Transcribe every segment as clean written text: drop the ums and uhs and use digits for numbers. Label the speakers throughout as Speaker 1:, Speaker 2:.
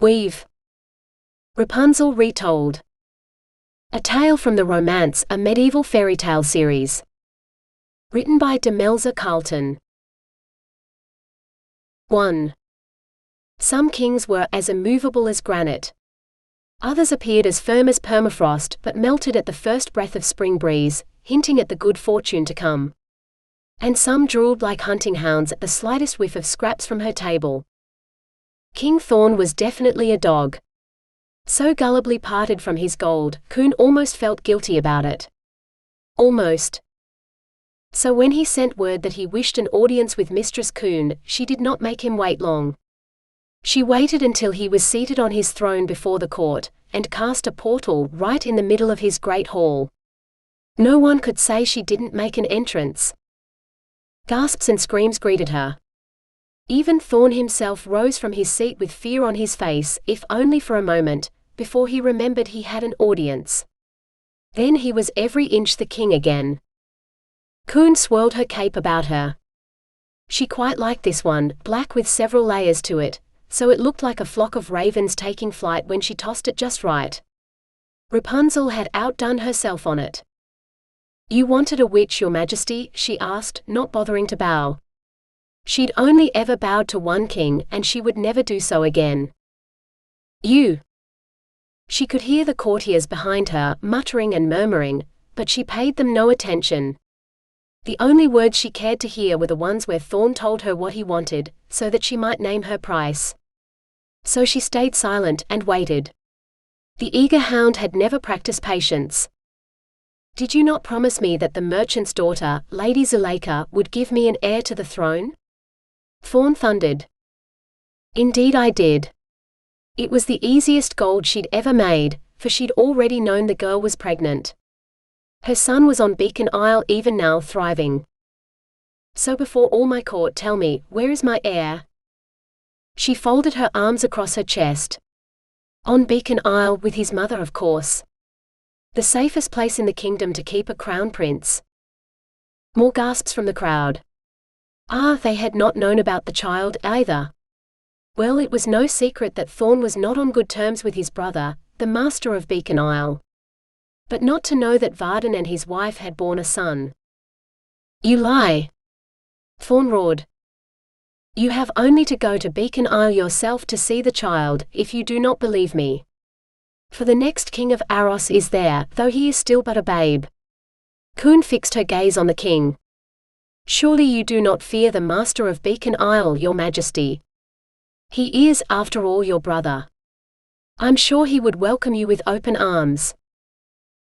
Speaker 1: Weave. Rapunzel Retold. A tale from the romance, a medieval fairy tale series. Written by Demelza Carlton. 1. Some kings were as immovable as granite. Others appeared as firm as permafrost but melted at the first breath of spring breeze, hinting at the good fortune to come. And some drooled like hunting hounds at the slightest whiff of scraps from her table. King Thorn was definitely a dog. So gullibly parted from his gold, Coon almost felt guilty about it. Almost. So when he sent word that he wished an audience with Mistress Coon, she did not make him wait long. She waited until he was seated on his throne before the court, and cast a portal right in the middle of his great hall. No one could say she didn't make an entrance. Gasps and screams greeted her. Even Thorn himself rose from his seat with fear on his face, if only for a moment, before he remembered he had an audience. Then he was every inch the king again. Coon swirled her cape about her. She quite liked this one, black with several layers to it, so it looked like a flock of ravens taking flight when she tossed it just right. Rapunzel had outdone herself on it. "You wanted a witch, your majesty?" she asked, not bothering to bow. She'd only ever bowed to one king, and she would never do so again. "You." She could hear the courtiers behind her muttering and murmuring, but she paid them no attention. The only words she cared to hear were the ones where Thorn told her what he wanted, so that she might name her price. So she stayed silent and waited. The eager hound had never practiced patience. "Did you not promise me that the merchant's daughter, Lady Zuleika, would give me an heir to the throne?" Thorn thundered. "Indeed I did." It was the easiest gold she'd ever made, for she'd already known the girl was pregnant. Her son was on Beacon Isle even now, thriving. "So before all my court, tell me, where is my heir?" She folded her arms across her chest. "On Beacon Isle with his mother, of course. The safest place in the kingdom to keep a crown prince." More gasps from the crowd. They had not known about the child either. Well, it was no secret that Thorn was not on good terms with his brother, the master of Beacon Isle. But not to know that Varden and his wife had borne a son. "You lie!" Thorn roared. "You have only to go to Beacon Isle yourself to see the child, if you do not believe me. For the next king of Aros is there, though he is still but a babe." Coon fixed her gaze on the king. "Surely you do not fear the master of Beacon Isle, your majesty. He is, after all, your brother. I'm sure he would welcome you with open arms."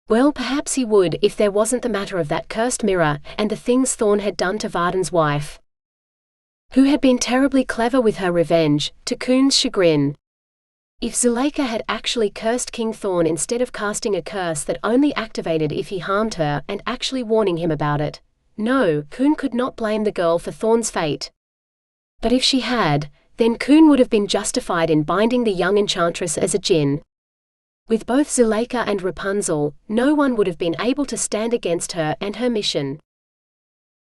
Speaker 1: Well, perhaps he would if there wasn't the matter of that cursed mirror, and the things Thorn had done to Varden's wife, who had been terribly clever with her revenge, to Coon's chagrin. If Zuleika had actually cursed King Thorn instead of casting a curse that only activated if he harmed her and actually warning him about it, no, Coon could not blame the girl for Thorn's fate. But if she had, then Coon would have been justified in binding the young enchantress as a djinn. With both Zuleika and Rapunzel, no one would have been able to stand against her and her mission.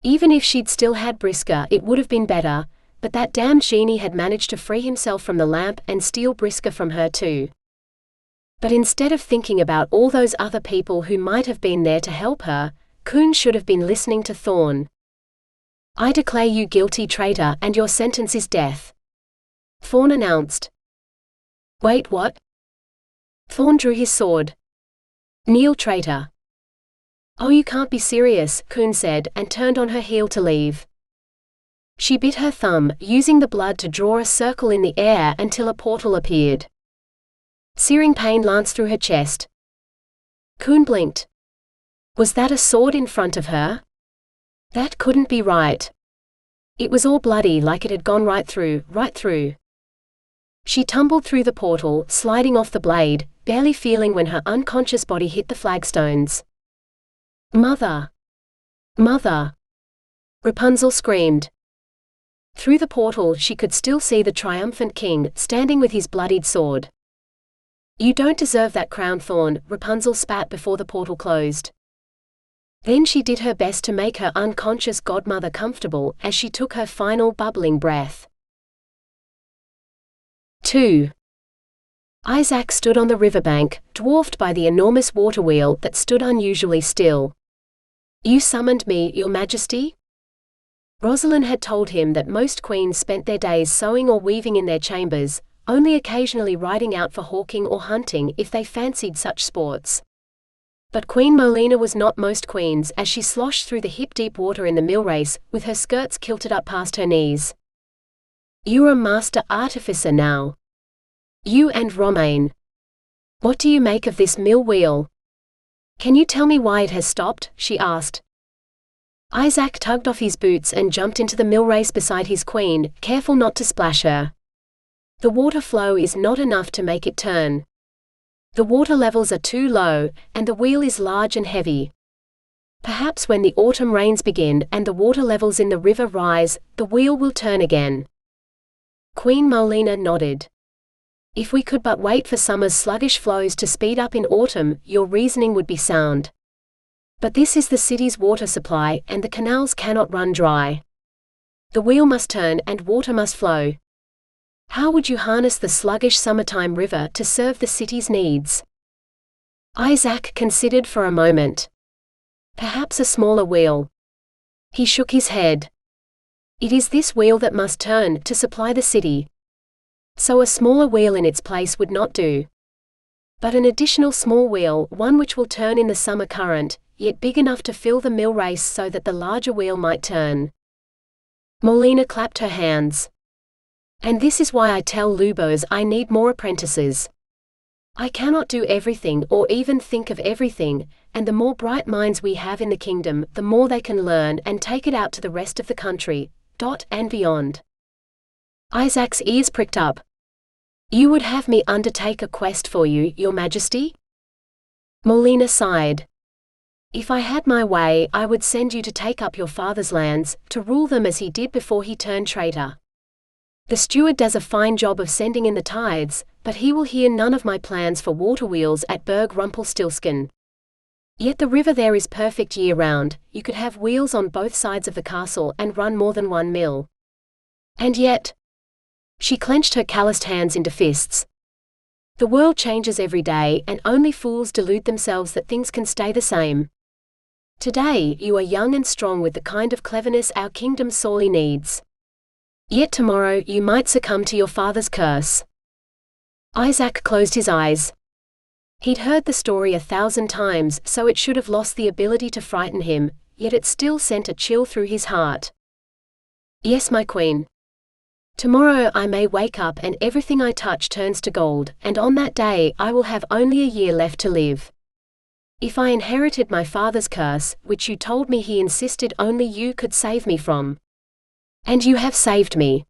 Speaker 1: Even if she'd still had Brisker, it would have been better, but that damned genie had managed to free himself from the lamp and steal Brisker from her too. But instead of thinking about all those other people who might have been there to help her, Coon should have been listening to Thorn. "I declare you guilty, traitor, and your sentence is death," Thorn announced. "Wait, what?" Thorn drew his sword. "Kneel, traitor." "Oh, you can't be serious," Coon said, and turned on her heel to leave. She bit her thumb, using the blood to draw a circle in the air until a portal appeared. Searing pain lanced through her chest. Coon blinked. Was that a sword in front of her? That couldn't be right. It was all bloody, like it had gone right through, right through. She tumbled through the portal, sliding off the blade, barely feeling when her unconscious body hit the flagstones. "Mother! Mother!" Rapunzel screamed. Through the portal she could still see the triumphant king, standing with his bloodied sword. "You don't deserve that crown, Thorn," Rapunzel spat before the portal closed. Then she did her best to make her unconscious godmother comfortable as she took her final bubbling breath. 2. Isaak stood on the riverbank, dwarfed by the enormous water wheel that stood unusually still. "You summoned me, Your Majesty?" Rosalind had told him that most queens spent their days sewing or weaving in their chambers, only occasionally riding out for hawking or hunting if they fancied such sports. But Queen Molina was not most queens, as she sloshed through the hip-deep water in the mill race, with her skirts kilted up past her knees. "You're a master artificer now. You and Romaine. What do you make of this mill wheel? Can you tell me why it has stopped?" she asked. Isaak tugged off his boots and jumped into the mill race beside his queen, careful not to splash her. The water flow is not enough to make it turn. The water levels are too low, and the wheel is large and heavy. Perhaps when the autumn rains begin and the water levels in the river rise, the wheel will turn again. Queen Molina nodded. "If we could but wait for summer's sluggish flows to speed up in autumn, your reasoning would be sound. But this is the city's water supply, and the canals cannot run dry. The wheel must turn and water must flow. How would you harness the sluggish summertime river to serve the city's needs?" Isaak considered for a moment. "Perhaps a smaller wheel." He shook his head. "It is this wheel that must turn to supply the city. So a smaller wheel in its place would not do. But an additional small wheel, one which will turn in the summer current, yet big enough to fill the mill race so that the larger wheel might turn." Molina clapped her hands. "And this is why I tell Lubos I need more apprentices. I cannot do everything or even think of everything, and the more bright minds we have in the kingdom, the more they can learn and take it out to the rest of the country, and beyond." Isaac's ears pricked up. "You would have me undertake a quest for you, Your Majesty?" Molina sighed. "If I had my way, I would send you to take up your father's lands, to rule them as he did before he turned traitor. The steward does a fine job of sending in the tithes, but he will hear none of my plans for water wheels at Burg Rumpelstiltskin. Yet the river there is perfect year-round, you could have wheels on both sides of the castle and run more than one mill. And yet—" She clenched her calloused hands into fists. "The world changes every day, and only fools delude themselves that things can stay the same. Today, you are young and strong with the kind of cleverness our kingdom sorely needs. Yet tomorrow you might succumb to your father's curse." Isaak closed his eyes. He'd heard the story 1,000 times, so it should have lost the ability to frighten him, yet it still sent a chill through his heart. "Yes, my queen. Tomorrow I may wake up and everything I touch turns to gold, and on that day I will have only a year left to live. If I inherited my father's curse, which you told me he insisted only you could save me from. And you have saved me.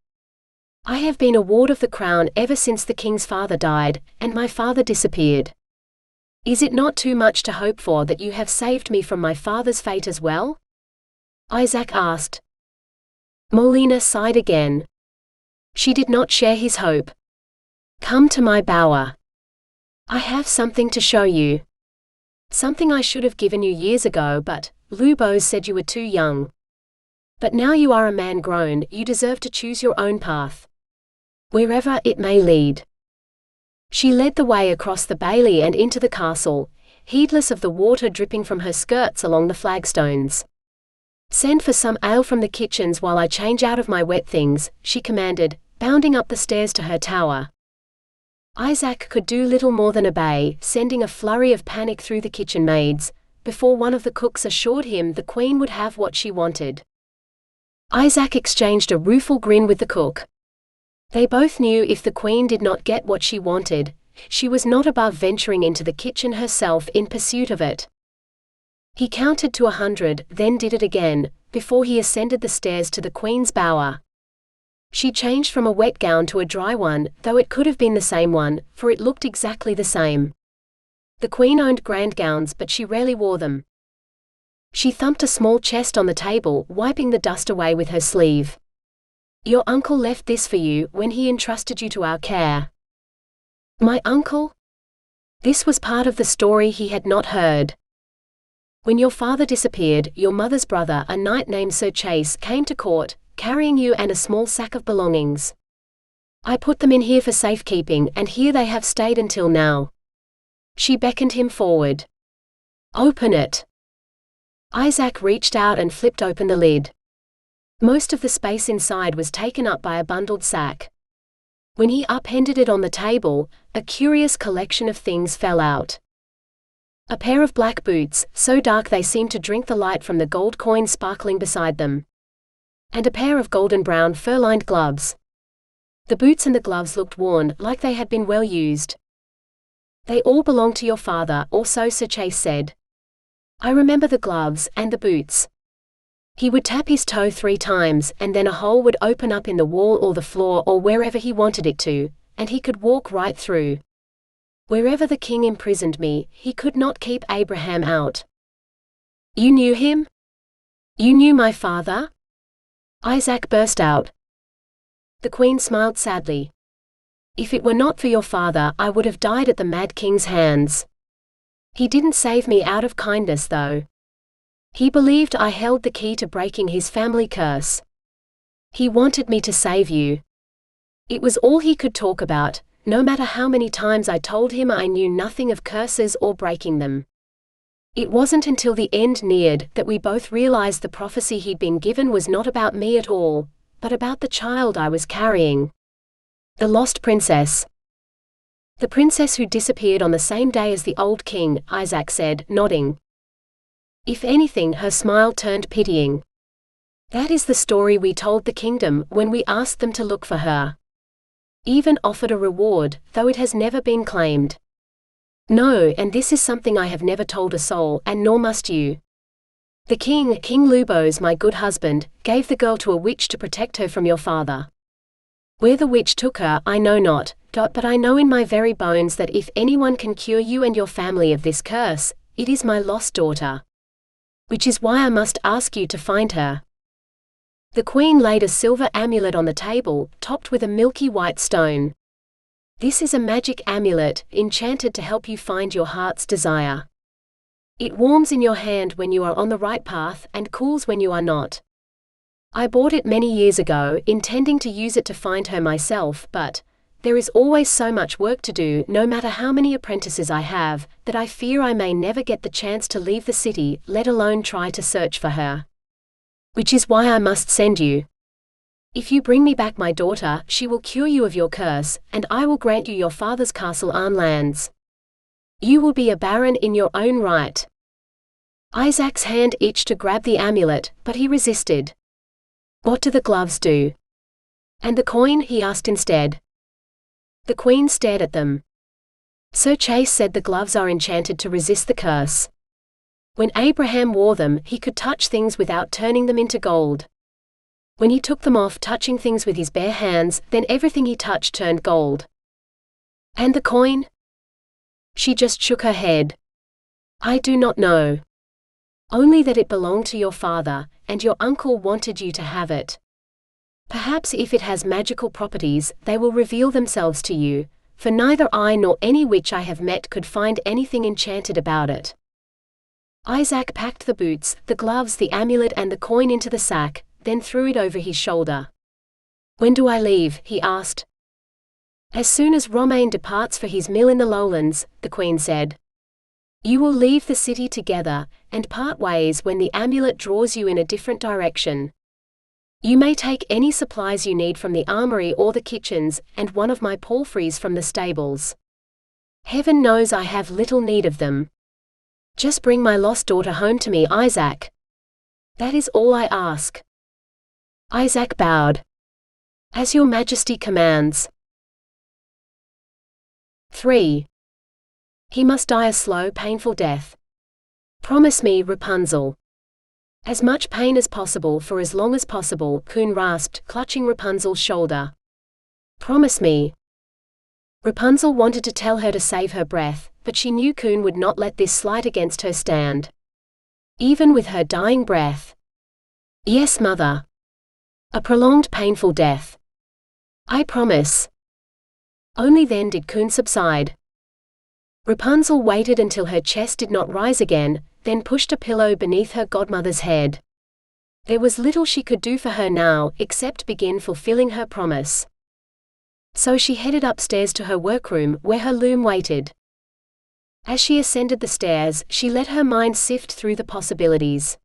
Speaker 1: I have been a ward of the crown ever since the king's father died, and my father disappeared. Is it not too much to hope for that you have saved me from my father's fate as well?" Isaak asked. Molina sighed again. She did not share his hope. "Come to my bower. I have something to show you. Something I should have given you years ago, but Lubos said you were too young. But now you are a man grown, you deserve to choose your own path. Wherever it may lead." She led the way across the bailey and into the castle, heedless of the water dripping from her skirts along the flagstones. "Send for some ale from the kitchens while I change out of my wet things," she commanded, bounding up the stairs to her tower. Isaak could do little more than obey, sending a flurry of panic through the kitchen maids, before one of the cooks assured him the queen would have what she wanted. Isaak exchanged a rueful grin with the cook. They both knew if the queen did not get what she wanted, she was not above venturing into the kitchen herself in pursuit of it. He counted to 100, then did it again, before he ascended the stairs to the queen's bower. She changed from a wet gown to a dry one, though it could have been the same one, for it looked exactly the same. The queen owned grand gowns, but she rarely wore them. She thumped a small chest on the table, wiping the dust away with her sleeve. "Your uncle left this for you when he entrusted you to our care." "My uncle?" This was part of the story he had not heard. "When your father disappeared, your mother's brother, a knight named Sir Chase, came to court, carrying you and a small sack of belongings. I put them in here for safekeeping, and here they have stayed until now. She beckoned him forward. Open it. Isaak reached out and flipped open the lid. Most of the space inside was taken up by a bundled sack. When he upended it on the table, a curious collection of things fell out. A pair of black boots, so dark they seemed to drink the light from the gold coins sparkling beside them. And a pair of golden-brown fur-lined gloves. The boots and the gloves looked worn, like they had been well used. They all belong to your father, or so Sir Chase said. I remember the gloves and the boots. He would tap his toe 3 times, and then a hole would open up in the wall or the floor or wherever he wanted it to, and he could walk right through. Wherever the king imprisoned me, he could not keep Abraham out. You knew him? You knew my father? Isaak burst out. The queen smiled sadly. If it were not for your father, I would have died at the mad king's hands. He didn't save me out of kindness, though. He believed I held the key to breaking his family curse. He wanted me to save you. It was all he could talk about, no matter how many times I told him I knew nothing of curses or breaking them. It wasn't until the end neared that we both realized the prophecy he'd been given was not about me at all, but about the child I was carrying. The lost princess. The princess who disappeared on the same day as the old king, Isaak said, nodding. If anything, her smile turned pitying. That is the story we told the kingdom when we asked them to look for her. Even offered a reward, though it has never been claimed. No, and this is something I have never told a soul, and nor must you. The king, King Lubos, my good husband, gave the girl to a witch to protect her from your father. Where the witch took her, I know not, but I know in my very bones that if anyone can cure you and your family of this curse, it is my lost daughter. Which is why I must ask you to find her. The queen laid a silver amulet on the table, topped with a milky white stone. This is a magic amulet, enchanted to help you find your heart's desire. It warms in your hand when you are on the right path, and cools when you are not. I bought it many years ago, intending to use it to find her myself, but there is always so much work to do, no matter how many apprentices I have, that I fear I may never get the chance to leave the city, let alone try to search for her. Which is why I must send you. If you bring me back my daughter, she will cure you of your curse, and I will grant you your father's castle and lands. You will be a baron in your own right. Isaac's hand itched to grab the amulet, but he resisted. What do the gloves do? And the coin? He asked instead. The queen stared at them. Sir Chase said the gloves are enchanted to resist the curse. When Abraham wore them, he could touch things without turning them into gold. When he took them off, touching things with his bare hands, then everything he touched turned gold. And the coin? She just shook her head. I do not know. Only that it belonged to your father, and your uncle wanted you to have it. Perhaps if it has magical properties, they will reveal themselves to you, for neither I nor any witch I have met could find anything enchanted about it. Isaak packed the boots, the gloves, the amulet and the coin into the sack, then threw it over his shoulder. When do I leave? He asked. As soon as Romain departs for his mill in the lowlands, the queen said. You will leave the city together, and part ways when the amulet draws you in a different direction. You may take any supplies you need from the armory or the kitchens, and one of my palfreys from the stables. Heaven knows I have little need of them. Just bring my lost daughter home to me, Isaak. That is all I ask. Isaak bowed. As your majesty commands. 3. He must die a slow, painful death. Promise me, Rapunzel. As much pain as possible for as long as possible, Kuhn rasped, clutching Rapunzel's shoulder. Promise me. Rapunzel wanted to tell her to save her breath, but she knew Kuhn would not let this slight against her stand. Even with her dying breath. Yes, mother. A prolonged painful death. I promise. Only then did Kuhn subside. Rapunzel waited until her chest did not rise again, then pushed a pillow beneath her godmother's head. There was little she could do for her now, except begin fulfilling her promise. So she headed upstairs to her workroom, where her loom waited. As she ascended the stairs, she let her mind sift through the possibilities.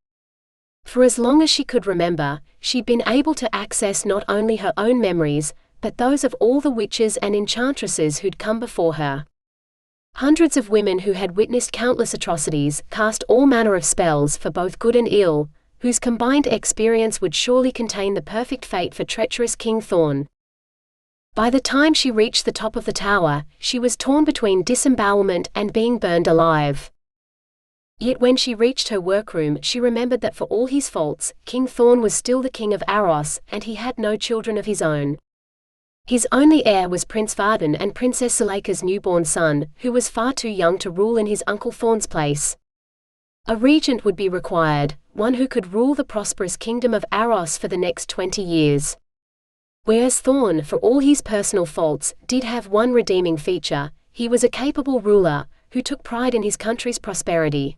Speaker 1: For as long as she could remember, she'd been able to access not only her own memories, but those of all the witches and enchantresses who'd come before her. Hundreds of women who had witnessed countless atrocities, cast all manner of spells for both good and ill, whose combined experience would surely contain the perfect fate for treacherous King Thorn. By the time she reached the top of the tower, she was torn between disembowelment and being burned alive. Yet when she reached her workroom, she remembered that for all his faults, King Thorn was still the king of Aros, and he had no children of his own. His only heir was Prince Varden and Princess Zuleika's newborn son, who was far too young to rule in his uncle Thorn's place. A regent would be required, one who could rule the prosperous kingdom of Aros for the next 20 years. Whereas Thorn, for all his personal faults, did have one redeeming feature: he was a capable ruler, who took pride in his country's prosperity.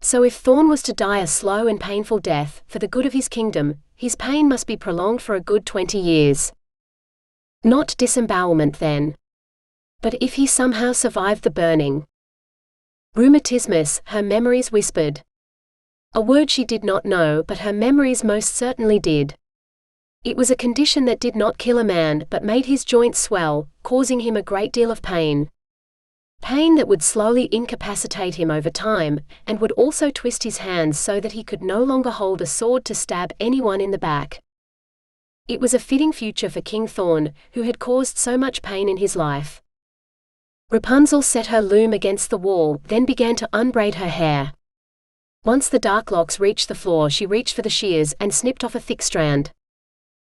Speaker 1: So if Thorn was to die a slow and painful death, for the good of his kingdom, his pain must be prolonged for a good 20 years. Not disembowelment then. But if he somehow survived the burning. Rheumatismus, her memories whispered. A word she did not know, but her memories most certainly did. It was a condition that did not kill a man, but made his joints swell, causing him a great deal of pain. Pain that would slowly incapacitate him over time, and would also twist his hands so that he could no longer hold a sword to stab anyone in the back. It was a fitting future for King Thorn, who had caused so much pain in his life. Rapunzel set her loom against the wall, then began to unbraid her hair. Once the dark locks reached the floor, she reached for the shears and snipped off a thick strand.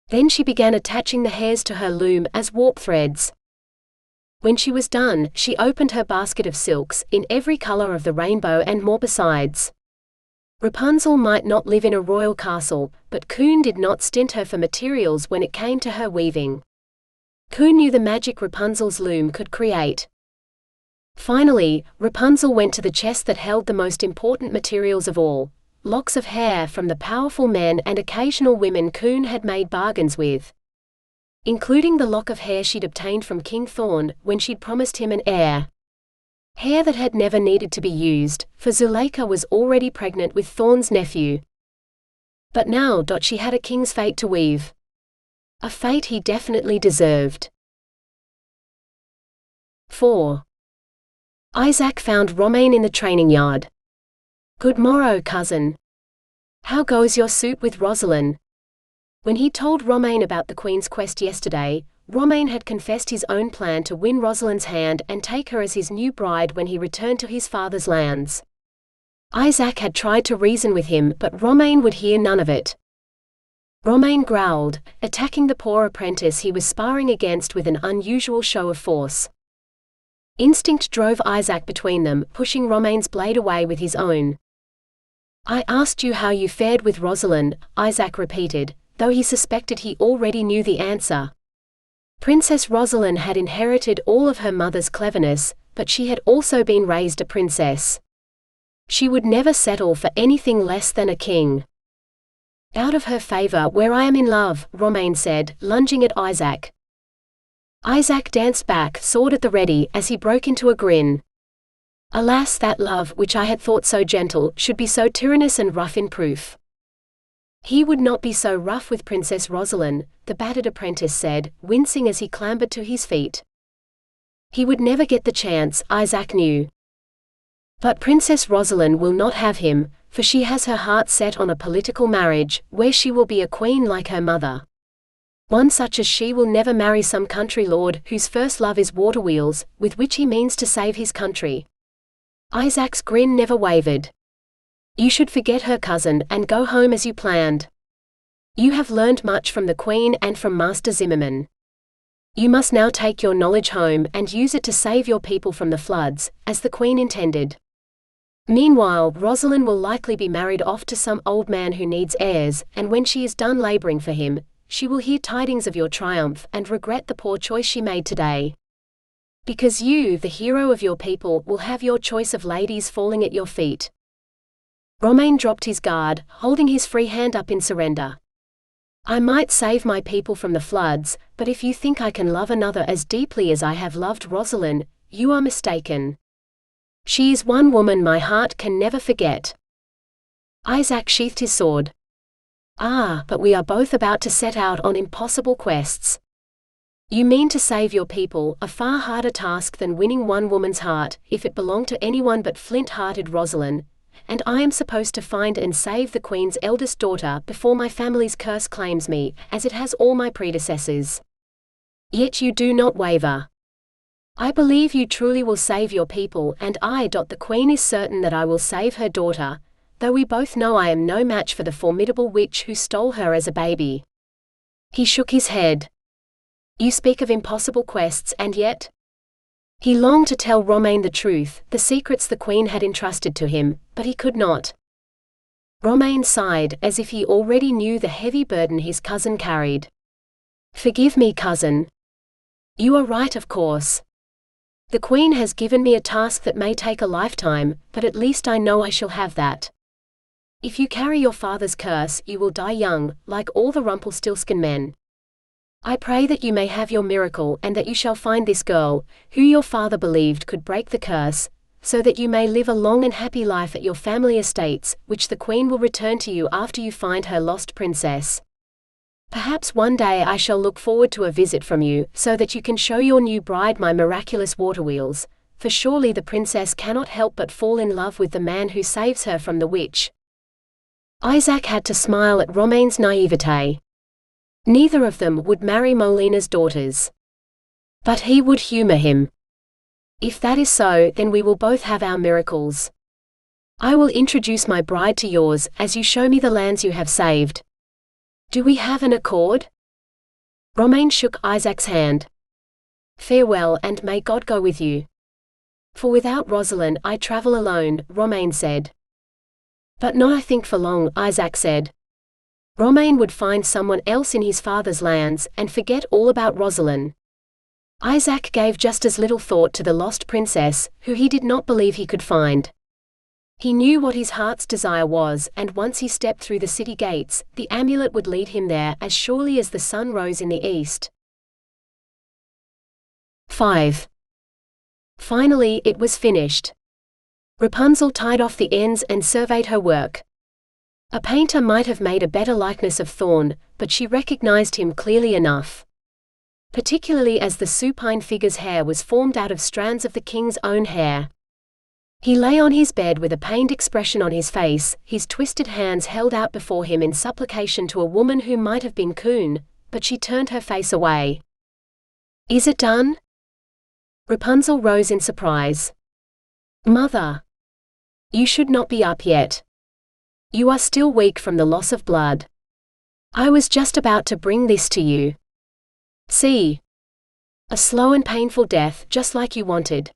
Speaker 1: Then she began attaching the hairs to her loom as warp threads. When she was done, she opened her basket of silks, in every color of the rainbow and more besides. Rapunzel might not live in a royal castle, but Coon did not stint her for materials when it came to her weaving. Coon knew the magic Rapunzel's loom could create. Finally, Rapunzel went to the chest that held the most important materials of all: locks of hair from the powerful men and occasional women Coon had made bargains with. Including the lock of hair she'd obtained from King Thorn, when she'd promised him an heir. Hair that had never needed to be used, for Zuleika was already pregnant with Thorn's nephew. But now she had a king's fate to weave. A fate he definitely deserved. 4. Isaak found Romain in the training yard. "Good morrow, cousin. How goes your suit with Rosalind?" When he told Romain about the Queen's quest yesterday, Romain had confessed his own plan to win Rosalind's hand and take her as his new bride when he returned to his father's lands. Isaak had tried to reason with him, but Romain would hear none of it. Romain growled, attacking the poor apprentice he was sparring against with an unusual show of force. Instinct drove Isaak between them, pushing Romain's blade away with his own. "I asked you how you fared with Rosalind," Isaak repeated, though he suspected he already knew the answer. Princess Rosalind had inherited all of her mother's cleverness, but she had also been raised a princess. She would never settle for anything less than a king. "Out of her favor where I am in love," Romain said, lunging at Isaak. Isaak danced back, sword at the ready, as he broke into a grin. "Alas, that love, which I had thought so gentle, should be so tyrannous and rough in proof." "He would not be so rough with Princess Rosalind," the battered apprentice said, wincing as he clambered to his feet. He would never get the chance, Isaak knew. But Princess Rosalind will not have him, for she has her heart set on a political marriage, where she will be a queen like her mother. One such as she will never marry some country lord whose first love is water wheels, with which he means to save his country. Isaac's grin never wavered. "You should forget her, cousin, and go home as you planned. You have learned much from the Queen and from Master Zimmerman. You must now take your knowledge home and use it to save your people from the floods, as the Queen intended. Meanwhile, Rosalind will likely be married off to some old man who needs heirs, and when she is done laboring for him, she will hear tidings of your triumph and regret the poor choice she made today. Because you, the hero of your people, will have your choice of ladies falling at your feet." Romain dropped his guard, holding his free hand up in surrender. I might save my people from the floods, but if you think I can love another as deeply as I have loved Rosalind, you are mistaken. She is one woman my heart can never forget." Isaak sheathed his sword. "Ah, but we are both about to set out on impossible quests. You mean to save your people, a far harder task than winning one woman's heart, if it belonged to anyone but flint-hearted Rosalind, and I am supposed to find and save the Queen's eldest daughter before my family's curse claims me, as it has all my predecessors. Yet you do not waver. I believe you truly will save your people, and the Queen is certain that I will save her daughter, though we both know I am no match for the formidable witch who stole her as a baby." He shook his head. "You speak of impossible quests, and yet—" He longed to tell Romain the truth, the secrets the Queen had entrusted to him, but he could not. Romain sighed, as if he already knew the heavy burden his cousin carried. "Forgive me, cousin. You are right, of course. The Queen has given me a task that may take a lifetime, but at least I know I shall have that. If you carry your father's curse, you will die young, like all the Rumpelstiltskin men. I pray that you may have your miracle and that you shall find this girl, who your father believed could break the curse, so that you may live a long and happy life at your family estates, which the Queen will return to you after you find her lost princess. Perhaps one day I shall look forward to a visit from you, so that you can show your new bride my miraculous water wheels, for surely the princess cannot help but fall in love with the man who saves her from the witch." Isaak had to smile at Romain's naivete. Neither of them would marry Molina's daughters. But he would humor him. "If that is so, then we will both have our miracles. I will introduce my bride to yours, as you show me the lands you have saved. Do we have an accord?" Romain shook Isaac's hand. "Farewell, and may God go with you. For without Rosalind I travel alone," Romain said. "But not I think for long," Isaak said. Romain would find someone else in his father's lands, and forget all about Rosalind. Isaak gave just as little thought to the lost princess, who he did not believe he could find. He knew what his heart's desire was, and once he stepped through the city gates, the amulet would lead him there as surely as the sun rose in the east. 5. Finally, it was finished. Rapunzel tied off the ends and surveyed her work. A painter might have made a better likeness of Thorn, but she recognized him clearly enough. Particularly as the supine figure's hair was formed out of strands of the king's own hair. He lay on his bed with a pained expression on his face, his twisted hands held out before him in supplication to a woman who might have been Kuhn, but she turned her face away. "Is it done?" Rapunzel rose in surprise. "Mother! You should not be up yet. You are still weak from the loss of blood. I was just about to bring this to you. See. A slow and painful death, just like you wanted."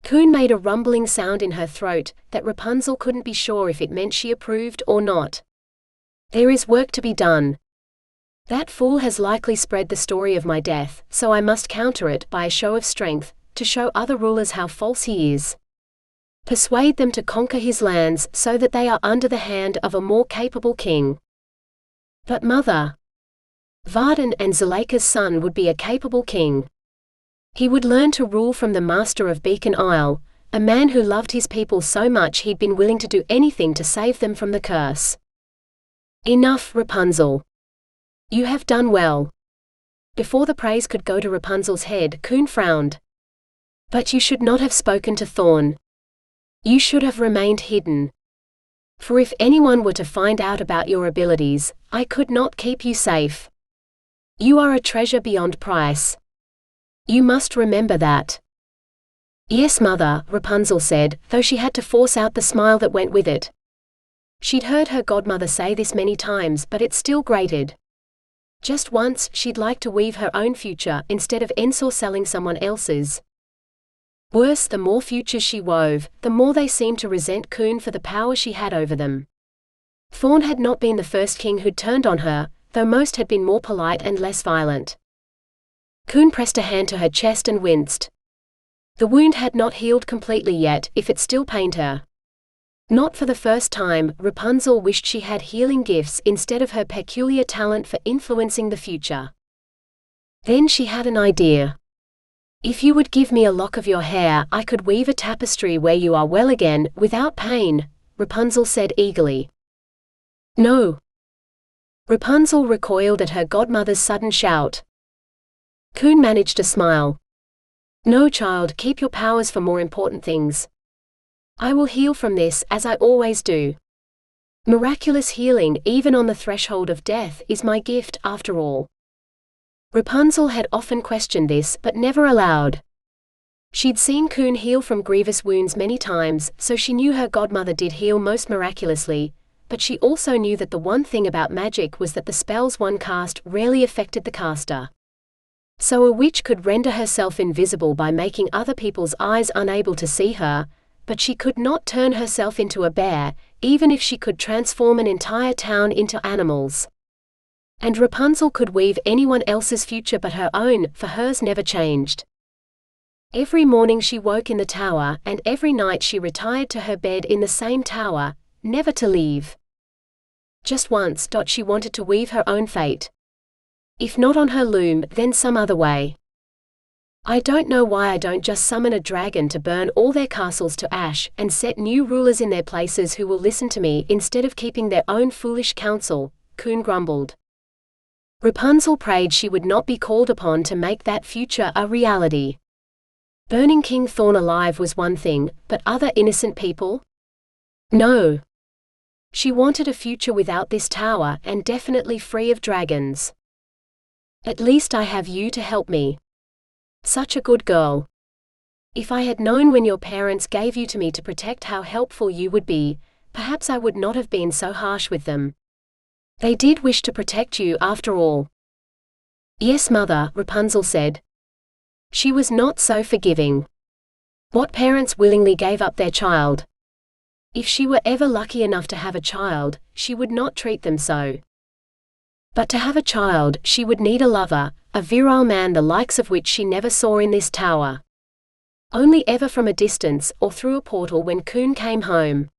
Speaker 1: Kuhn made a rumbling sound in her throat, that Rapunzel couldn't be sure if it meant she approved or not. "There is work to be done. That fool has likely spread the story of my death, so I must counter it by a show of strength, to show other rulers how false he is. Persuade them to conquer his lands so that they are under the hand of a more capable king." "But mother, Varden and Zuleika's son would be a capable king. He would learn to rule from the master of Beacon Isle, a man who loved his people so much he'd been willing to do anything to save them from the curse." "Enough, Rapunzel. You have done well." Before the praise could go to Rapunzel's head, Kuhn frowned. "But you should not have spoken to Thorn. You should have remained hidden. For if anyone were to find out about your abilities, I could not keep you safe. You are a treasure beyond price. You must remember that." "Yes, mother," Rapunzel said, though she had to force out the smile that went with it. She'd heard her godmother say this many times, but it still grated. Just once, she'd like to weave her own future, instead of ensorcelling someone else's. Worse, the more futures she wove, the more they seemed to resent Kuhn for the power she had over them. Thorn had not been the first king who'd turned on her, though most had been more polite and less violent. Kuhn pressed a hand to her chest and winced. The wound had not healed completely yet, if it still pained her. Not for the first time, Rapunzel wished she had healing gifts instead of her peculiar talent for influencing the future. Then she had an idea. "If you would give me a lock of your hair, I could weave a tapestry where you are well again, without pain," Rapunzel said eagerly. "No." Rapunzel recoiled at her godmother's sudden shout. Coon managed to smile. "No, child, keep your powers for more important things. I will heal from this, as I always do. Miraculous healing, even on the threshold of death, is my gift, after all." Rapunzel had often questioned this, but never aloud. She'd seen Coon heal from grievous wounds many times, so she knew her godmother did heal most miraculously, but she also knew that the one thing about magic was that the spells one cast rarely affected the caster. So a witch could render herself invisible by making other people's eyes unable to see her, but she could not turn herself into a bear, even if she could transform an entire town into animals. And Rapunzel could weave anyone else's future but her own, for hers never changed. Every morning she woke in the tower, and every night she retired to her bed in the same tower, never to leave. Just once, she wanted to weave her own fate. If not on her loom, then some other way. "I don't know why I don't just summon a dragon to burn all their castles to ash, and set new rulers in their places who will listen to me instead of keeping their own foolish counsel," Coon grumbled. Rapunzel prayed she would not be called upon to make that future a reality. Burning King Thorn alive was one thing, but other innocent people? No. She wanted a future without this tower, and definitely free of dragons. "At least I have you to help me. Such a good girl. If I had known when your parents gave you to me to protect how helpful you would be, perhaps I would not have been so harsh with them. They did wish to protect you after all." "Yes, mother," Rapunzel said. She was not so forgiving. What parents willingly gave up their child? If she were ever lucky enough to have a child, she would not treat them so. But to have a child, she would need a lover, a virile man the likes of which she never saw in this tower. Only ever from a distance, or through a portal when Coon came home.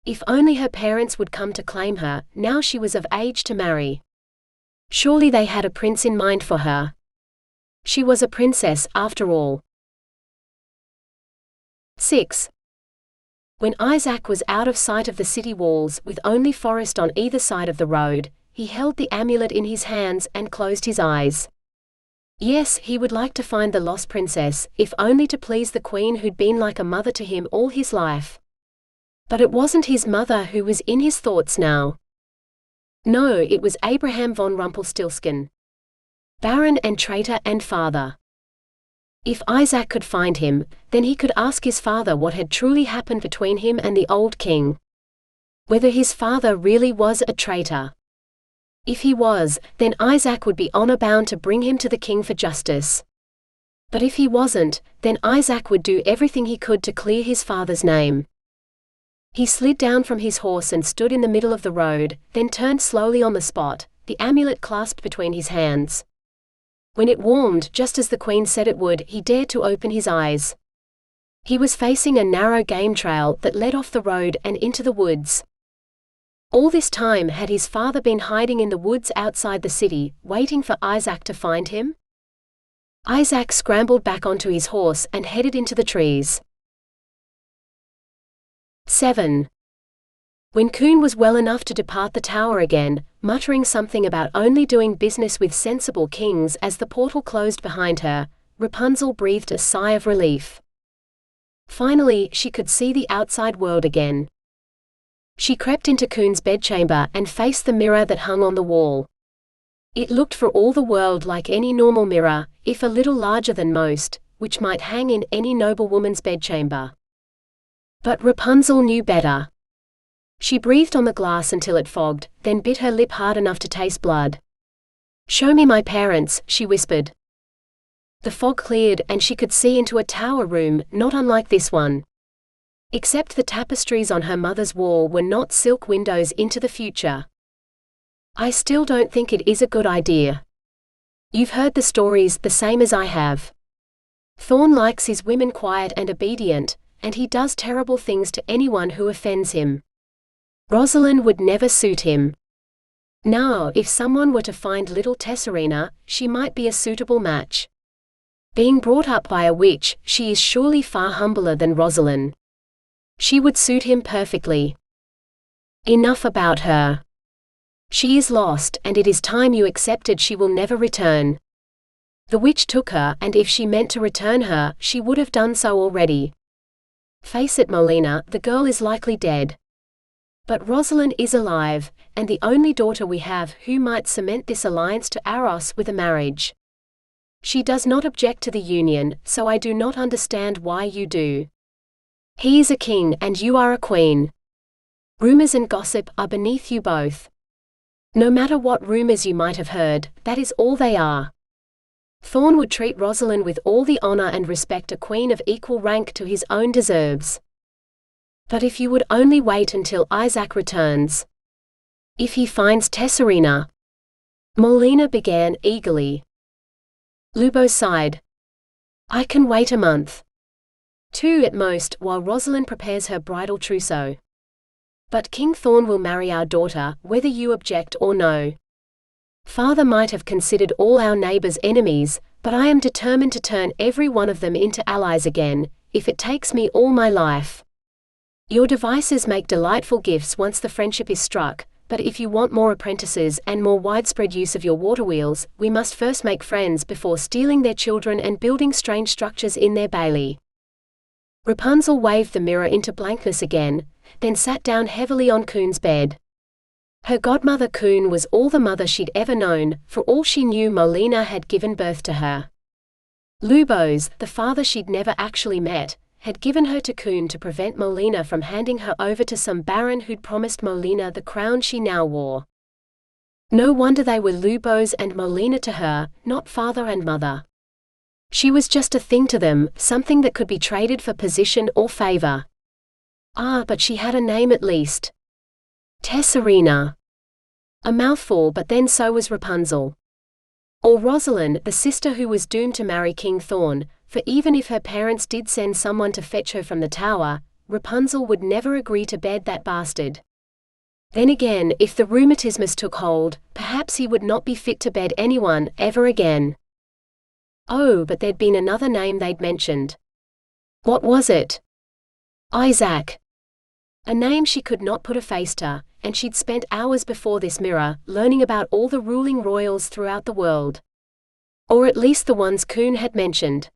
Speaker 1: If only her parents would come to claim her, now she was of age to marry. Surely they had a prince in mind for her. She was a princess, after all. 6. When Isaak was out of sight of the city walls, with only forest on either side of the road, he held the amulet in his hands and closed his eyes. Yes, he would like to find the lost princess, if only to please the queen who'd been like a mother to him all his life. But it wasn't his mother who was in his thoughts now. No, it was Abraham von Rumpelstiltskin. Baron and traitor and father. If Isaak could find him, then he could ask his father what had truly happened between him and the old king. Whether his father really was a traitor. If he was, then Isaak would be honor-bound to bring him to the king for justice. But if he wasn't, then Isaak would do everything he could to clear his father's name. He slid down from his horse and stood in the middle of the road, then turned slowly on the spot, the amulet clasped between his hands. When it warmed just as the queen said it would, he dared to open his eyes. He was facing a narrow game trail that led off the road and into the woods. All this time had his father been hiding in the woods outside the city, waiting for Isaak to find him? Isaak scrambled back onto his horse and headed into the trees. 7. When Coon was well enough to depart the tower again, muttering something about only doing business with sensible kings as the portal closed behind her, Rapunzel breathed a sigh of relief. Finally, she could see the outside world again. She crept into Coon's bedchamber and faced the mirror that hung on the wall. It looked for all the world like any normal mirror, if a little larger than most, which might hang in any noblewoman's bedchamber. But Rapunzel knew better. She breathed on the glass until it fogged, then bit her lip hard enough to taste blood. "Show me my parents," she whispered. The fog cleared and she could see into a tower room, not unlike this one. Except the tapestries on her mother's wall were not silk windows into the future. "I still don't think it is a good idea. You've heard the stories the same as I have. Thorn likes his women quiet and obedient, and he does terrible things to anyone who offends him. Rosalind would never suit him. Now, if someone were to find little Tesserina, she might be a suitable match. Being brought up by a witch, she is surely far humbler than Rosalind. She would suit him perfectly. Enough about her. She is lost, and it is time you accepted she will never return. The witch took her, and if she meant to return her, she would have done so already. Face it, Molina, the girl is likely dead. But Rosalind is alive, and the only daughter we have who might cement this alliance to Aros with a marriage. She does not object to the union, so I do not understand why you do. He is a king and you are a queen. Rumors and gossip are beneath you both. No matter what rumors you might have heard, that is all they are. Thorn would treat Rosalind with all the honor and respect a queen of equal rank to his own deserves. But if you would only wait until Isaak returns. If he finds Tesserina. Molina began eagerly. Lubo sighed. I can wait a month. 2 at most, while Rosalind prepares her bridal trousseau. But King Thorn will marry our daughter, whether you object or no. Father might have considered all our neighbors enemies, but I am determined to turn every one of them into allies again, if it takes me all my life. Your devices make delightful gifts once the friendship is struck, but if you want more apprentices and more widespread use of your water wheels, we must first make friends before stealing their children and building strange structures in their bailey. Rapunzel waved the mirror into blankness again, then sat down heavily on Coon's bed. Her godmother Coon was all the mother she'd ever known, for all she knew Molina had given birth to her. Lubos, the father she'd never actually met, had given her to Coon to prevent Molina from handing her over to some baron who'd promised Molina the crown she now wore. No wonder they were Lubos and Molina to her, not father and mother. She was just a thing to them, something that could be traded for position or favor. Ah, but she had a name at least. Tesserina. A mouthful, but then so was Rapunzel. Or Rosalind, the sister who was doomed to marry King Thorn, for even if her parents did send someone to fetch her from the tower, Rapunzel would never agree to bed that bastard. Then again, if the rheumatismus took hold, perhaps he would not be fit to bed anyone, ever again. Oh, but there'd been another name they'd mentioned. What was it? Isaak. A name she could not put a face to, and she'd spent hours before this mirror, learning about all the ruling royals throughout the world. Or at least the ones Coon had mentioned.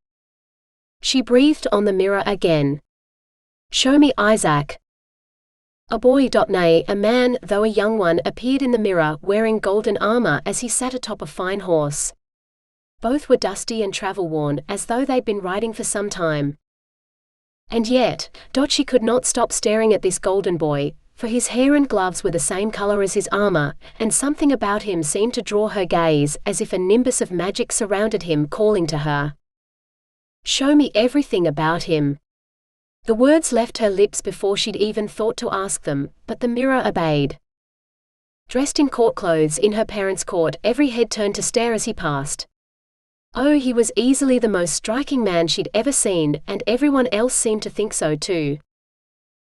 Speaker 1: She breathed on the mirror again. Show me Isaak. A boy, nay, a man, though a young one, appeared in the mirror, wearing golden armor as he sat atop a fine horse. Both were dusty and travel-worn, as though they'd been riding for some time. And yet, she could not stop staring at this golden boy, for his hair and gloves were the same color as his armor, and something about him seemed to draw her gaze, as if a nimbus of magic surrounded him, calling to her. Show me everything about him. The words left her lips before she'd even thought to ask them, but the mirror obeyed. Dressed in court clothes in her parents' court, every head turned to stare as he passed. Oh, he was easily the most striking man she'd ever seen, and everyone else seemed to think so too.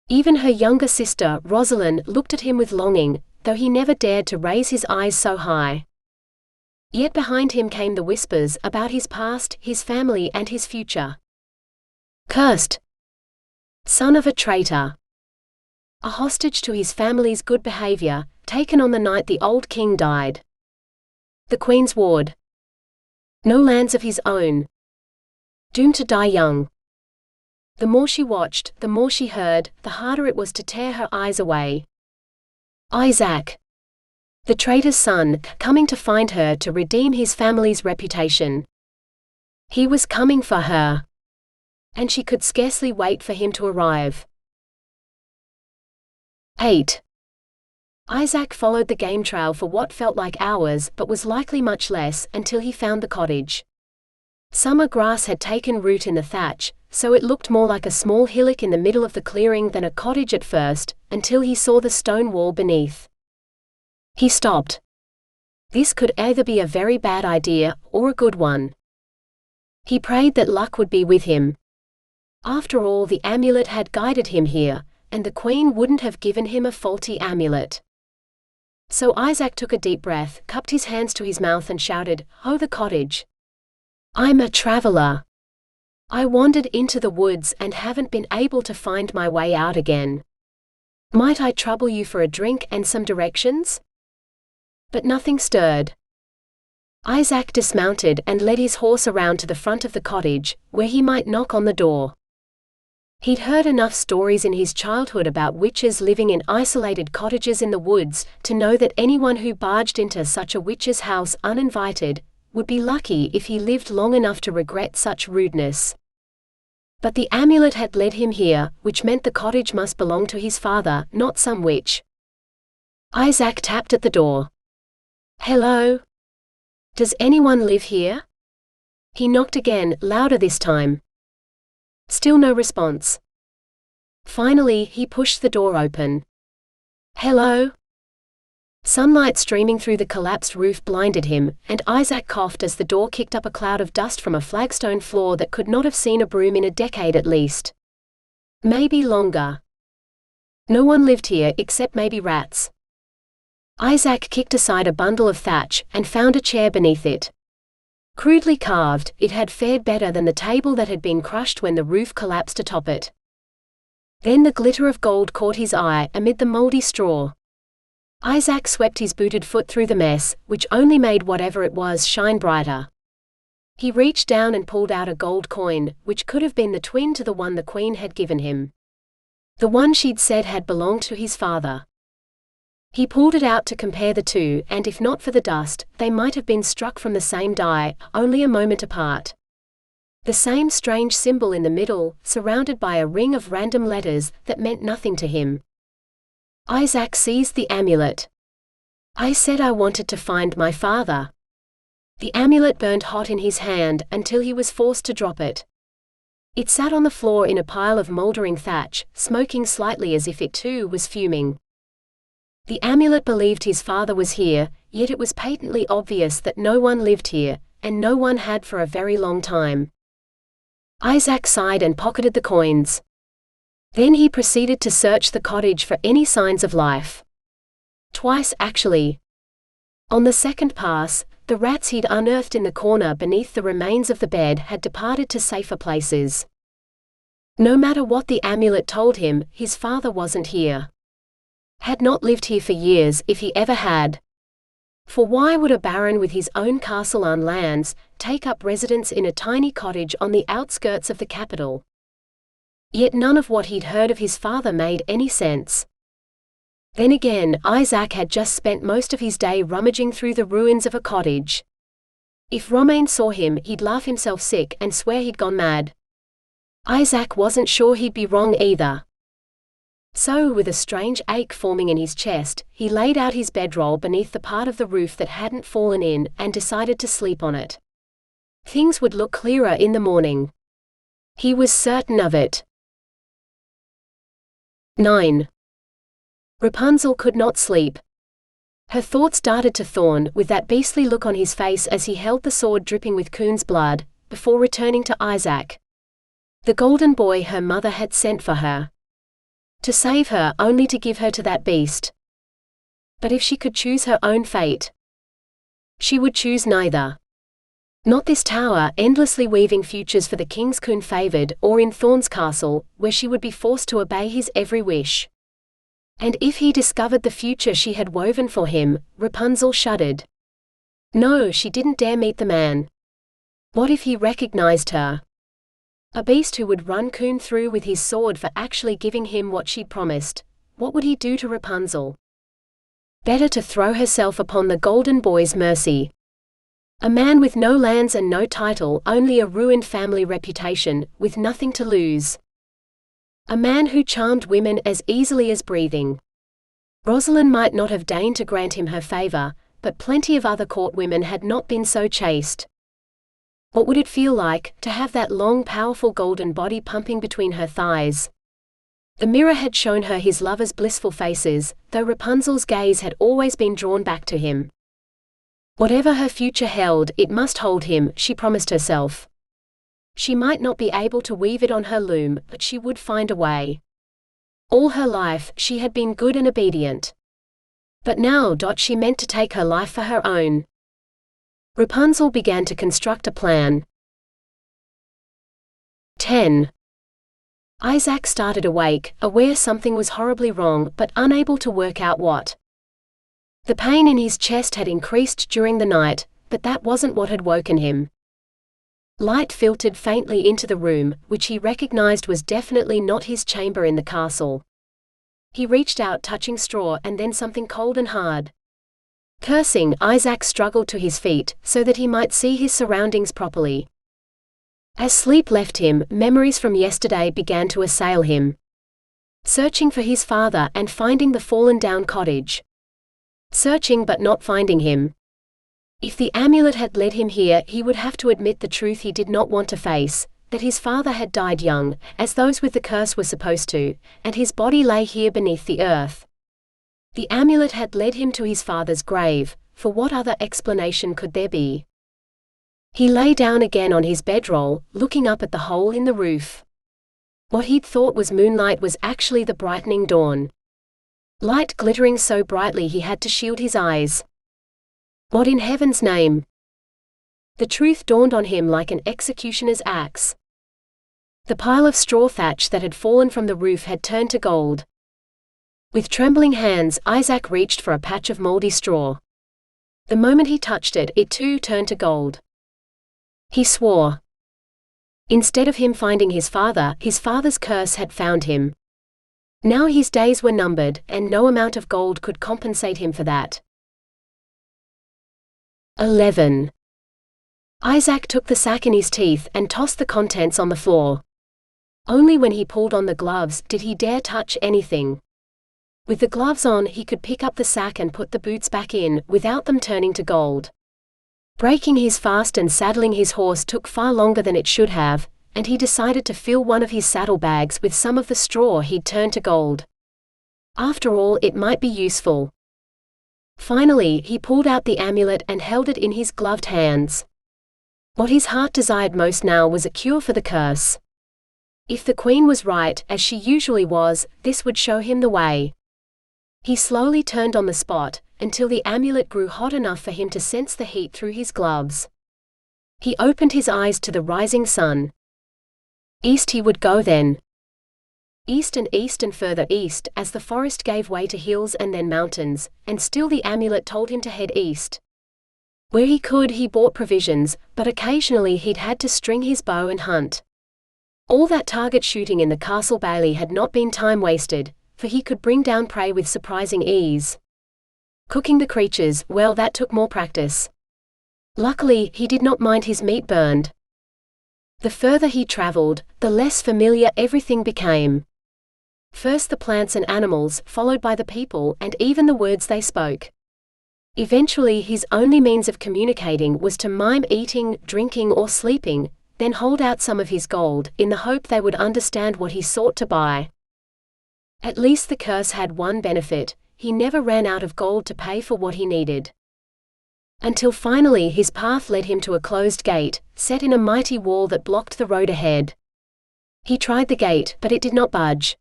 Speaker 1: Even her younger sister, Rosalind, looked at him with longing, though he never dared to raise his eyes so high. Yet behind him came the whispers about his past, his family and his future. Cursed! Son of a traitor! A hostage to his family's good behavior, taken on the night the old king died. The Queen's ward. No lands of his own. Doomed to die young. The more she watched, the more she heard, the harder it was to tear her eyes away. Isaak. The traitor's son, coming to find her to redeem his family's reputation. He was coming for her. And she could scarcely wait for him to arrive. 8. Isaak followed the game trail for what felt like hours but was likely much less, until he found the cottage. Summer grass had taken root in the thatch, so it looked more like a small hillock in the middle of the clearing than a cottage at first, until he saw the stone wall beneath. He stopped. This could either be a very bad idea, or a good one. He prayed that luck would be with him. After all, the amulet had guided him here, and the queen wouldn't have given him a faulty amulet. So Isaak took a deep breath, cupped his hands to his mouth and shouted, "Oh, the cottage! I'm a traveler. I wandered into the woods and haven't been able to find my way out again. Might I trouble you for a drink and some directions?" But nothing stirred. Isaak dismounted and led his horse around to the front of the cottage, where he might knock on the door. He'd heard enough stories in his childhood about witches living in isolated cottages in the woods to know that anyone who barged into such a witch's house uninvited would be lucky if he lived long enough to regret such rudeness. But the amulet had led him here, which meant the cottage must belong to his father, not some witch. Isaak tapped at the door. "Hello? Does anyone live here?" He knocked again, louder this time. Still no response. Finally, he pushed the door open. "Hello?" Sunlight streaming through the collapsed roof blinded him, and Isaak coughed as the door kicked up a cloud of dust from a flagstone floor that could not have seen a broom in a decade at least. Maybe longer. No one lived here except maybe rats. Isaak kicked aside a bundle of thatch and found a chair beneath it. Crudely carved, it had fared better than the table that had been crushed when the roof collapsed atop it. Then the glitter of gold caught his eye amid the moldy straw. Isaak swept his booted foot through the mess, which only made whatever it was shine brighter. He reached down and pulled out a gold coin, which could have been the twin to the one the queen had given him. The one she'd said had belonged to his father. He pulled it out to compare the two, and if not for the dust, they might have been struck from the same die, only a moment apart. The same strange symbol in the middle, surrounded by a ring of random letters that meant nothing to him. Isaak seized the amulet. "I said I wanted to find my father." The amulet burned hot in his hand until he was forced to drop it. It sat on the floor in a pile of moldering thatch, smoking slightly as if it too was fuming. The amulet believed his father was here, yet it was patently obvious that no one lived here, and no one had for a very long time. Isaak sighed and pocketed the coins. Then he proceeded to search the cottage for any signs of life. Twice, actually. On the second pass, the rats he'd unearthed in the corner beneath the remains of the bed had departed to safer places. No matter what the amulet told him, his father wasn't here. Had not lived here for years, if he ever had. For why would a baron with his own castle on lands take up residence in a tiny cottage on the outskirts of the capital? Yet none of what he'd heard of his father made any sense. Then again, Isaak had just spent most of his day rummaging through the ruins of a cottage. If Romain saw him, he'd laugh himself sick and swear he'd gone mad. Isaak wasn't sure he'd be wrong either. So, with a strange ache forming in his chest, he laid out his bedroll beneath the part of the roof that hadn't fallen in and decided to sleep on it. Things would look clearer in the morning. He was certain of it. 9. Rapunzel could not sleep. Her thoughts darted to Thorn with that beastly look on his face as he held the sword dripping with Coon's blood, before returning to Isaak. The golden boy her mother had sent for her. To save her, only to give her to that beast. But if she could choose her own fate, she would choose neither. Not this tower, endlessly weaving futures for the kings Coon favored, or in Thorn's castle, where she would be forced to obey his every wish. And if he discovered the future she had woven for him, Rapunzel shuddered. No, she didn't dare meet the man. What if he recognized her? A beast who would run Coon through with his sword for actually giving him what she'd promised. What would he do to Rapunzel? Better to throw herself upon the golden boy's mercy. A man with no lands and no title, only a ruined family reputation, with nothing to lose. A man who charmed women as easily as breathing. Rosalind might not have deigned to grant him her favor, but plenty of other court women had not been so chaste. What would it feel like, to have that long, powerful golden body pumping between her thighs? The mirror had shown her his lover's blissful faces, though Rapunzel's gaze had always been drawn back to him. Whatever her future held, it must hold him, she promised herself. She might not be able to weave it on her loom, but she would find a way. All her life, she had been good and obedient. But now, she meant to take her life for her own. Rapunzel began to construct a plan. 10. Isaak started awake, aware something was horribly wrong, but unable to work out what. The pain in his chest had increased during the night, but that wasn't what had woken him. Light filtered faintly into the room, which he recognized was definitely not his chamber in the castle. He reached out, touching straw and then something cold and hard. Cursing, Isaak struggled to his feet, so that he might see his surroundings properly. As sleep left him, memories from yesterday began to assail him. Searching for his father and finding the fallen-down cottage. Searching but not finding him. If the amulet had led him here, he would have to admit the truth he did not want to face, that his father had died young, as those with the curse were supposed to, and his body lay here beneath the earth. The amulet had led him to his father's grave, for what other explanation could there be? He lay down again on his bedroll, looking up at the hole in the roof. What he'd thought was moonlight was actually the brightening dawn. Light glittering so brightly he had to shield his eyes. What in heaven's name? The truth dawned on him like an executioner's axe. The pile of straw thatch that had fallen from the roof had turned to gold. With trembling hands, Isaak reached for a patch of moldy straw. The moment he touched it, it too turned to gold. He swore. Instead of him finding his father's curse had found him. Now his days were numbered, and no amount of gold could compensate him for that. 11. Isaak took the sack in his teeth and tossed the contents on the floor. Only when he pulled on the gloves did he dare touch anything. With the gloves on, he could pick up the sack and put the boots back in, without them turning to gold. Breaking his fast and saddling his horse took far longer than it should have, and he decided to fill one of his saddlebags with some of the straw he'd turned to gold. After all, it might be useful. Finally, he pulled out the amulet and held it in his gloved hands. What his heart desired most now was a cure for the curse. If the queen was right, as she usually was, this would show him the way. He slowly turned on the spot, until the amulet grew hot enough for him to sense the heat through his gloves. He opened his eyes to the rising sun. East he would go then. East and further east, as the forest gave way to hills and then mountains, and still the amulet told him to head east. Where he could, he bought provisions, but occasionally he'd had to string his bow and hunt. All that target shooting in the castle bailey had not been time wasted, for he could bring down prey with surprising ease. Cooking the creatures, well, that took more practice. Luckily, he did not mind his meat burned. The further he traveled, the less familiar everything became. First the plants and animals, followed by the people, and even the words they spoke. Eventually his only means of communicating was to mime eating, drinking or sleeping, then hold out some of his gold, in the hope they would understand what he sought to buy. At least the curse had one benefit: he never ran out of gold to pay for what he needed. Until finally his path led him to a closed gate, set in a mighty wall that blocked the road ahead. He tried the gate, but it did not budge.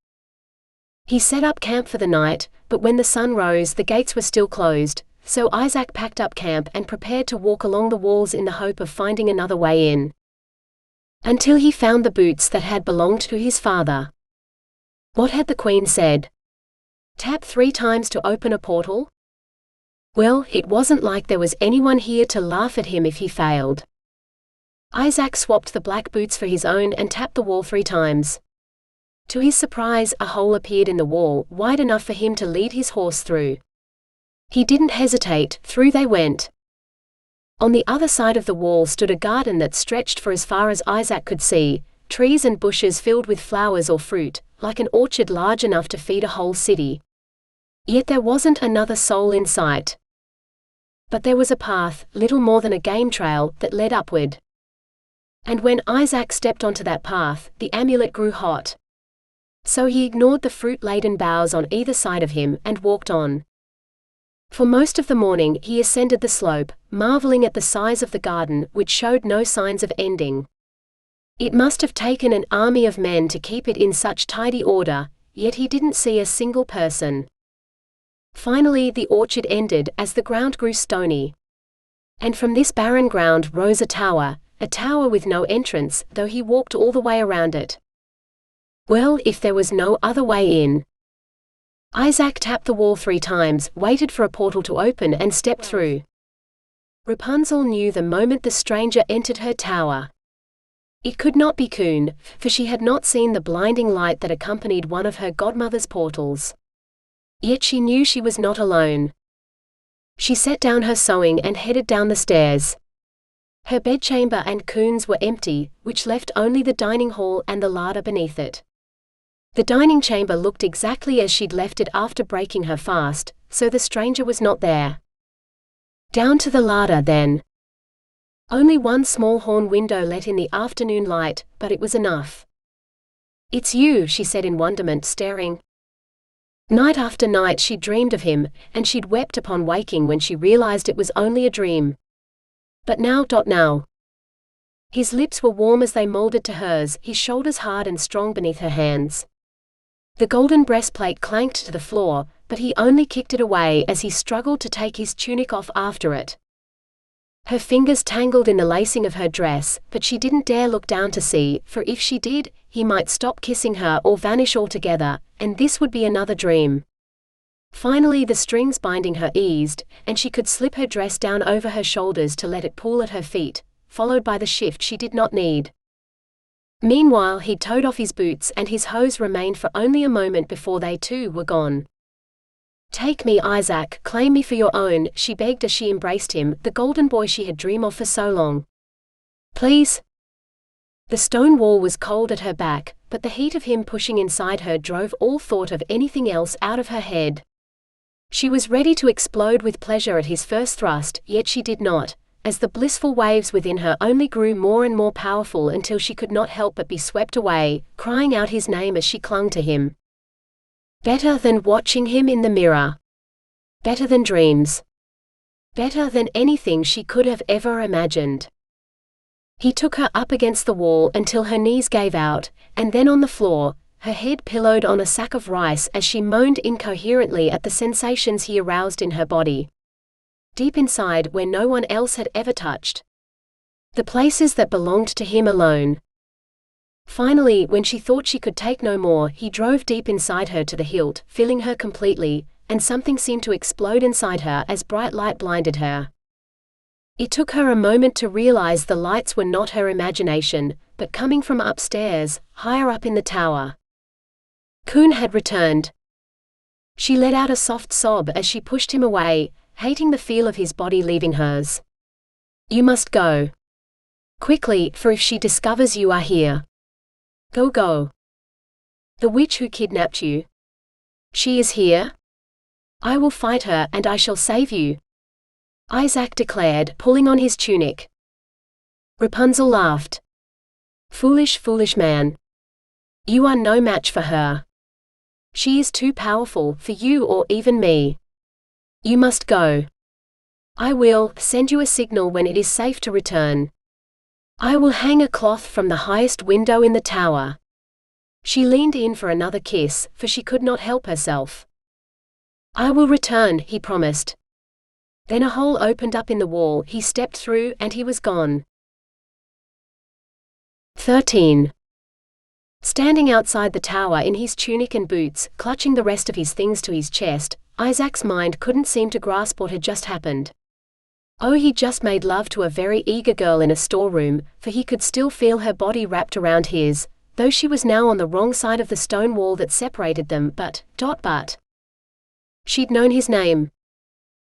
Speaker 1: He set up camp for the night, but when the sun rose the gates were still closed, so Isaak packed up camp and prepared to walk along the walls in the hope of finding another way in. Until he found the boots that had belonged to his father. What had the queen said? Tap 3 times to open a portal? Well, it wasn't like there was anyone here to laugh at him if he failed. Isaak swapped the black boots for his own and tapped the wall 3 times. To his surprise, a hole appeared in the wall, wide enough for him to lead his horse through. He didn't hesitate, through they went. On the other side of the wall stood a garden that stretched for as far as Isaak could see, trees and bushes filled with flowers or fruit, like an orchard large enough to feed a whole city. Yet there wasn't another soul in sight. But there was a path, little more than a game trail, that led upward. And when Isaak stepped onto that path, the amulet grew hot. So he ignored the fruit-laden boughs on either side of him, and walked on. For most of the morning he ascended the slope, marveling at the size of the garden, which showed no signs of ending. It must have taken an army of men to keep it in such tidy order, yet he didn't see a single person. Finally the orchard ended as the ground grew stony. And from this barren ground rose a tower with no entrance, though he walked all the way around it. Well, if there was no other way in. Isaak tapped the wall 3 times, waited for a portal to open and stepped through. Rapunzel knew the moment the stranger entered her tower. It could not be Kuhn, for she had not seen the blinding light that accompanied one of her godmother's portals. Yet she knew she was not alone. She set down her sewing and headed down the stairs. Her bedchamber and Kuhn's were empty, which left only the dining hall and the larder beneath it. The dining chamber looked exactly as she'd left it after breaking her fast, so the stranger was not there. Down to the larder then. Only one small horn window let in the afternoon light, but it was enough. "It's you," she said in wonderment, staring. Night after night she dreamed of him, and she'd wept upon waking when she realized it was only a dream. But now. His lips were warm as they molded to hers, his shoulders hard and strong beneath her hands. The golden breastplate clanked to the floor, but he only kicked it away as he struggled to take his tunic off after it. Her fingers tangled in the lacing of her dress, but she didn't dare look down to see, for if she did, he might stop kissing her or vanish altogether, and this would be another dream. Finally the strings binding her eased, and she could slip her dress down over her shoulders to let it pool at her feet, followed by the shift she did not need. Meanwhile he'd towed off his boots and his hose remained for only a moment before they too were gone. "Take me, Isaak, claim me for your own," she begged as she embraced him, the golden boy she had dreamed of for so long. "Please?" The stone wall was cold at her back, but the heat of him pushing inside her drove all thought of anything else out of her head. She was ready to explode with pleasure at his first thrust, yet she did not, as the blissful waves within her only grew more and more powerful until she could not help but be swept away, crying out his name as she clung to him. Better than watching him in the mirror. Better than dreams. Better than anything she could have ever imagined. He took her up against the wall until her knees gave out, and then on the floor, her head pillowed on a sack of rice as she moaned incoherently at the sensations he aroused in her body. Deep inside, where no one else had ever touched. The places that belonged to him alone. Finally, when she thought she could take no more, he drove deep inside her to the hilt, filling her completely, and something seemed to explode inside her as bright light blinded her. It took her a moment to realize the lights were not her imagination, but coming from upstairs, higher up in the tower. Kuhn had returned. She let out a soft sob as she pushed him away, hating the feel of his body leaving hers. "You must go. Quickly, for if she discovers you are here. Go. The witch who kidnapped you. She is here. I will fight her and I shall save you," Isaak declared, pulling on his tunic. Rapunzel laughed. Foolish man. You are no match for her. She is too powerful for you or even me. You must go. I will send you a signal when it is safe to return. I will hang a cloth from the highest window in the tower." She leaned in for another kiss, for she could not help herself. "I will return," he promised. Then a hole opened up in the wall, he stepped through, and he was gone. 13. Standing outside the tower in his tunic and boots, clutching the rest of his things to his chest, Isaac's mind couldn't seem to grasp what had just happened. Oh, he just made love to a very eager girl in a storeroom, for he could still feel her body wrapped around his, though she was now on the wrong side of the stone wall that separated them, but. She'd known his name.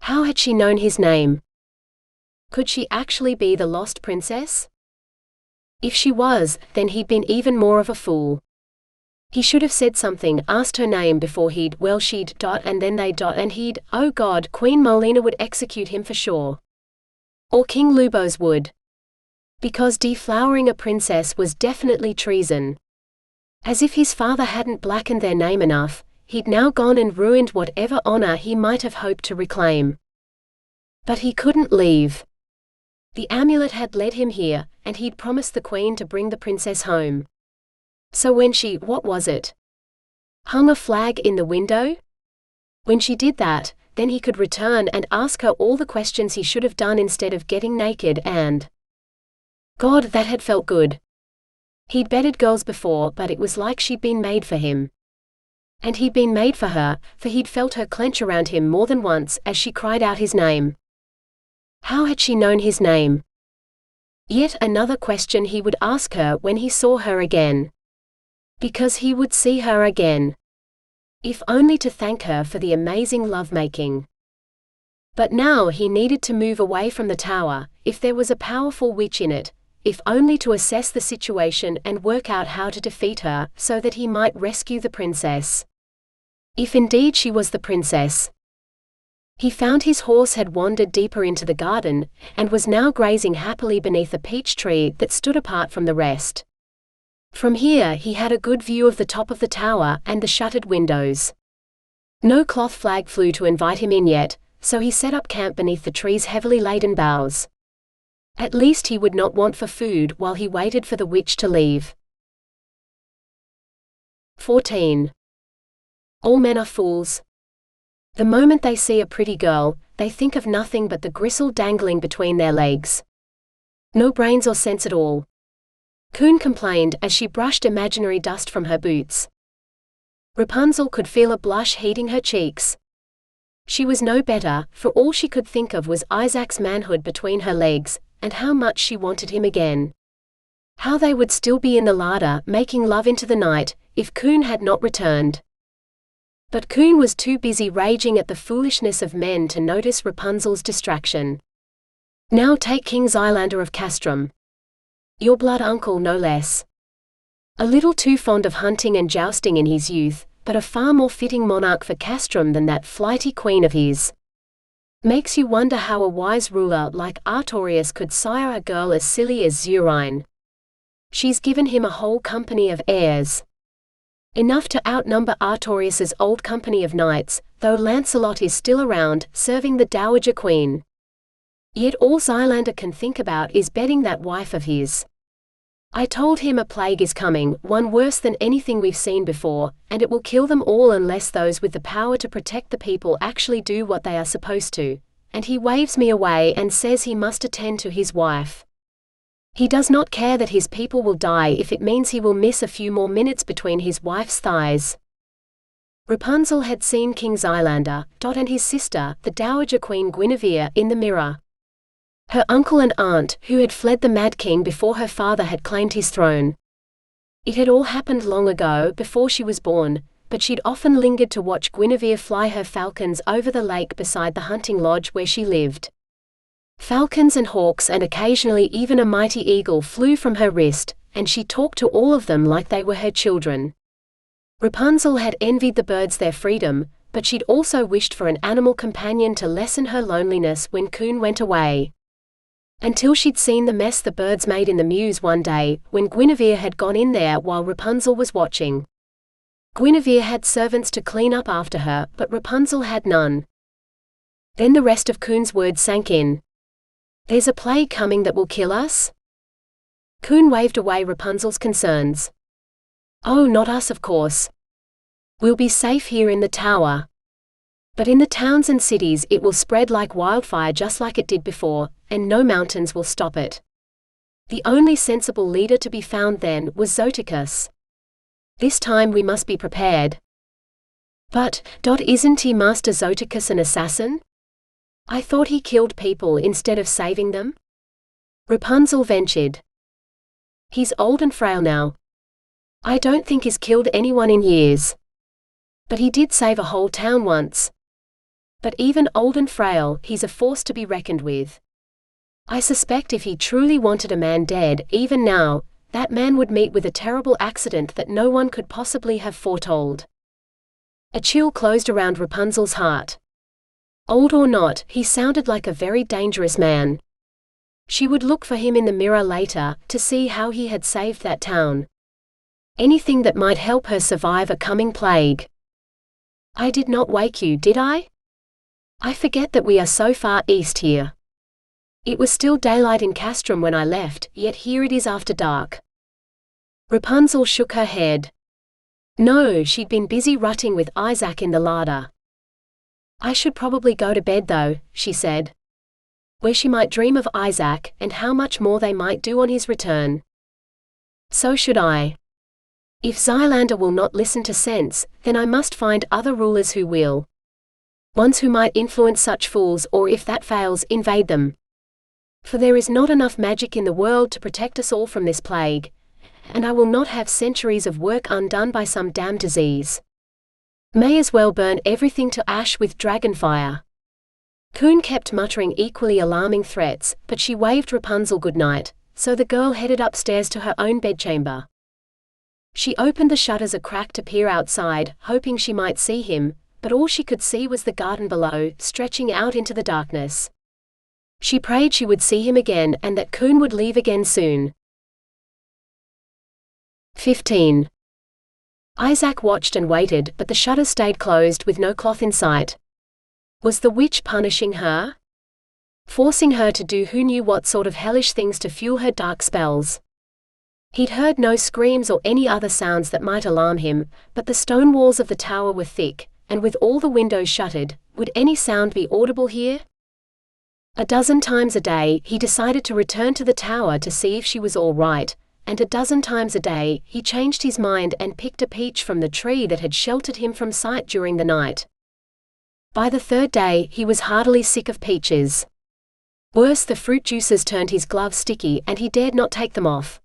Speaker 1: How had she known his name? Could she actually be the lost princess? If she was, then he'd been even more of a fool. He should have said something, asked her name before she'd, and then they'd, and he'd, oh God, Queen Molina would execute him for sure. Or King Lubos would. Because deflowering a princess was definitely treason. As if his father hadn't blackened their name enough, he'd now gone and ruined whatever honor he might have hoped to reclaim. But he couldn't leave. The amulet had led him here, and he'd promised the queen to bring the princess home. So when she, what was it? Hung a flag in the window? When she did that, then he could return and ask her all the questions he should have done instead of getting naked and… God, that had felt good. He'd bedded girls before, but it was like she'd been made for him. And he'd been made for her, for he'd felt her clench around him more than once as she cried out his name. How had she known his name? Yet another question he would ask her when he saw her again. Because he would see her again. If only to thank her for the amazing lovemaking. But now he needed to move away from the tower, if there was a powerful witch in it, if only to assess the situation and work out how to defeat her, so that he might rescue the princess. If indeed she was the princess. He found his horse had wandered deeper into the garden, and was now grazing happily beneath a peach tree that stood apart from the rest. From here he had a good view of the top of the tower and the shuttered windows. No cloth flag flew to invite him in yet, so he set up camp beneath the tree's heavily laden boughs. At least he would not want for food while he waited for the witch to leave. 14. All men are fools. The moment they see a pretty girl, they think of nothing but the gristle dangling between their legs. No brains or sense at all. Coon complained as she brushed imaginary dust from her boots. Rapunzel could feel a blush heating her cheeks. She was no better, for all she could think of was Isaak's manhood between her legs, and how much she wanted him again. How they would still be in the larder making love into the night, if Coon had not returned. But Coon was too busy raging at the foolishness of men to notice Rapunzel's distraction. Now take King Xylander of Castrum. Your blood uncle no less. A little too fond of hunting and jousting in his youth, but a far more fitting monarch for Castrum than that flighty queen of his. Makes you wonder how a wise ruler like Artorius could sire a girl as silly as Zurine. She's given him a whole company of heirs. Enough to outnumber Artorius's old company of knights, though Lancelot is still around, serving the dowager queen. Yet all Xylander can think about is bedding that wife of his. I told him a plague is coming, one worse than anything we've seen before, and it will kill them all unless those with the power to protect the people actually do what they are supposed to, and he waves me away and says he must attend to his wife. He does not care that his people will die if it means he will miss a few more minutes between his wife's thighs. Rapunzel had seen King Xylander, and his sister, the dowager Queen Guinevere, in the mirror. Her uncle and aunt, who had fled the Mad King before her father had claimed his throne. It had all happened long ago, before she was born, but she'd often lingered to watch Guinevere fly her falcons over the lake beside the hunting lodge where she lived. Falcons and hawks and occasionally even a mighty eagle flew from her wrist, and she talked to all of them like they were her children. Rapunzel had envied the birds their freedom, but she'd also wished for an animal companion to lessen her loneliness when Coon went away. Until she'd seen the mess the birds made in the mews one day, when Guinevere had gone in there while Rapunzel was watching. Guinevere had servants to clean up after her, but Rapunzel had none. Then the rest of Coon's words sank in. There's a plague coming that will kill us? Coon waved away Rapunzel's concerns. Oh, not us, of course. We'll be safe here in the tower. But in the towns and cities it will spread like wildfire just like it did before, and no mountains will stop it. The only sensible leader to be found then was Zoticus. This time we must be prepared. But, isn't he Master Zoticus an assassin? I thought he killed people instead of saving them? Rapunzel ventured. He's old and frail now. I don't think he's killed anyone in years. But he did save a whole town once. But even old and frail, he's a force to be reckoned with. I suspect if he truly wanted a man dead, even now, that man would meet with a terrible accident that no one could possibly have foretold. A chill closed around Rapunzel's heart. Old or not, he sounded like a very dangerous man. She would look for him in the mirror later, to see how he had saved that town. Anything that might help her survive a coming plague. I did not wake you, did I? I forget that we are so far east here. It was still daylight in Castrum when I left, yet here it is after dark." Rapunzel shook her head. No, she'd been busy rutting with Isaak in the larder. "I should probably go to bed though," she said. Where she might dream of Isaak, and how much more they might do on his return. "So should I. If Xylander will not listen to sense, then I must find other rulers who will. Ones who might influence such fools, or if that fails, invade them. For there is not enough magic in the world to protect us all from this plague, and I will not have centuries of work undone by some damned disease. May as well burn everything to ash with dragon fire." Coon kept muttering equally alarming threats, but she waved Rapunzel good night, so the girl headed upstairs to her own bedchamber. She opened the shutters a crack to peer outside, hoping she might see him, but all she could see was the garden below, stretching out into the darkness. She prayed she would see him again and that Coon would leave again soon. 15. Isaak watched and waited, but the shutters stayed closed with no cloth in sight. Was the witch punishing her? Forcing her to do who knew what sort of hellish things to fuel her dark spells? He'd heard no screams or any other sounds that might alarm him, but the stone walls of the tower were thick, and with all the windows shuttered, would any sound be audible here? A dozen times a day, he decided to return to the tower to see if she was all right, and a dozen times a day, he changed his mind and picked a peach from the tree that had sheltered him from sight during the night. By the third day, he was heartily sick of peaches. Worse, the fruit juices turned his gloves sticky and he dared not take them off.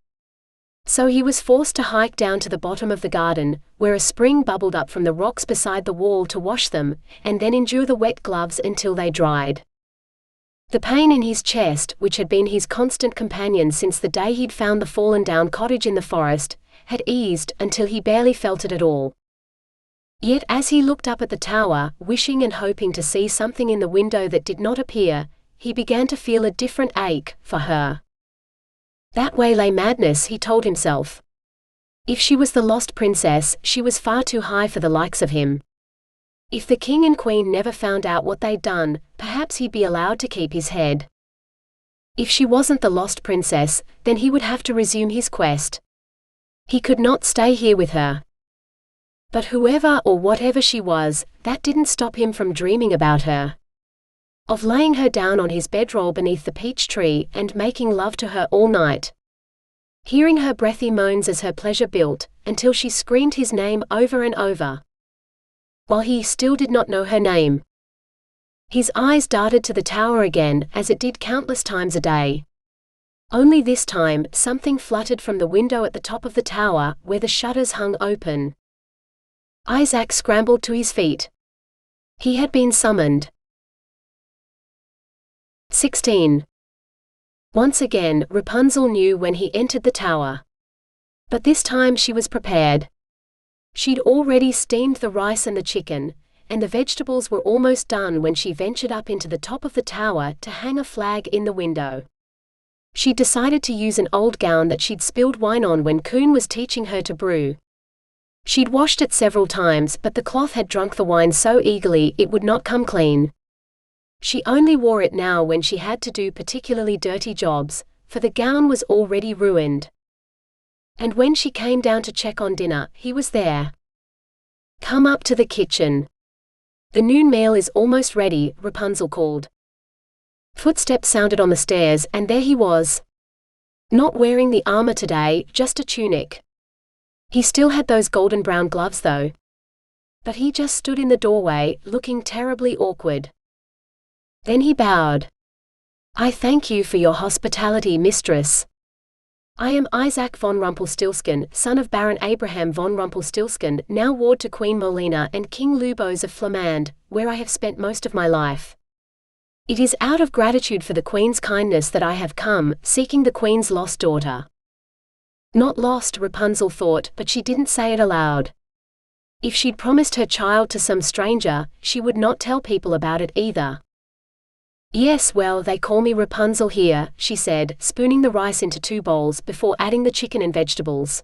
Speaker 1: So he was forced to hike down to the bottom of the garden, where a spring bubbled up from the rocks beside the wall to wash them, and then endure the wet gloves until they dried. The pain in his chest, which had been his constant companion since the day he'd found the fallen-down cottage in the forest, had eased until he barely felt it at all. Yet as he looked up at the tower, wishing and hoping to see something in the window that did not appear, he began to feel a different ache for her. That way lay madness, he told himself. If she was the lost princess, she was far too high for the likes of him. If the king and queen never found out what they'd done, perhaps he'd be allowed to keep his head. If she wasn't the lost princess, then he would have to resume his quest. He could not stay here with her. But whoever or whatever she was, that didn't stop him from dreaming about her. Of laying her down on his bedroll beneath the peach tree and making love to her all night. Hearing her breathy moans as her pleasure built, until she screamed his name over and over. While he still did not know her name. His eyes darted to the tower again, as it did countless times a day. Only this time, something fluttered from the window at the top of the tower, where the shutters hung open. Isaak scrambled to his feet. He had been summoned. 16. Once again, Rapunzel knew when he entered the tower. But this time she was prepared. She'd already steamed the rice and the chicken, and the vegetables were almost done when she ventured up into the top of the tower to hang a flag in the window. She'd decided to use an old gown that she'd spilled wine on when Coon was teaching her to brew. She'd washed it several times, but the cloth had drunk the wine so eagerly it would not come clean. She only wore it now when she had to do particularly dirty jobs, for the gown was already ruined. And when she came down to check on dinner, he was there. "Come up to the kitchen. The noon meal is almost ready," Rapunzel called. Footsteps sounded on the stairs, and there he was. Not wearing the armor today, just a tunic. He still had those golden brown gloves though. But he just stood in the doorway, looking terribly awkward. Then he bowed. "I thank you for your hospitality, mistress. I am Isaak von Rumpelstiltskin, son of Baron Abraham von Rumpelstiltskin, now ward to Queen Molina and King Lubos of Flamand, where I have spent most of my life. It is out of gratitude for the Queen's kindness that I have come, seeking the Queen's lost daughter." Not lost, Rapunzel thought, but she didn't say it aloud. If she'd promised her child to some stranger, she would not tell people about it either. "Yes, well, they call me Rapunzel here," she said, spooning the rice into 2 bowls before adding the chicken and vegetables.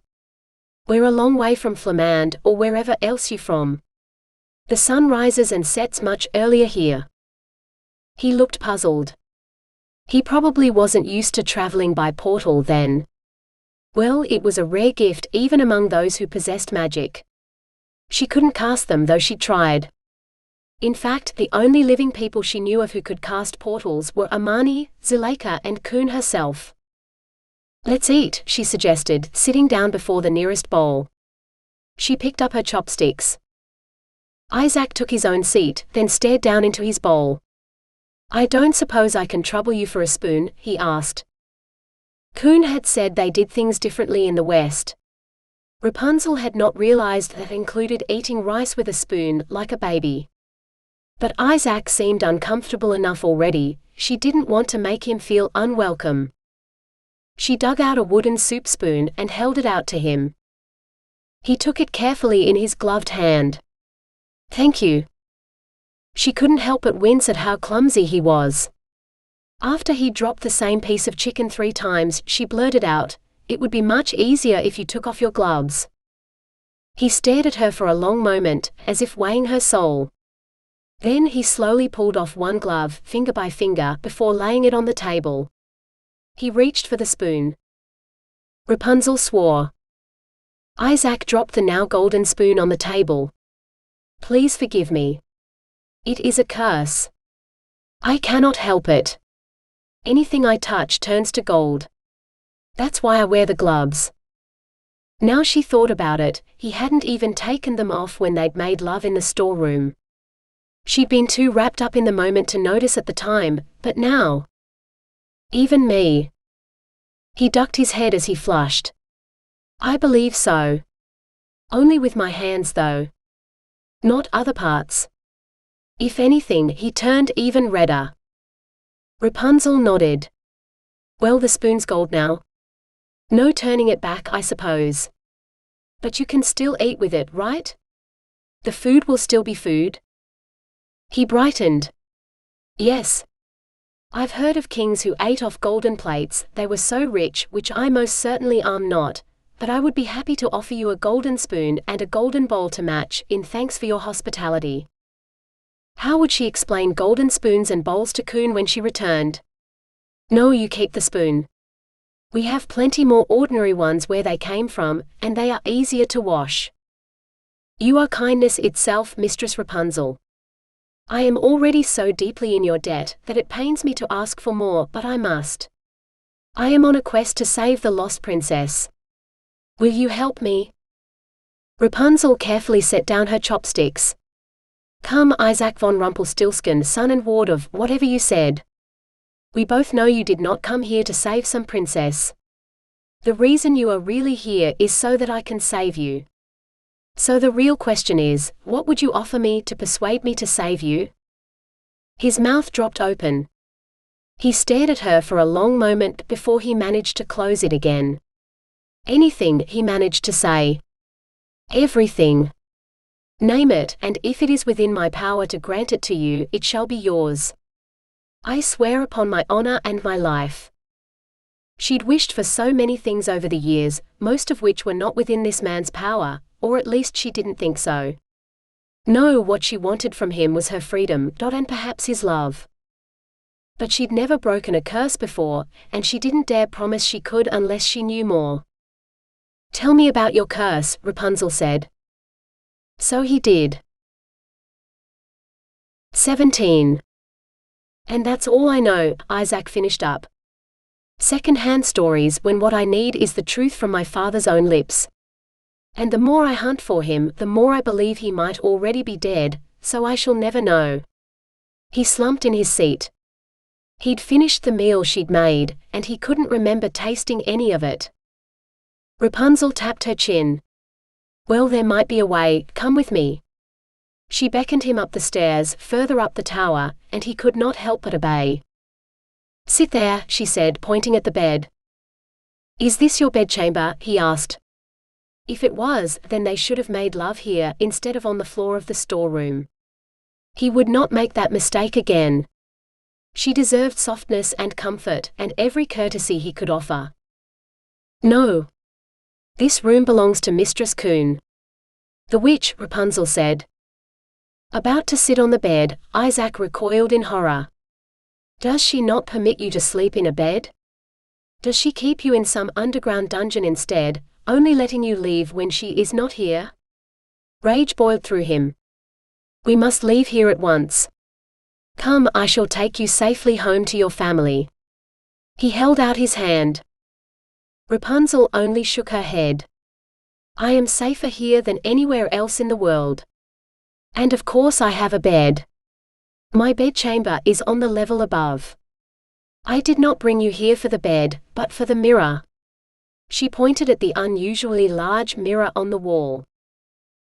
Speaker 1: "We're a long way from Flamand, or wherever else you're from. The sun rises and sets much earlier here." He looked puzzled. He probably wasn't used to traveling by portal then. Well, it was a rare gift even among those who possessed magic. She couldn't cast them though she tried. In fact, the only living people she knew of who could cast portals were Amani, Zuleika and Kun herself. "Let's eat," she suggested, sitting down before the nearest bowl. She picked up her chopsticks. Isaak took his own seat, then stared down into his bowl. "I don't suppose I can trouble you for a spoon?" he asked. Kun had said they did things differently in the West. Rapunzel had not realized that included eating rice with a spoon, like a baby. But Isaak seemed uncomfortable enough already. She didn't want to make him feel unwelcome. She dug out a wooden soup spoon and held it out to him. He took it carefully in his gloved hand. "Thank you." She couldn't help but wince at how clumsy he was. After he dropped the same piece of chicken 3 times, she blurted out, "It would be much easier if you took off your gloves." He stared at her for a long moment, as if weighing her soul. Then he slowly pulled off one glove, finger by finger, before laying it on the table. He reached for the spoon. Rapunzel swore. Isaak dropped the now golden spoon on the table. "Please forgive me. It is a curse. I cannot help it. Anything I touch turns to gold. That's why I wear the gloves." Now she thought about it, he hadn't even taken them off when they'd made love in the storeroom. She'd been too wrapped up in the moment to notice at the time, but now. "Even me." He ducked his head as he flushed. "I believe so. Only with my hands though. Not other parts." If anything, he turned even redder. Rapunzel nodded. "Well, the spoon's gold now. No turning it back, I suppose. But you can still eat with it, right? The food will still be food?" He brightened. "Yes. I've heard of kings who ate off golden plates. They were so rich, which I most certainly am not, but I would be happy to offer you a golden spoon and a golden bowl to match, in thanks for your hospitality." How would she explain golden spoons and bowls to Kun when she returned? "No, you keep the spoon. We have plenty more ordinary ones where they came from, and they are easier to wash." "You are kindness itself, Mistress Rapunzel. I am already so deeply in your debt that it pains me to ask for more, but I must. I am on a quest to save the lost princess. Will you help me?" Rapunzel carefully set down her chopsticks. "Come, Isaak von Rumpelstiltskin, son and ward of whatever you said. We both know you did not come here to save some princess. The reason you are really here is so that I can save you. So the real question is, what would you offer me to persuade me to save you?" His mouth dropped open. He stared at her for a long moment before he managed to close it again. "Anything," he managed to say. "Everything. Name it, and if it is within my power to grant it to you, it shall be yours. I swear upon my honor and my life." She'd wished for so many things over the years, most of which were not within this man's power, or at least she didn't think so. No, what she wanted from him was her freedom, and perhaps his love. But she'd never broken a curse before, and she didn't dare promise she could unless she knew more. "Tell me about your curse," Rapunzel said. So he did. 17. "And that's all I know," Isaak finished up. "Second-hand stories when what I need is the truth from my father's own lips. And the more I hunt for him, the more I believe he might already be dead, so I shall never know." He slumped in his seat. He'd finished the meal she'd made, and he couldn't remember tasting any of it. Rapunzel tapped her chin. "Well, there might be a way, come with me." She beckoned him up the stairs, further up the tower, and he could not help but obey. "Sit there," she said, pointing at the bed. "Is this your bedchamber?" he asked. If it was, then they should have made love here, instead of on the floor of the storeroom. He would not make that mistake again. She deserved softness and comfort, and every courtesy he could offer. "No. This room belongs to Mistress Kun." "The witch," Rapunzel said. About to sit on the bed, Isaak recoiled in horror. Does she not permit you to sleep in a bed? Does she keep you in some underground dungeon instead, only letting you leave when she is not here?" Rage boiled through him. "We must leave here at once. Come, I shall take you safely home to your family." He held out his hand. Rapunzel only shook her head. "I am safer here than anywhere else in the world. And of course I have a bed. My bedchamber is on the level above. I did not bring you here for the bed, but for the mirror." She pointed at the unusually large mirror on the wall.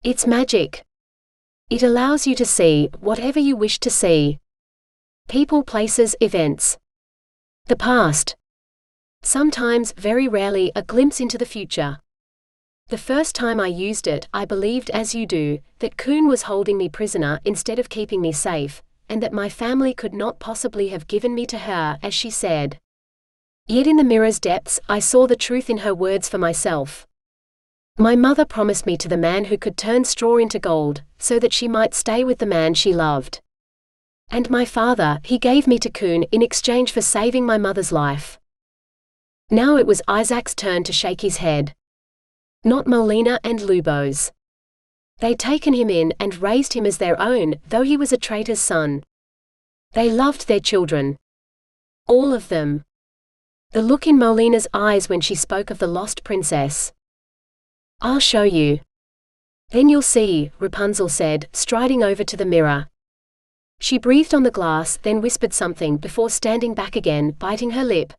Speaker 1: "It's magic. It allows you to see whatever you wish to see. People, places, events. The past. Sometimes, very rarely, a glimpse into the future. The first time I used it, I believed, as you do, that Coon was holding me prisoner instead of keeping me safe, and that my family could not possibly have given me to her, as she said. Yet in the mirror's depths, I saw the truth in her words for myself. My mother promised me to the man who could turn straw into gold, so that she might stay with the man she loved. And my father, he gave me to Coon in exchange for saving my mother's life." Now it was Isaac's turn to shake his head. Not Molina and Lubo's. They'd taken him in and raised him as their own, though he was a traitor's son. They loved their children. All of them. The look in Molina's eyes when she spoke of the lost princess. "I'll show you. Then you'll see," Rapunzel said, striding over to the mirror. She breathed on the glass, then whispered something before standing back again, biting her lip.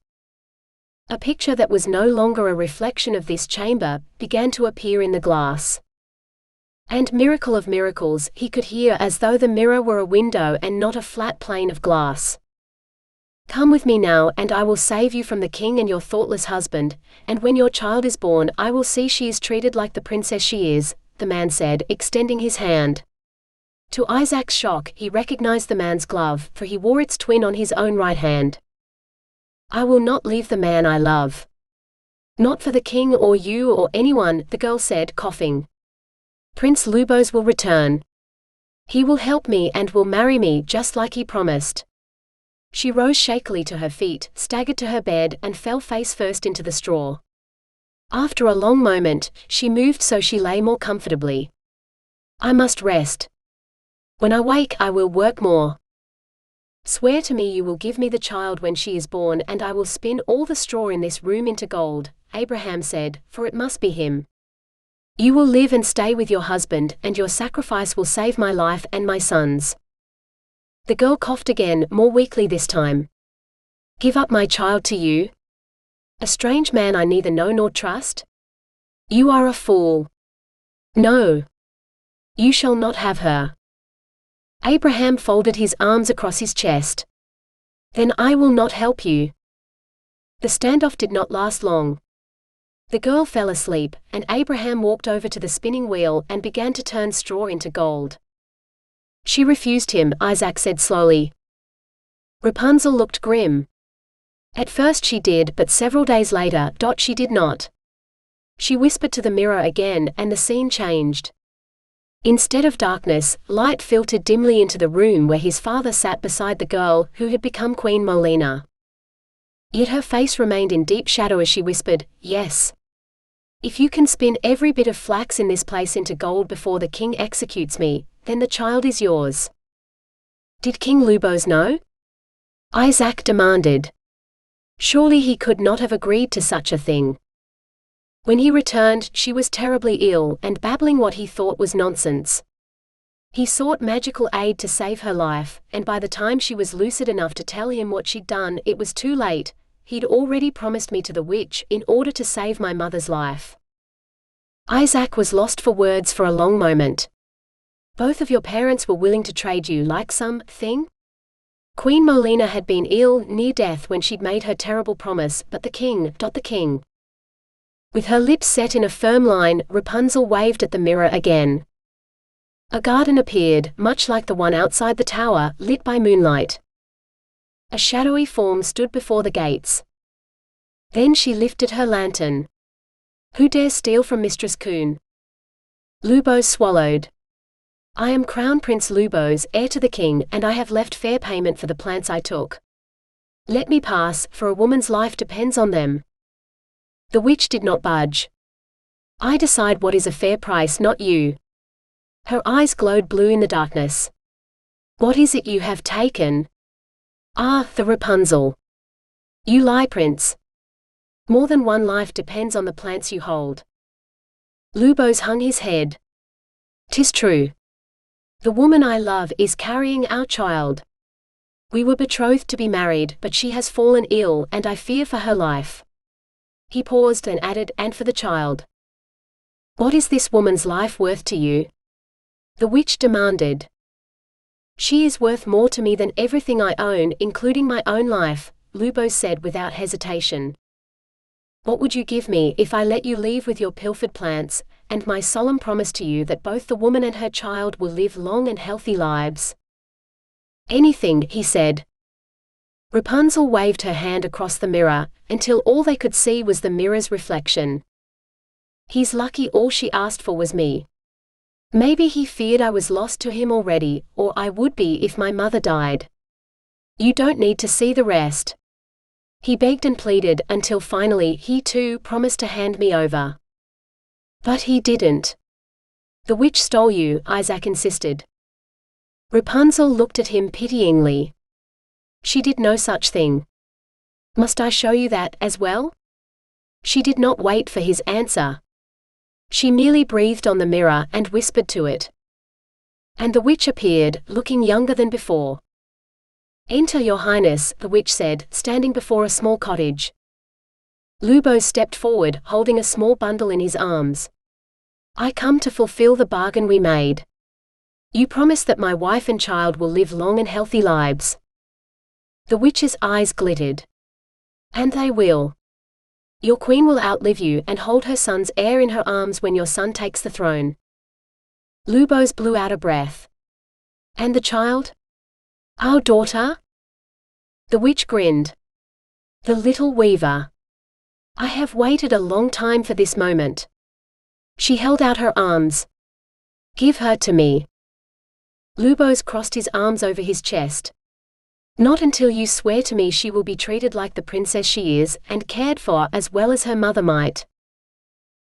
Speaker 1: A picture that was no longer a reflection of this chamber began to appear in the glass. And miracle of miracles, he could hear as though the mirror were a window and not a flat plane of glass. "Come with me now, and I will save you from the king and your thoughtless husband, and when your child is born I will see she is treated like the princess she is," the man said, extending his hand. To Isaac's shock, he recognized the man's glove, for he wore its twin on his own right hand. "I will not leave the man I love. Not for the king or you or anyone," the girl said, coughing. "Prince Lubos will return. He will help me and will marry me just like he promised." She rose shakily to her feet, staggered to her bed, and fell face first into the straw. After a long moment, she moved so she lay more comfortably. "I must rest. When I wake I will work more. Swear to me you will give me the child when she is born, and I will spin all the straw in this room into gold," Abraham said, "for it must be him. You will live and stay with your husband, and your sacrifice will save my life and my son's." The girl coughed again, more weakly this time. "Give up my child to you? A strange man I neither know nor trust? You are a fool. No. You shall not have her." Abraham folded his arms across his chest. "Then I will not help you." The standoff did not last long. The girl fell asleep, and Abraham walked over to the spinning wheel and began to turn straw into gold. "She refused him," Isaak said slowly. Rapunzel looked grim. "At first she did, but several days later, she did not." She whispered to the mirror again, and the scene changed. Instead of darkness, light filtered dimly into the room where his father sat beside the girl who had become Queen Molina. Yet her face remained in deep shadow as she whispered, "Yes. If you can spin every bit of flax in this place into gold before the king executes me, then the child is yours." "Did King Lubos know?" Isaak demanded. Surely he could not have agreed to such a thing. When he returned, she was terribly ill, and babbling what he thought was nonsense. He sought magical aid to save her life, and by the time she was lucid enough to tell him what she'd done, it was too late. He'd already promised me to the witch in order to save my mother's life. Isaak was lost for words for a long moment. "Both of your parents were willing to trade you like some thing?" Queen Molina had been ill, near death when she'd made her terrible promise, but the king. With her lips set in a firm line, Rapunzel waved at the mirror again. A garden appeared, much like the one outside the tower, lit by moonlight. A shadowy form stood before the gates. Then she lifted her lantern. "Who dares steal from Mistress Coon?" Lubos swallowed. "I am Crown Prince Lubos, heir to the king, and I have left fair payment for the plants I took. Let me pass, for a woman's life depends on them." The witch did not budge. "I decide what is a fair price, not you." Her eyes glowed blue in the darkness. "What is it you have taken?" "Ah, the Rapunzel." "You lie, prince. More than one life depends on the plants you hold." Lubos hung his head. "'Tis true. The woman I love is carrying our child. We were betrothed to be married, but she has fallen ill, and I fear for her life." He paused and added, "And for the child." "What is this woman's life worth to you?" the witch demanded. "She is worth more to me than everything I own, including my own life," Lubos said without hesitation. "What would you give me if I let you leave with your pilfered plants, and my solemn promise to you that both the woman and her child will live long and healthy lives?" "Anything," he said. Rapunzel waved her hand across the mirror, until all they could see was the mirror's reflection. "He's lucky all she asked for was me. Maybe he feared I was lost to him already, or I would be if my mother died. You don't need to see the rest." He begged and pleaded, until finally he too promised to hand me over. "But he didn't." "The witch stole you," Isaak insisted. Rapunzel looked at him pityingly. "She did no such thing. Must I show you that, as well?" She did not wait for his answer. She merely breathed on the mirror and whispered to it. And the witch appeared, looking younger than before. "Enter, your highness," the witch said, standing before a small cottage. Lubos stepped forward, holding a small bundle in his arms. "I come to fulfill the bargain we made. You promise that my wife and child will live long and healthy lives." The witch's eyes glittered. "And they will. Your queen will outlive you and hold her son's heir in her arms when your son takes the throne." Lubos blew out a breath. "And the child? Our daughter?" The witch grinned. "The little weaver. I have waited a long time for this moment." She held out her arms. "Give her to me." Lubos crossed his arms over his chest. "Not until you swear to me she will be treated like the princess she is, and cared for as well as her mother might."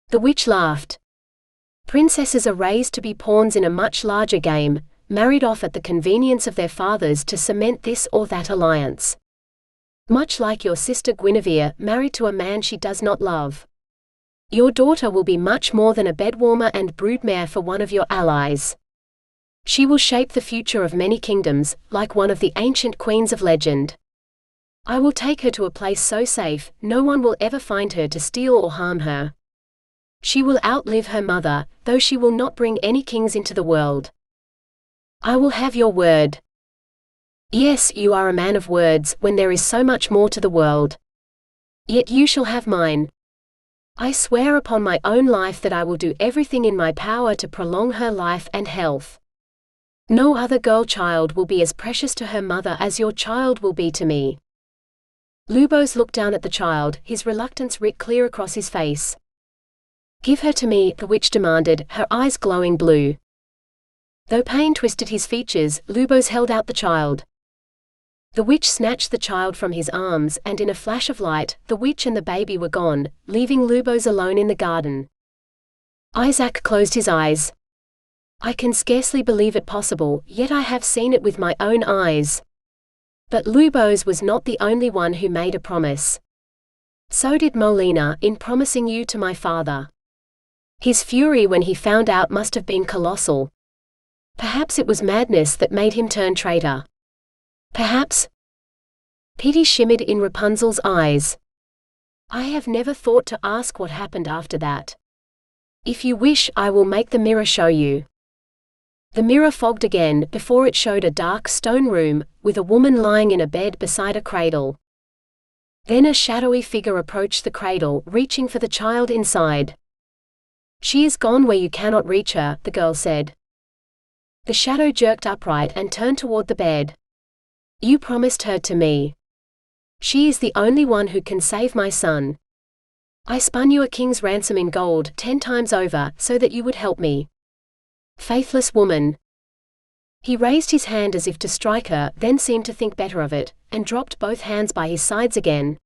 Speaker 1: The witch laughed. "Princesses are raised to be pawns in a much larger game, married off at the convenience of their fathers to cement this or that alliance. Much like your sister Guinevere, married to a man she does not love. Your daughter will be much more than a bedwarmer and broodmare for one of your allies. She will shape the future of many kingdoms, like one of the ancient queens of legend. I will take her to a place so safe, no one will ever find her to steal or harm her. She will outlive her mother, though she will not bring any kings into the world. I will have your word." "Yes, you are a man of words, when there is so much more to the world. Yet you shall have mine. I swear upon my own life that I will do everything in my power to prolong her life and health. No other girl child will be as precious to her mother as your child will be to me." Lubos looked down at the child, his reluctance writ clear across his face. "Give her to me," the witch demanded, her eyes glowing blue. Though pain twisted his features, Lubos held out the child. The witch snatched the child from his arms, and in a flash of light, the witch and the baby were gone, leaving Lubos alone in the garden. Isaak closed his eyes. "I can scarcely believe it possible, yet I have seen it with my own eyes." But Lubos was not the only one who made a promise. So did Molina, in promising you to my father. His fury when he found out must have been colossal. Perhaps it was madness that made him turn traitor. Perhaps. Pity shimmered in Rapunzel's eyes. "I have never thought to ask what happened after that. If you wish, I will make the mirror show you." The mirror fogged again, before it showed a dark stone room, with a woman lying in a bed beside a cradle. Then a shadowy figure approached the cradle, reaching for the child inside. "She is gone where you cannot reach her," the girl said. The shadow jerked upright and turned toward the bed. "You promised her to me. She is the only one who can save my son. I spun you a king's ransom in gold 10 times over, so that you would help me. Faithless woman." He raised his hand as if to strike her, then seemed to think better of it, and dropped both hands by his sides again.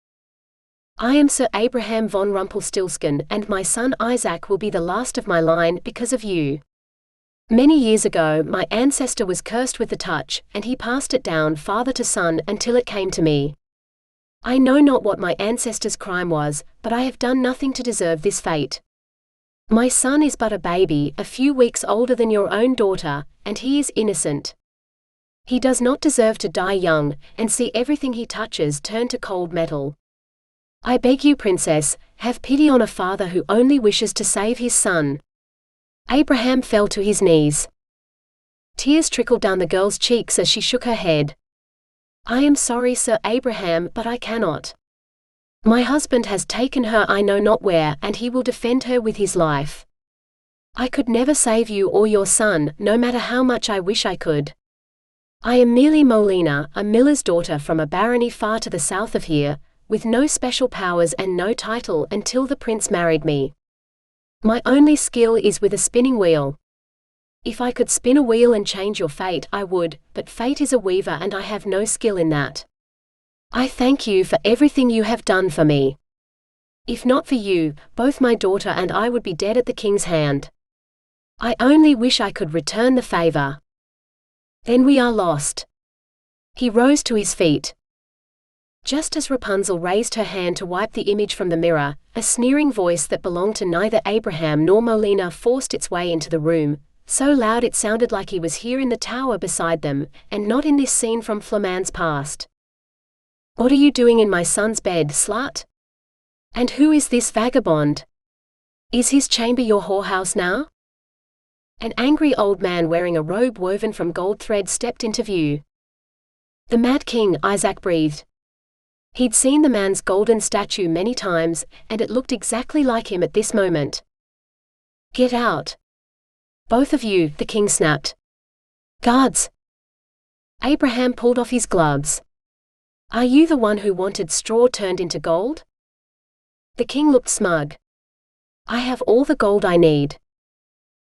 Speaker 1: "I am Sir Abraham von Rumpelstiltskin, and my son Isaak will be the last of my line because of you. Many years ago my ancestor was cursed with the touch, and he passed it down father to son until it came to me. I know not what my ancestor's crime was, but I have done nothing to deserve this fate. My son is but a baby, a few weeks older than your own daughter, and he is innocent. He does not deserve to die young, and see everything he touches turn to cold metal. I beg you, princess, have pity on a father who only wishes to save his son." Abraham fell to his knees. Tears trickled down the girl's cheeks as she shook her head. "I am sorry, Sir Abraham, but I cannot. My husband has taken her I know not where, and he will defend her with his life. I could never save you or your son, no matter how much I wish I could. I am merely Molina, a miller's daughter from a barony far to the south of here, with no special powers and no title until the prince married me. My only skill is with a spinning wheel. If I could spin a wheel and change your fate, I would, but fate is a weaver and I have no skill in that. I thank you for everything you have done for me. If not for you, both my daughter and I would be dead at the king's hand. I only wish I could return the favor. Then we are lost." He rose to his feet. Just as Rapunzel raised her hand to wipe the image from the mirror, a sneering voice that belonged to neither Abraham nor Molina forced its way into the room, so loud it sounded like he was here in the tower beside them, and not in this scene from Flaman's past. "What are you doing in my son's bed, slut? And who is this vagabond? Is his chamber your whorehouse now?" An angry old man wearing a robe woven from gold thread stepped into view. "The Mad King," Isaak breathed. He'd seen the man's golden statue many times, and it looked exactly like him at this moment. "Get out. Both of you," the king snapped. "Guards!" Abraham pulled off his gloves. "Are you the one who wanted straw turned into gold?" The king looked smug. "I have all the gold I need.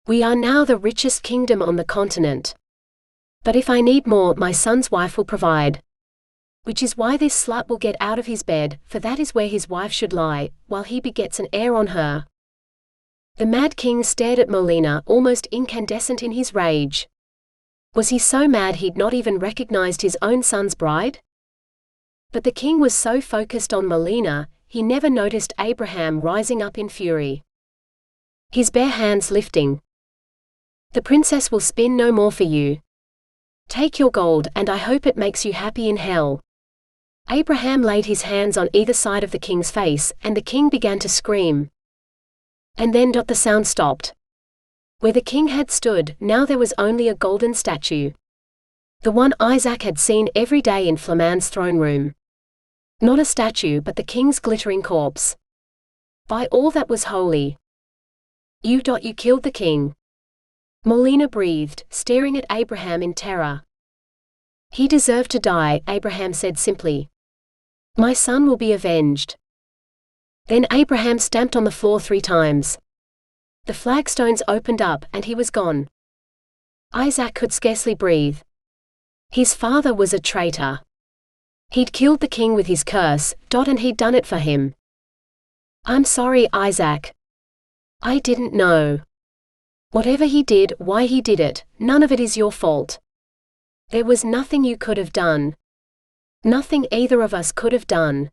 Speaker 1: We are now the richest kingdom on the continent. But if I need more, my son's wife will provide. Which is why this slut will get out of his bed, for that is where his wife should lie, while he begets an heir on her." The Mad King stared at Molina, almost incandescent in his rage. Was he so mad he'd not even recognized his own son's bride? But the king was so focused on Molina, he never noticed Abraham rising up in fury. His bare hands lifting. "The princess will spin no more for you. Take your gold, and I hope it makes you happy in hell." Abraham laid his hands on either side of the king's face, and the king began to scream. And then the sound stopped. Where the king had stood, now there was only a golden statue. The one Isaak had seen every day in Flaman's throne room. Not a statue, but the king's glittering corpse. By all that was holy. You killed the king." Molina breathed, staring at Abraham in terror. "He deserved to die," Abraham said simply. "My son will be avenged." Then Abraham stamped on the floor 3 times. The flagstones opened up, and he was gone. Isaak could scarcely breathe. His father was a traitor. He'd killed the king with his curse, and he'd done it for him. "I'm sorry, Isaak. I didn't know. Whatever he did, why he did it, none of it is your fault. There was nothing you could have done. Nothing either of us could have done."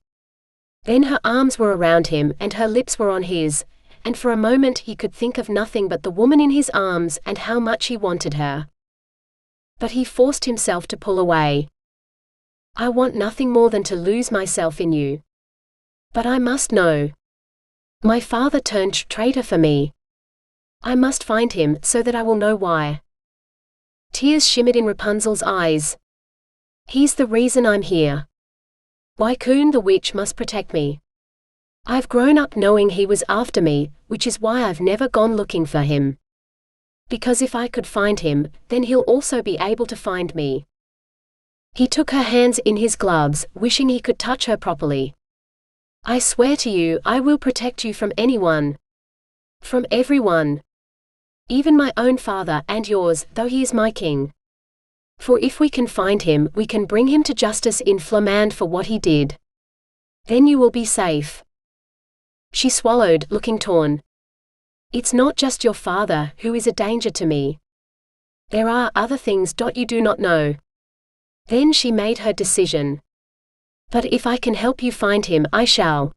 Speaker 1: Then her arms were around him, and her lips were on his, and for a moment he could think of nothing but the woman in his arms and how much he wanted her. But he forced himself to pull away. "I want nothing more than to lose myself in you. But I must know. My father turned traitor for me. I must find him, so that I will know why." Tears shimmered in Rapunzel's eyes. "He's the reason I'm here. Wycoon the witch must protect me. I've grown up knowing he was after me, which is why I've never gone looking for him. Because if I could find him, then he'll also be able to find me." He took her hands in his gloves, wishing he could touch her properly. "I swear to you, I will protect you from anyone. From everyone. Even my own father and yours, though he is my king. For if we can find him, we can bring him to justice in Flamand for what he did. Then you will be safe." She swallowed, looking torn. "It's not just your father who is a danger to me. There are other things you do not know." Then she made her decision. "But if I can help you find him, I shall.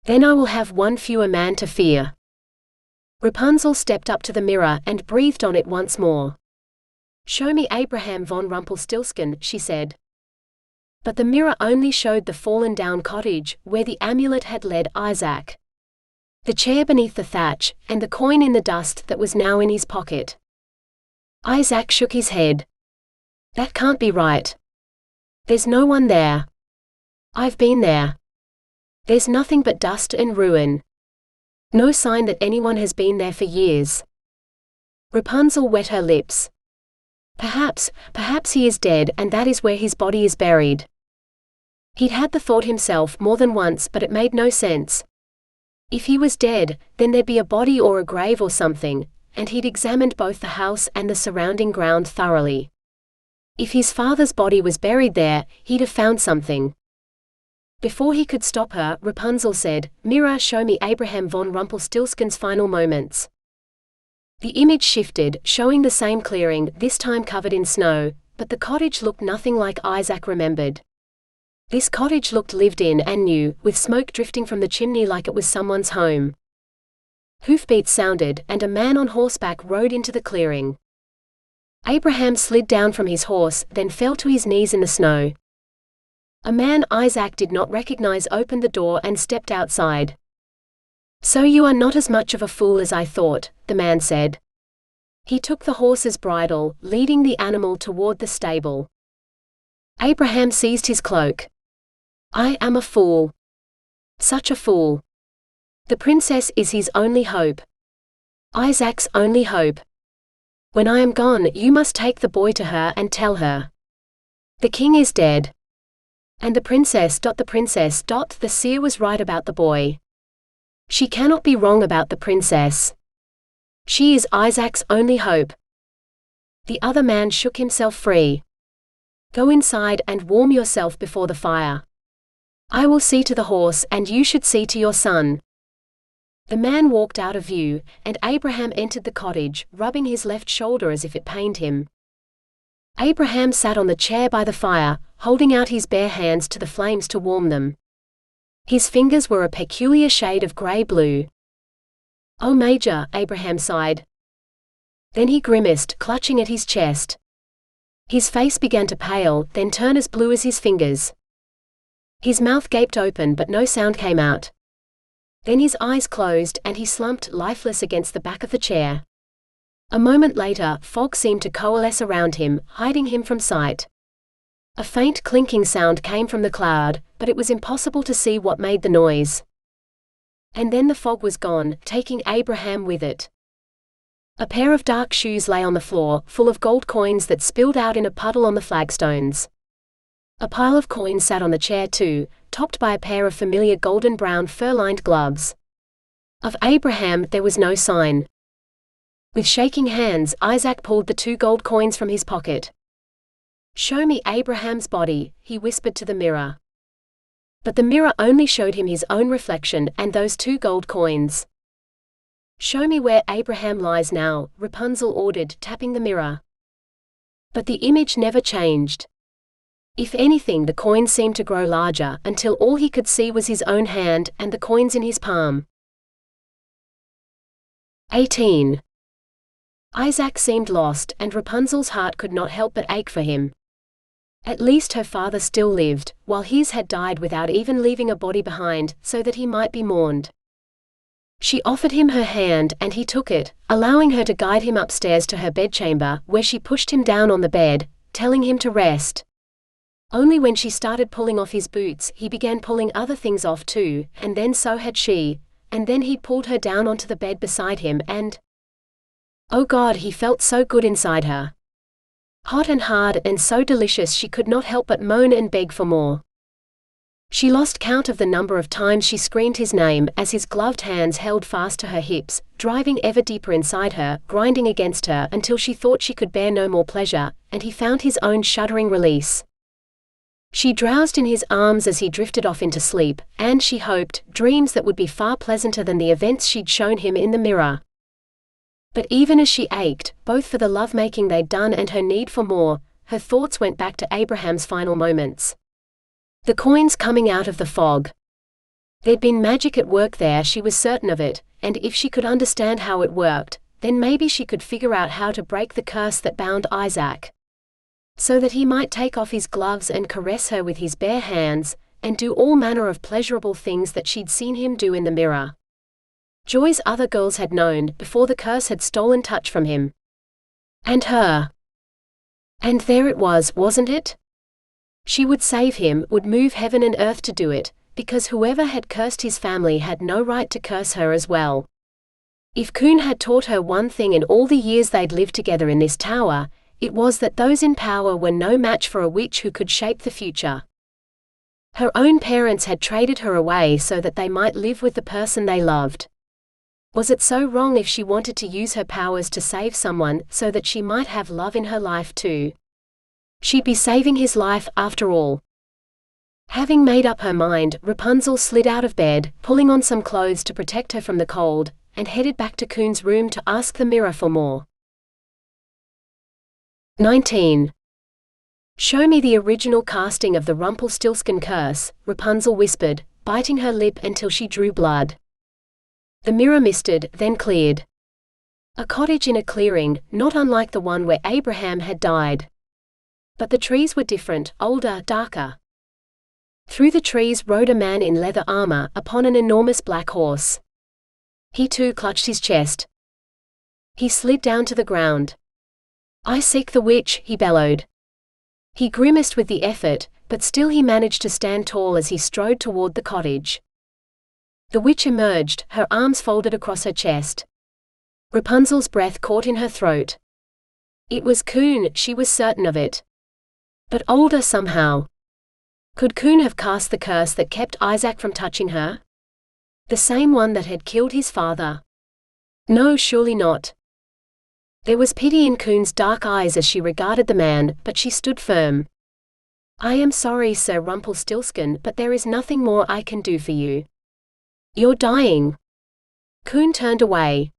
Speaker 1: Then I will have one fewer man to fear." Rapunzel stepped up to the mirror and breathed on it once more. "Show me Abraham von Rumpelstiltskin," she said. But the mirror only showed the fallen-down cottage, where the amulet had led Isaak, the chair beneath the thatch, and the coin in the dust that was now in his pocket. Isaak shook his head. "That can't be right. There's no one there. I've been there. There's nothing but dust and ruin. No sign that anyone has been there for years." Rapunzel wet her lips. Perhaps he is dead, and that is where his body is buried." He'd had the thought himself more than once, but it made no sense. If he was dead, then there'd be a body or a grave or something, and he'd examined both the house and the surrounding ground thoroughly. If his father's body was buried there, he'd have found something. Before he could stop her, Rapunzel said, "Mirror, show me Abraham von Rumpelstiltskin's final moments." The image shifted, showing the same clearing, this time covered in snow, but the cottage looked nothing like Isaak remembered. This cottage looked lived in and new, with smoke drifting from the chimney like it was someone's home. Hoofbeats sounded, and a man on horseback rode into the clearing. Abraham slid down from his horse, then fell to his knees in the snow. A man Isaak did not recognize opened the door and stepped outside. "So you are not as much of a fool as I thought," the man said. He took the horse's bridle, leading the animal toward the stable. Abraham seized his cloak. "I am a fool. Such a fool. The princess is his only hope. Isaac's only hope. When I am gone, you must take the boy to her and tell her. The king is dead. And the princess. The seer was right about the boy. She cannot be wrong about the princess. She is Isaac's only hope." The other man shook himself free. "Go inside and warm yourself before the fire. I will see to the horse, and you should see to your son." The man walked out of view, and Abraham entered the cottage, rubbing his left shoulder as if it pained him. Abraham sat on the chair by the fire, holding out his bare hands to the flames to warm them. His fingers were a peculiar shade of grey-blue. "Oh, Major," Abraham sighed. Then he grimaced, clutching at his chest. His face began to pale, then turn as blue as his fingers. His mouth gaped open, but no sound came out. Then his eyes closed, and he slumped lifeless against the back of the chair. A moment later, fog seemed to coalesce around him, hiding him from sight. A faint clinking sound came from the cloud, but it was impossible to see what made the noise. And then the fog was gone, taking Abraham with it. A pair of dark shoes lay on the floor, full of gold coins that spilled out in a puddle on the flagstones. A pile of coins sat on the chair too, topped by a pair of familiar golden-brown fur-lined gloves. Of Abraham there was no sign. With shaking hands, Isaak pulled the 2 gold coins from his pocket. "Show me Abraham's body," he whispered to the mirror. But the mirror only showed him his own reflection and those 2 gold coins. "Show me where Abraham lies now," Rapunzel ordered, tapping the mirror. But the image never changed. If anything, the coins seemed to grow larger, until all he could see was his own hand, and the coins in his palm. 18. Isaak seemed lost, and Rapunzel's heart could not help but ache for him. At least her father still lived, while his had died without even leaving a body behind, so that he might be mourned. She offered him her hand, and he took it, allowing her to guide him upstairs to her bedchamber, where she pushed him down on the bed, telling him to rest. Only when she started pulling off his boots, he began pulling other things off too, and then so had she, and then he'd pulled her down onto the bed beside him, and oh God, he felt so good inside her. Hot and hard and so delicious she could not help but moan and beg for more. She lost count of the number of times she screamed his name as his gloved hands held fast to her hips, driving ever deeper inside her, grinding against her until she thought she could bear no more pleasure, and he found his own shuddering release. She drowsed in his arms as he drifted off into sleep, and she hoped, dreams that would be far pleasanter than the events she'd shown him in the mirror. But even as she ached, both for the lovemaking they'd done and her need for more, her thoughts went back to Abraham's final moments. The coins coming out of the fog. There'd been magic at work there, she was certain of it, and if she could understand how it worked, then maybe she could figure out how to break the curse that bound Isaak. So that he might take off his gloves and caress her with his bare hands, and do all manner of pleasurable things that she'd seen him do in the mirror. Joys other girls had known before the curse had stolen touch from him. And her. And there it was, wasn't it? She would save him, would move heaven and earth to do it, because whoever had cursed his family had no right to curse her as well. If Kun had taught her one thing in all the years they'd lived together in this tower, it was that those in power were no match for a witch who could shape the future. Her own parents had traded her away so that they might live with the person they loved. Was it so wrong if she wanted to use her powers to save someone so that she might have love in her life too? She'd be saving his life after all. Having made up her mind, Rapunzel slid out of bed, pulling on some clothes to protect her from the cold, and headed back to Kun's room to ask the mirror for more. 19. Show me the original casting of the Rumpelstiltskin curse, Rapunzel whispered, biting her lip until she drew blood. The mirror misted, then cleared. A cottage in a clearing, not unlike the one where Abraham had died. But the trees were different, older, darker. Through the trees rode a man in leather armor upon an enormous black horse. He too clutched his chest. He slid down to the ground. "I seek the witch," he bellowed. He grimaced with the effort, but still he managed to stand tall as he strode toward the cottage. The witch emerged, her arms folded across her chest. Rapunzel's breath caught in her throat. It was Kun, she was certain of it. But older somehow. Could Kun have cast the curse that kept Isaak from touching her? The same one that had killed his father? No, surely not. There was pity in Kun's dark eyes as she regarded the man, but she stood firm. "I am sorry, Sir Rumpelstiltskin, but there is nothing more I can do for you. You're dying." Kun turned away.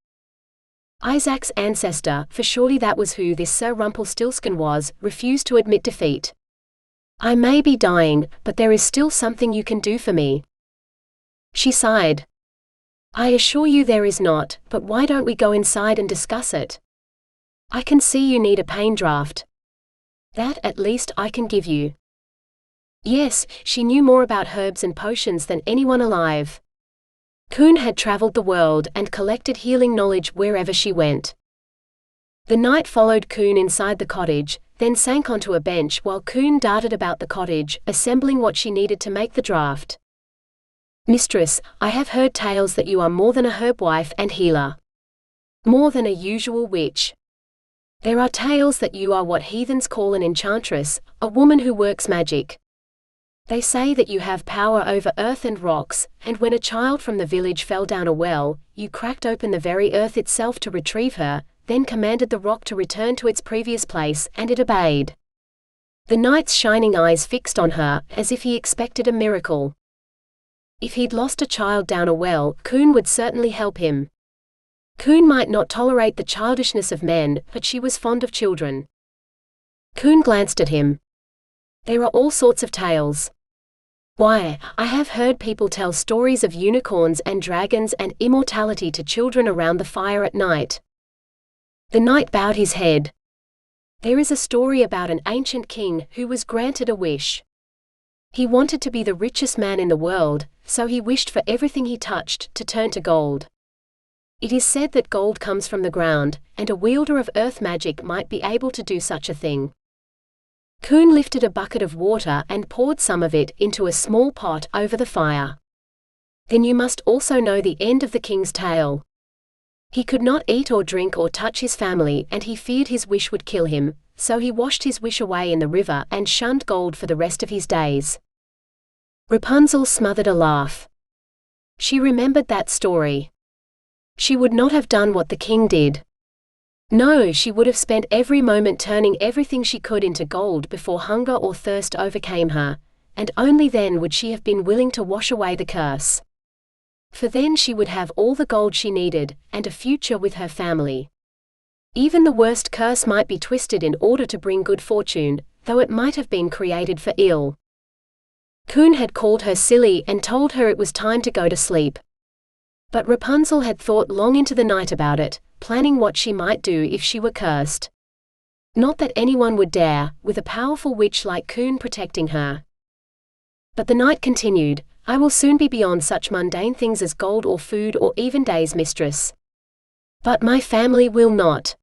Speaker 1: Isaac's ancestor, for surely that was who this Sir Rumpelstiltskin was, refused to admit defeat. "I may be dying, but there is still something you can do for me." She sighed. "I assure you there is not, but why don't we go inside and discuss it? I can see you need a pain draft. That, at least, I can give you." Yes, she knew more about herbs and potions than anyone alive. Kun had traveled the world and collected healing knowledge wherever she went. The knight followed Kun inside the cottage, then sank onto a bench while Kun darted about the cottage, assembling what she needed to make the draft. "Mistress, I have heard tales that you are more than a herb wife and healer. More than a usual witch. There are tales that you are what heathens call an enchantress, a woman who works magic. They say that you have power over earth and rocks, and when a child from the village fell down a well, you cracked open the very earth itself to retrieve her, then commanded the rock to return to its previous place, and it obeyed." The knight's shining eyes fixed on her, as if he expected a miracle. If he'd lost a child down a well, Kun would certainly help him. Kun might not tolerate the childishness of men, but she was fond of children. Kun glanced at him. "There are all sorts of tales. Why, I have heard people tell stories of unicorns and dragons and immortality to children around the fire at night." The knight bowed his head. "There is a story about an ancient king who was granted a wish. He wanted to be the richest man in the world, so he wished for everything he touched to turn to gold. It is said that gold comes from the ground, and a wielder of earth magic might be able to do such a thing." Kun lifted a bucket of water and poured some of it into a small pot over the fire. "Then you must also know the end of the king's tale. He could not eat or drink or touch his family, and he feared his wish would kill him, so he washed his wish away in the river and shunned gold for the rest of his days. Rapunzel smothered a laugh. She remembered that story. She would not have done what the king did. No, she would have spent every moment turning everything she could into gold before hunger or thirst overcame her, and only then would she have been willing to wash away the curse. For then she would have all the gold she needed, and a future with her family. Even the worst curse might be twisted in order to bring good fortune, though it might have been created for ill. Kun had called her silly and told her it was time to go to sleep. But Rapunzel had thought long into the night about it, planning what she might do if she were cursed. Not that anyone would dare, with a powerful witch like Kun protecting her. But the night continued. I will soon be beyond such mundane things as gold or food or even day's mistress. But my family will not.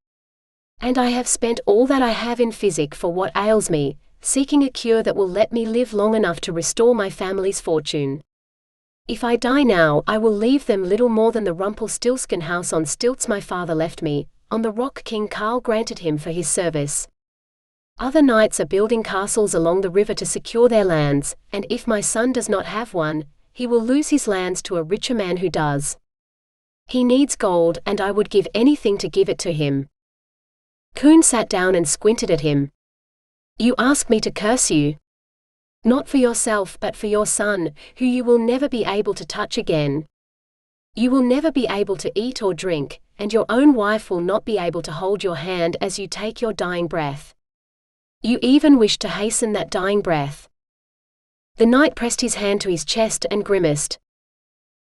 Speaker 1: And I have spent all that I have in physic for what ails me, seeking a cure that will let me live long enough to restore my family's fortune. If I die now, I will leave them little more than the Rumpelstiltskin house on stilts my father left me, on the rock King Carl granted him for his service. Other knights are building castles along the river to secure their lands, and if my son does not have one, he will lose his lands to a richer man who does. He needs gold, and I would give anything to give it to him. Kun sat down and squinted at him. You ask me to curse you? Not for yourself but for your son, who you will never be able to touch again. You will never be able to eat or drink, and your own wife will not be able to hold your hand as you take your dying breath. You even wish to hasten that dying breath. The knight pressed his hand to his chest and grimaced.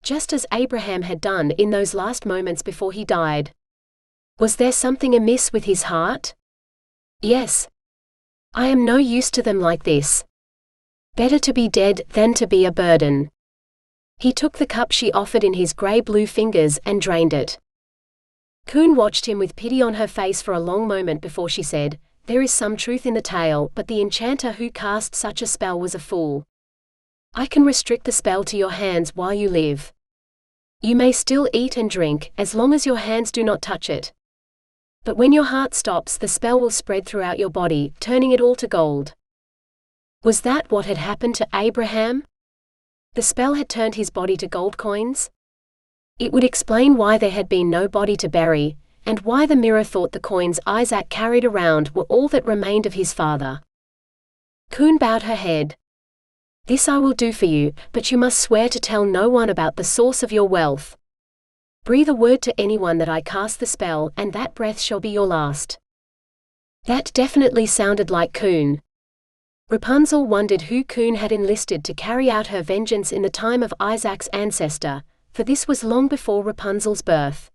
Speaker 1: Just as Abraham had done in those last moments before he died. Was there something amiss with his heart? Yes. I am no use to them like this. Better to be dead than to be a burden. He took the cup she offered in his grey-blue fingers and drained it. Kun watched him with pity on her face for a long moment before she said, There is some truth in the tale, but the enchanter who cast such a spell was a fool. I can restrict the spell to your hands while you live. You may still eat and drink, as long as your hands do not touch it. But when your heart stops, the spell will spread throughout your body, turning it all to gold. Was that what had happened to Abraham? The spell had turned his body to gold coins? It would explain why there had been no body to bury, and why the mirror thought the coins Isaak carried around were all that remained of his father. Kun bowed her head. This I will do for you, but you must swear to tell no one about the source of your wealth. Breathe a word to anyone that I cast the spell, and that breath shall be your last. That definitely sounded like Kun. Rapunzel wondered who Kun had enlisted to carry out her vengeance in the time of Isaac's ancestor, for this was long before Rapunzel's birth.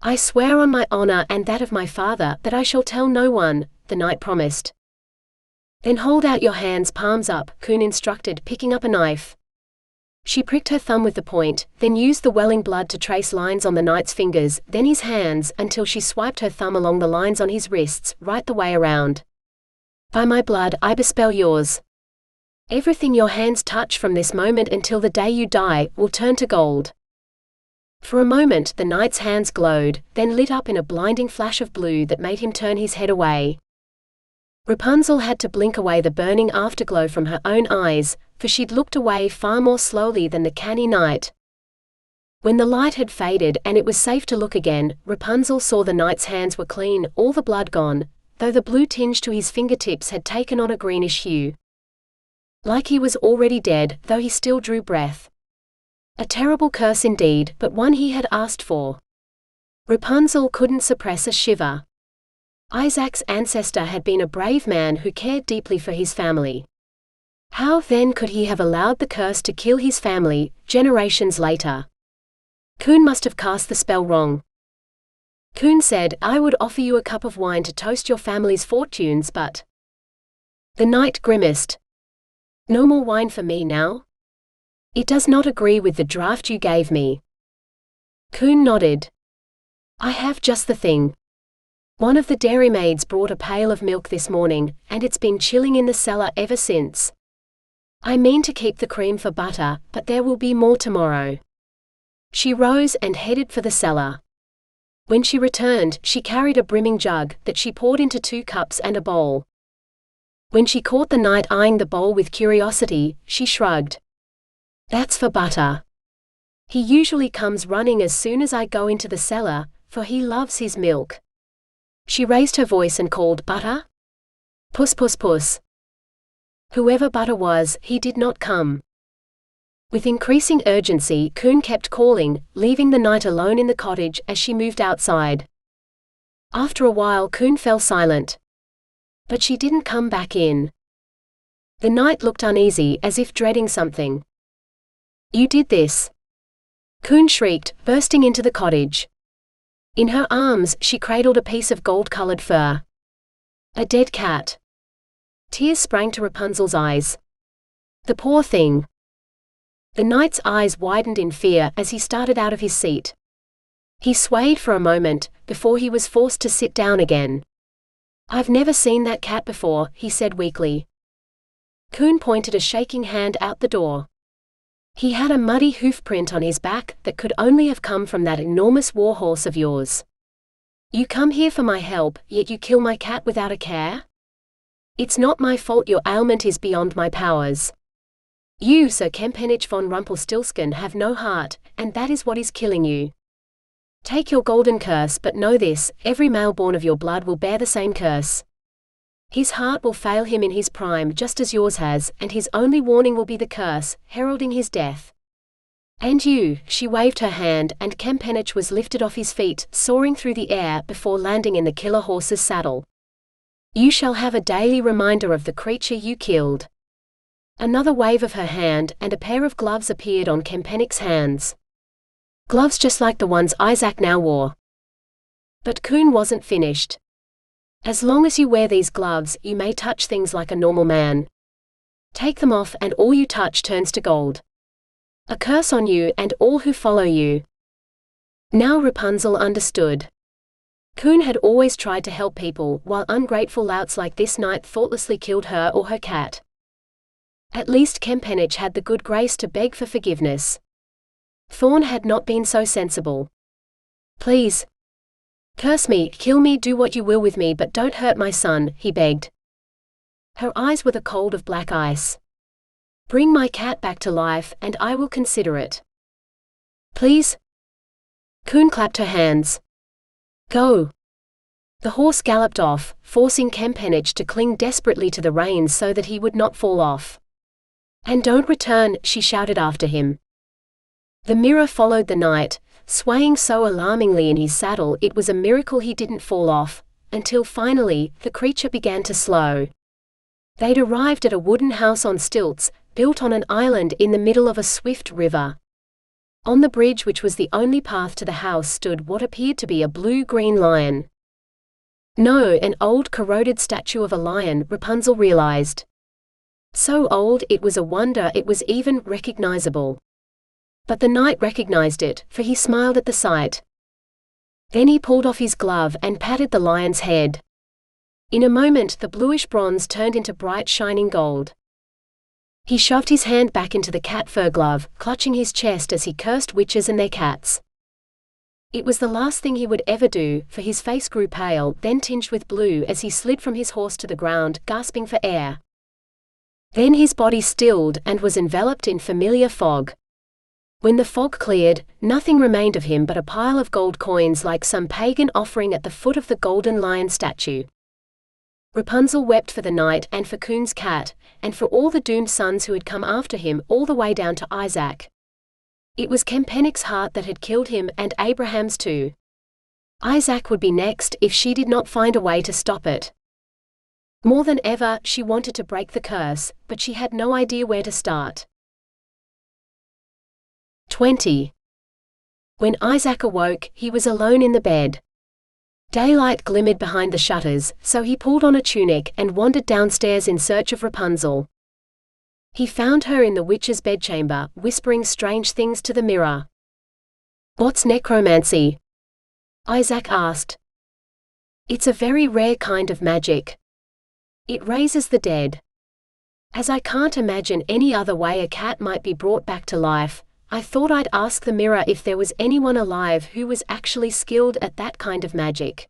Speaker 1: I swear on my honor and that of my father that I shall tell no one, the knight promised. Then hold out your hands, palms up, Kun instructed, picking up a knife. She pricked her thumb with the point, then used the welling blood to trace lines on the knight's fingers, then his hands, until she swiped her thumb along the lines on his wrists, right the way around. By my blood, I bespell yours. Everything your hands touch from this moment until the day you die will turn to gold. For a moment the knight's hands glowed, then lit up in a blinding flash of blue that made him turn his head away. Rapunzel had to blink away the burning afterglow from her own eyes, for she'd looked away far more slowly than the canny knight. When the light had faded and it was safe to look again, Rapunzel saw the knight's hands were clean, all the blood gone, though the blue tinge to his fingertips had taken on a greenish hue. Like he was already dead, though he still drew breath. A terrible curse indeed, but one he had asked for. Rapunzel couldn't suppress a shiver. Isaac's ancestor had been a brave man who cared deeply for his family. How then could he have allowed the curse to kill his family, generations later? Kun must have cast the spell wrong. Kun said, I would offer you a cup of wine to toast your family's fortunes, but... The knight grimaced. No more wine for me now? It does not agree with the draught you gave me. Kun nodded. I have just the thing. One of the dairymaids brought a pail of milk this morning, and it's been chilling in the cellar ever since. I mean to keep the cream for butter, but there will be more tomorrow. She rose and headed for the cellar. When she returned, she carried a brimming jug that she poured into 2 cups and a bowl. When she caught the knight eyeing the bowl with curiosity, she shrugged. "That's for butter. He usually comes running as soon as I go into the cellar, for he loves his milk." She raised her voice and called, "Butter? Puss, puss, puss." Whoever Butter was, he did not come. With increasing urgency, Coon kept calling, leaving the knight alone in the cottage as she moved outside. After a while, Coon fell silent. But she didn't come back in. The knight looked uneasy, as if dreading something. "You did this?" Coon shrieked, bursting into the cottage. In her arms, she cradled a piece of gold-colored fur. A dead cat. Tears sprang to Rapunzel's eyes. The poor thing. The knight's eyes widened in fear as he started out of his seat. He swayed for a moment, before he was forced to sit down again. "I've never seen that cat before," he said weakly. Coon pointed a shaking hand out the door. "He had a muddy hoofprint on his back that could only have come from that enormous warhorse of yours. You come here for my help, yet you kill my cat without a care? It's not my fault your ailment is beyond my powers. You, Sir Kempenich von Rumpelstiltskin, have no heart, and that is what is killing you. Take your golden curse, but know this, every male born of your blood will bear the same curse. His heart will fail him in his prime just as yours has, and his only warning will be the curse, heralding his death. And you," she waved her hand, and Kempenich was lifted off his feet, soaring through the air before landing in the killer horse's saddle. "You shall have a daily reminder of the creature you killed." Another wave of her hand, and a pair of gloves appeared on Kempenich's hands. Gloves just like the ones Isaak now wore. But Coon wasn't finished. "As long as you wear these gloves, you may touch things like a normal man. Take them off and all you touch turns to gold. A curse on you and all who follow you." Now Rapunzel understood. Coon had always tried to help people, while ungrateful louts like this knight thoughtlessly killed her or her cat. At least Kempenich had the good grace to beg for forgiveness. Thorn had not been so sensible. "Please. Curse me, kill me, do what you will with me, but don't hurt my son," he begged. Her eyes were the cold of black ice. "Bring my cat back to life, and I will consider it." "Please?" Coon clapped her hands. "Go." The horse galloped off, forcing Kempenich to cling desperately to the reins so that he would not fall off. "And don't return," she shouted after him. The mirror followed the knight, swaying so alarmingly in his saddle it was a miracle he didn't fall off, until finally, the creature began to slow. They'd arrived at a wooden house on stilts, built on an island in the middle of a swift river. On the bridge, which was the only path to the house, stood what appeared to be a blue-green lion. No, an old corroded statue of a lion, Rapunzel realized. So old it was a wonder it was even recognizable. But the knight recognized it, for he smiled at the sight. Then he pulled off his glove and patted the lion's head. In a moment the bluish bronze turned into bright shining gold. He shoved his hand back into the cat fur glove, clutching his chest as he cursed witches and their cats. It was the last thing he would ever do, for his face grew pale, then tinged with blue as he slid from his horse to the ground, gasping for air. Then his body stilled and was enveloped in familiar fog. When the fog cleared, nothing remained of him but a pile of gold coins like some pagan offering at the foot of the golden lion statue. Rapunzel wept for the knight and for Coon's cat, and for all the doomed sons who had come after him, all the way down to Isaak. It was Kempenich's heart that had killed him, and Abraham's too. Isaak would be next if she did not find a way to stop it. More than ever, she wanted to break the curse, but she had no idea where to start. 20. When Isaak awoke, he was alone in the bed. Daylight glimmered behind the shutters, so he pulled on a tunic and wandered downstairs in search of Rapunzel. He found her in the witch's bedchamber, whispering strange things to the mirror. "What's necromancy?" Isaak asked. "It's a very rare kind of magic. It raises the dead. As I can't imagine any other way a cat might be brought back to life, I thought I'd ask the mirror if there was anyone alive who was actually skilled at that kind of magic.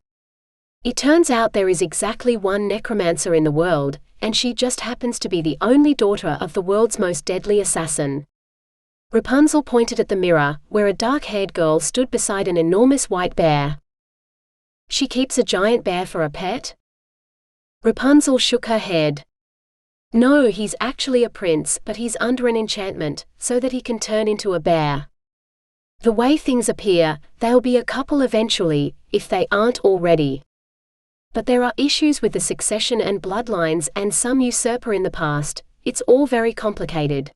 Speaker 1: It turns out there is exactly one necromancer in the world, and she just happens to be the only daughter of the world's most deadly assassin." Rapunzel pointed at the mirror, where a dark-haired girl stood beside an enormous white bear. "She keeps a giant bear for a pet?" Rapunzel shook her head. "No, he's actually a prince, but he's under an enchantment, so that he can turn into a bear. The way things appear, they'll be a couple eventually, if they aren't already. But there are issues with the succession and bloodlines and some usurper in the past. It's all very complicated.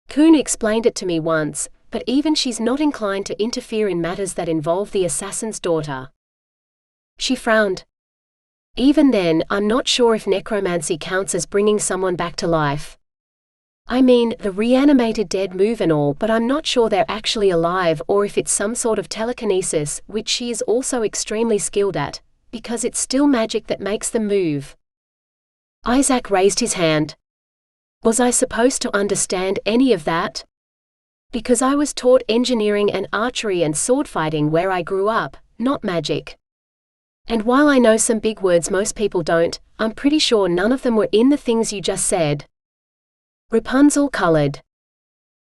Speaker 1: Kuhn explained it to me once, but even she's not inclined to interfere in matters that involve the assassin's daughter." She frowned. "Even then, I'm not sure if necromancy counts as bringing someone back to life. I mean, the reanimated dead move and all, but I'm not sure they're actually alive or if it's some sort of telekinesis, which she is also extremely skilled at, because it's still magic that makes them move." Isaak raised his hand. "Was I supposed to understand any of that? Because I was taught engineering and archery and sword fighting where I grew up, not magic. And while I know some big words most people don't, I'm pretty sure none of them were in the things you just said." Rapunzel colored.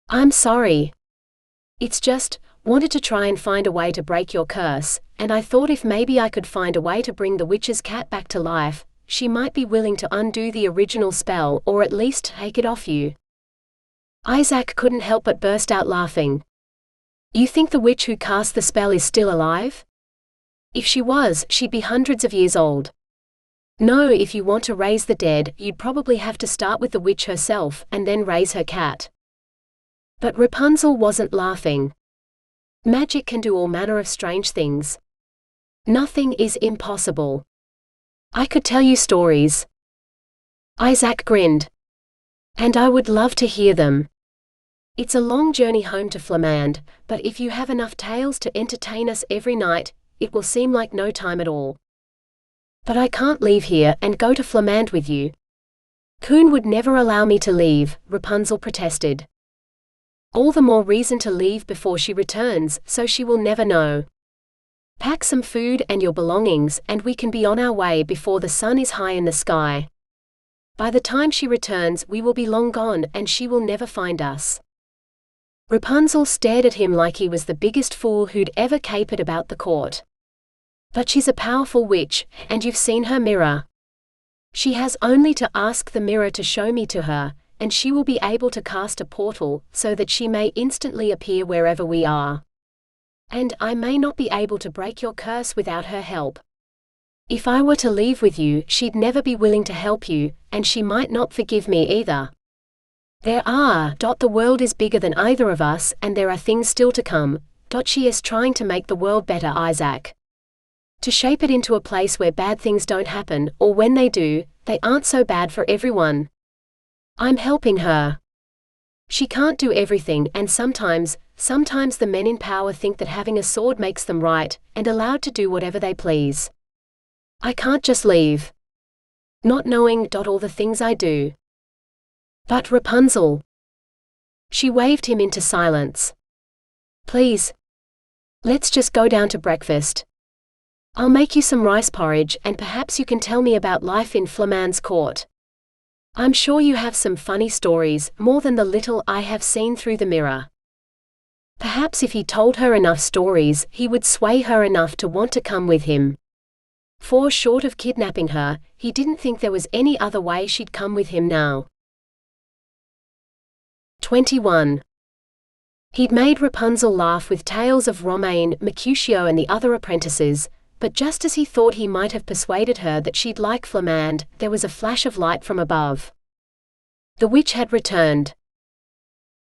Speaker 1: "I'm sorry. It's just, wanted to try and find a way to break your curse, and I thought if maybe I could find a way to bring the witch's cat back to life, she might be willing to undo the original spell or at least take it off you." Isaak couldn't help but burst out laughing. "You think the witch who cast the spell is still alive? If she was, she'd be hundreds of years old. No, if you want to raise the dead, you'd probably have to start with the witch herself, and then raise her cat." But Rapunzel wasn't laughing. "Magic can do all manner of strange things. Nothing is impossible. I could tell you stories." Isaak grinned. "And I would love to hear them. It's a long journey home to Flamand, but if you have enough tales to entertain us every night, it will seem like no time at all." "But I can't leave here and go to Flamand with you. Kuhn would never allow me to leave," Rapunzel protested. "All the more reason to leave before she returns, so she will never know. Pack some food and your belongings, and we can be on our way before the sun is high in the sky. By the time she returns, we will be long gone, and she will never find us." Rapunzel stared at him like he was the biggest fool who'd ever capered about the court. "But she's a powerful witch, and you've seen her mirror. She has only to ask the mirror to show me to her, and she will be able to cast a portal, so that she may instantly appear wherever we are. And I may not be able to break your curse without her help. If I were to leave with you, she'd never be willing to help you, and she might not forgive me either. The world is bigger than either of us, and there are things still to come. She is trying to make the world better, Isaak. To shape it into a place where bad things don't happen, or when they do, they aren't so bad for everyone. I'm helping her. She can't do everything, and sometimes the men in power think that having a sword makes them right, and allowed to do whatever they please. I can't just leave. Not knowing all the things I do." "But Rapunzel." She waved him into silence. "Please. Let's just go down to breakfast. I'll make you some rice porridge, and perhaps you can tell me about life in Flamand's court. I'm sure you have some funny stories, more than the little I have seen through the mirror." Perhaps if he told her enough stories, he would sway her enough to want to come with him. For short of kidnapping her, he didn't think there was any other way she'd come with him now. 21. He'd made Rapunzel laugh with tales of Romain, Mercutio and the other apprentices, but just as he thought he might have persuaded her that she'd like Flamand, there was a flash of light from above. The witch had returned.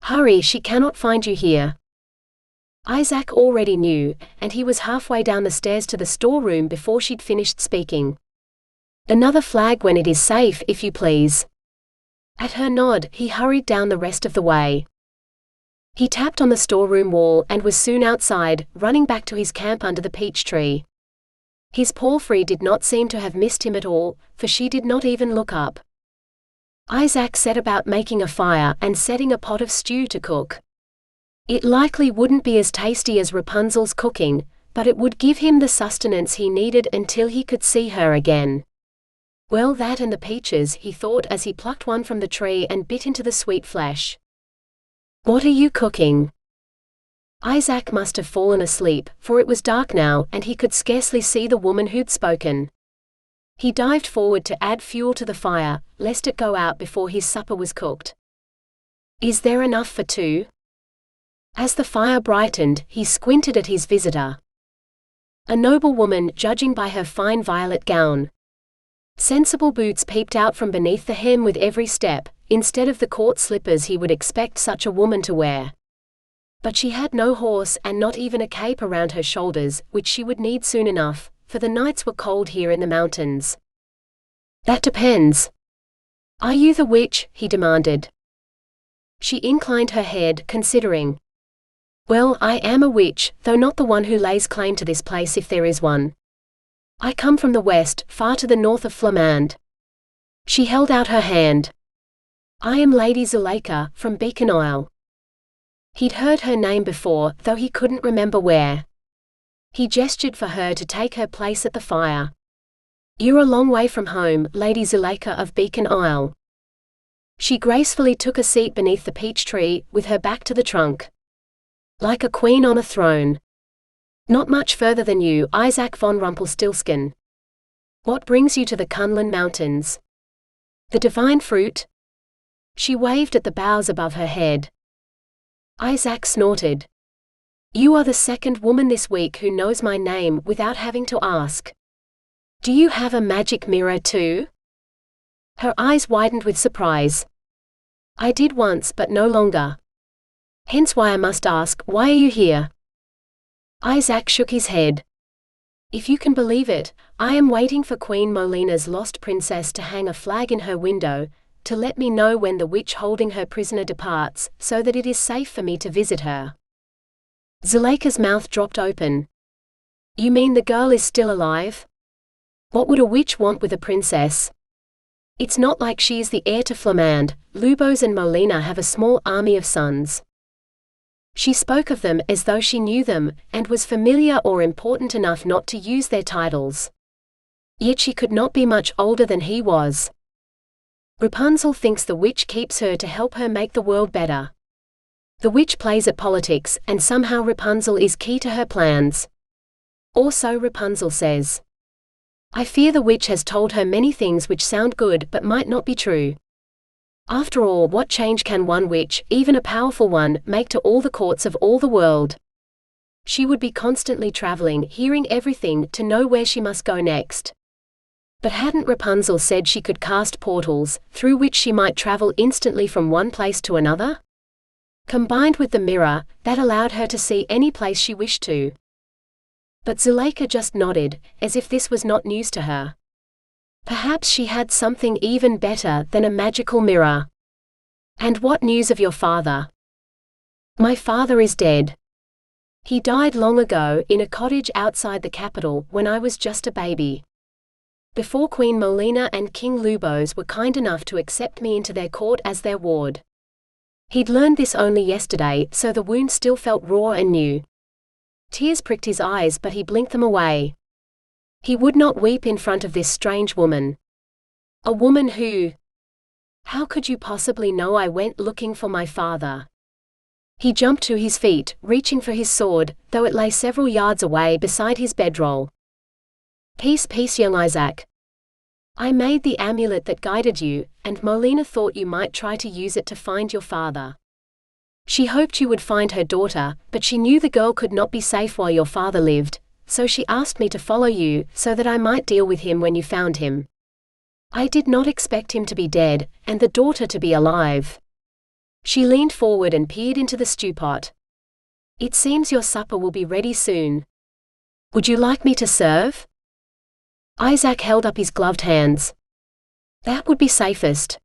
Speaker 1: "Hurry, she cannot find you here." Isaak already knew, and he was halfway down the stairs to the storeroom before she'd finished speaking. "Another flag when it is safe, if you please." At her nod, he hurried down the rest of the way. He tapped on the storeroom wall and was soon outside, running back to his camp under the peach tree. His palfrey did not seem to have missed him at all, for she did not even look up. Isaak set about making a fire and setting a pot of stew to cook. It likely wouldn't be as tasty as Rapunzel's cooking, but it would give him the sustenance he needed until he could see her again. Well, that and the peaches, he thought as he plucked one from the tree and bit into the sweet flesh. What are you cooking? Isaak must have fallen asleep, for it was dark now, and he could scarcely see the woman who'd spoken. He dived forward to add fuel to the fire, lest it go out before his supper was cooked. Is there enough for two? As the fire brightened, he squinted at his visitor. A noble woman, judging by her fine violet gown. Sensible boots peeped out from beneath the hem with every step, instead of the court slippers he would expect such a woman to wear. But she had no horse and not even a cape around her shoulders, which she would need soon enough, for the nights were cold here in the mountains. That depends. Are you the witch? He demanded. She inclined her head, considering. Well, I am a witch, though not the one who lays claim to this place if there is one. I come from the west, far to the north of Flamand. She held out her hand. I am Lady Zuleika, from Beacon Isle. He'd heard her name before, though he couldn't remember where. He gestured for her to take her place at the fire. You're a long way from home, Lady Zuleika of Beacon Isle. She gracefully took a seat beneath the peach tree, with her back to the trunk. Like a queen on a throne. Not much further than you, Isaak von Rumpelstiltskin. What brings you to the Kunlun Mountains? The divine fruit? She waved at the boughs above her head. Isaak snorted. You are the second woman this week who knows my name without having to ask. Do you have a magic mirror too? Her eyes widened with surprise. I did once, but no longer. Hence why I must ask, why are you here? Isaak shook his head. If you can believe it, I am waiting for Queen Molina's lost princess to hang a flag in her window, to let me know when the witch holding her prisoner departs, so that it is safe for me to visit her. Zuleika's mouth dropped open. You mean the girl is still alive? What would a witch want with a princess? It's not like she is the heir to Flamand. Lubos and Molina have a small army of sons. She spoke of them as though she knew them, and was familiar or important enough not to use their titles. Yet she could not be much older than he was. Rapunzel thinks the witch keeps her to help her make the world better. The witch plays at politics, and somehow Rapunzel is key to her plans. Or so Rapunzel says. I fear the witch has told her many things which sound good but might not be true. After all, what change can one witch, even a powerful one, make to all the courts of all the world? She would be constantly traveling, hearing everything, to know where she must go next. But hadn't Rapunzel said she could cast portals, through which she might travel instantly from one place to another? Combined with the mirror, that allowed her to see any place she wished to. But Zuleika just nodded, as if this was not news to her. Perhaps she had something even better than a magical mirror. And what news of your father? My father is dead. He died long ago, in a cottage outside the capital, when I was just a baby. Before Queen Molina and King Lubos were kind enough to accept me into their court as their ward. He'd learned this only yesterday, so the wound still felt raw and new. Tears pricked his eyes, but he blinked them away. He would not weep in front of this strange woman. A woman who... How could you possibly know I went looking for my father? He jumped to his feet, reaching for his sword, though it lay several yards away beside his bedroll. Peace, peace, young Isaak. I made the amulet that guided you, and Molina thought you might try to use it to find your father. She hoped you would find her daughter, but she knew the girl could not be safe while your father lived. So she asked me to follow you, so that I might deal with him when you found him. I did not expect him to be dead, and the daughter to be alive. She leaned forward and peered into the stew pot. It seems your supper will be ready soon. Would you like me to serve? Isaak held up his gloved hands. That would be safest.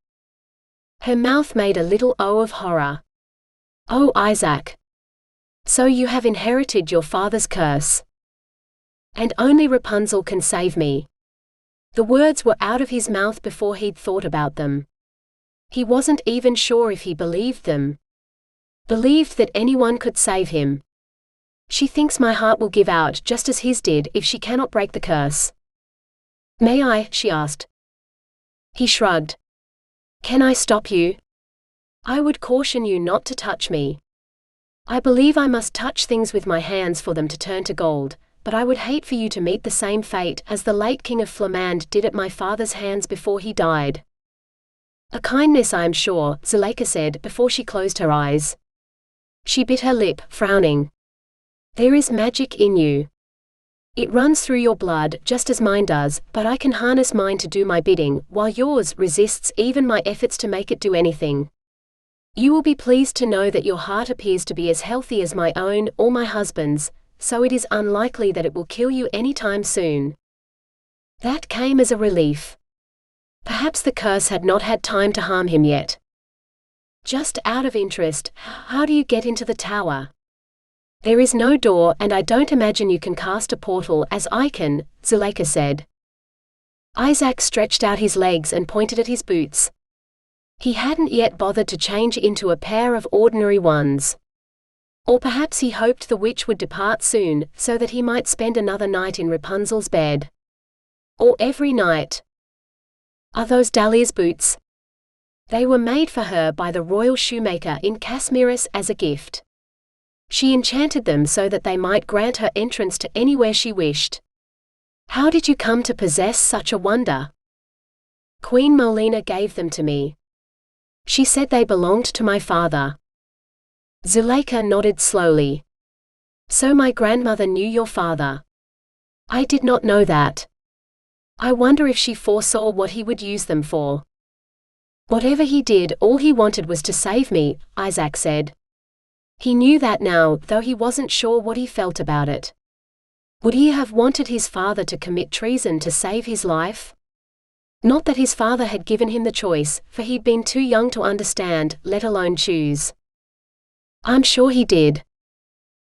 Speaker 1: Her mouth made a little O of horror. Oh, Isaak. So you have inherited your father's curse. And only Rapunzel can save me. The words were out of his mouth before he'd thought about them. He wasn't even sure if he believed them. Believed that anyone could save him. She thinks my heart will give out just as his did if she cannot break the curse. May I? She asked. He shrugged. Can I stop you? I would caution you not to touch me. I believe I must touch things with my hands for them to turn to gold, but I would hate for you to meet the same fate as the late King of Flamand did at my father's hands before he died. A kindness, I am sure, Zuleika said before she closed her eyes. She bit her lip, frowning. There is magic in you. It runs through your blood just as mine does, but I can harness mine to do my bidding, while yours resists even my efforts to make it do anything. You will be pleased to know that your heart appears to be as healthy as my own or my husband's, so it is unlikely that it will kill you any time soon. That came as a relief. Perhaps the curse had not had time to harm him yet. Just out of interest, how do you get into the tower? There is no door, and I don't imagine you can cast a portal as I can, Zuleika said. Isaak stretched out his legs and pointed at his boots. He hadn't yet bothered to change into a pair of ordinary ones. Or perhaps he hoped the witch would depart soon, so that he might spend another night in Rapunzel's bed. Or every night. Are those Dahlia's boots? They were made for her by the royal shoemaker in Casmiris as a gift. She enchanted them so that they might grant her entrance to anywhere she wished. How did you come to possess such a wonder? Queen Molina gave them to me. She said they belonged to my father. Zuleika nodded slowly. So my grandmother knew your father. I did not know that. I wonder if she foresaw what he would use them for. Whatever he did, all he wanted was to save me, Isaak said. He knew that now, though he wasn't sure what he felt about it. Would he have wanted his father to commit treason to save his life? Not that his father had given him the choice, for he'd been too young to understand, let alone choose. I'm sure he did.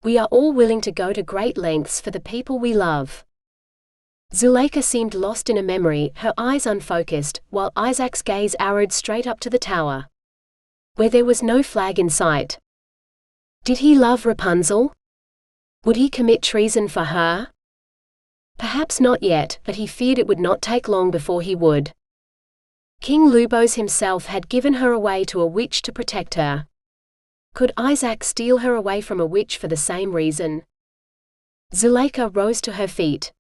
Speaker 1: We are all willing to go to great lengths for the people we love. Zuleika seemed lost in a memory, her eyes unfocused, while Isaac's gaze arrowed straight up to the tower, where there was no flag in sight. Did he love Rapunzel? Would he commit treason for her? Perhaps not yet, but he feared it would not take long before he would. King Lubos himself had given her away to a witch to protect her. Could Isaak steal her away from a witch for the same reason? Zuleika rose to her feet.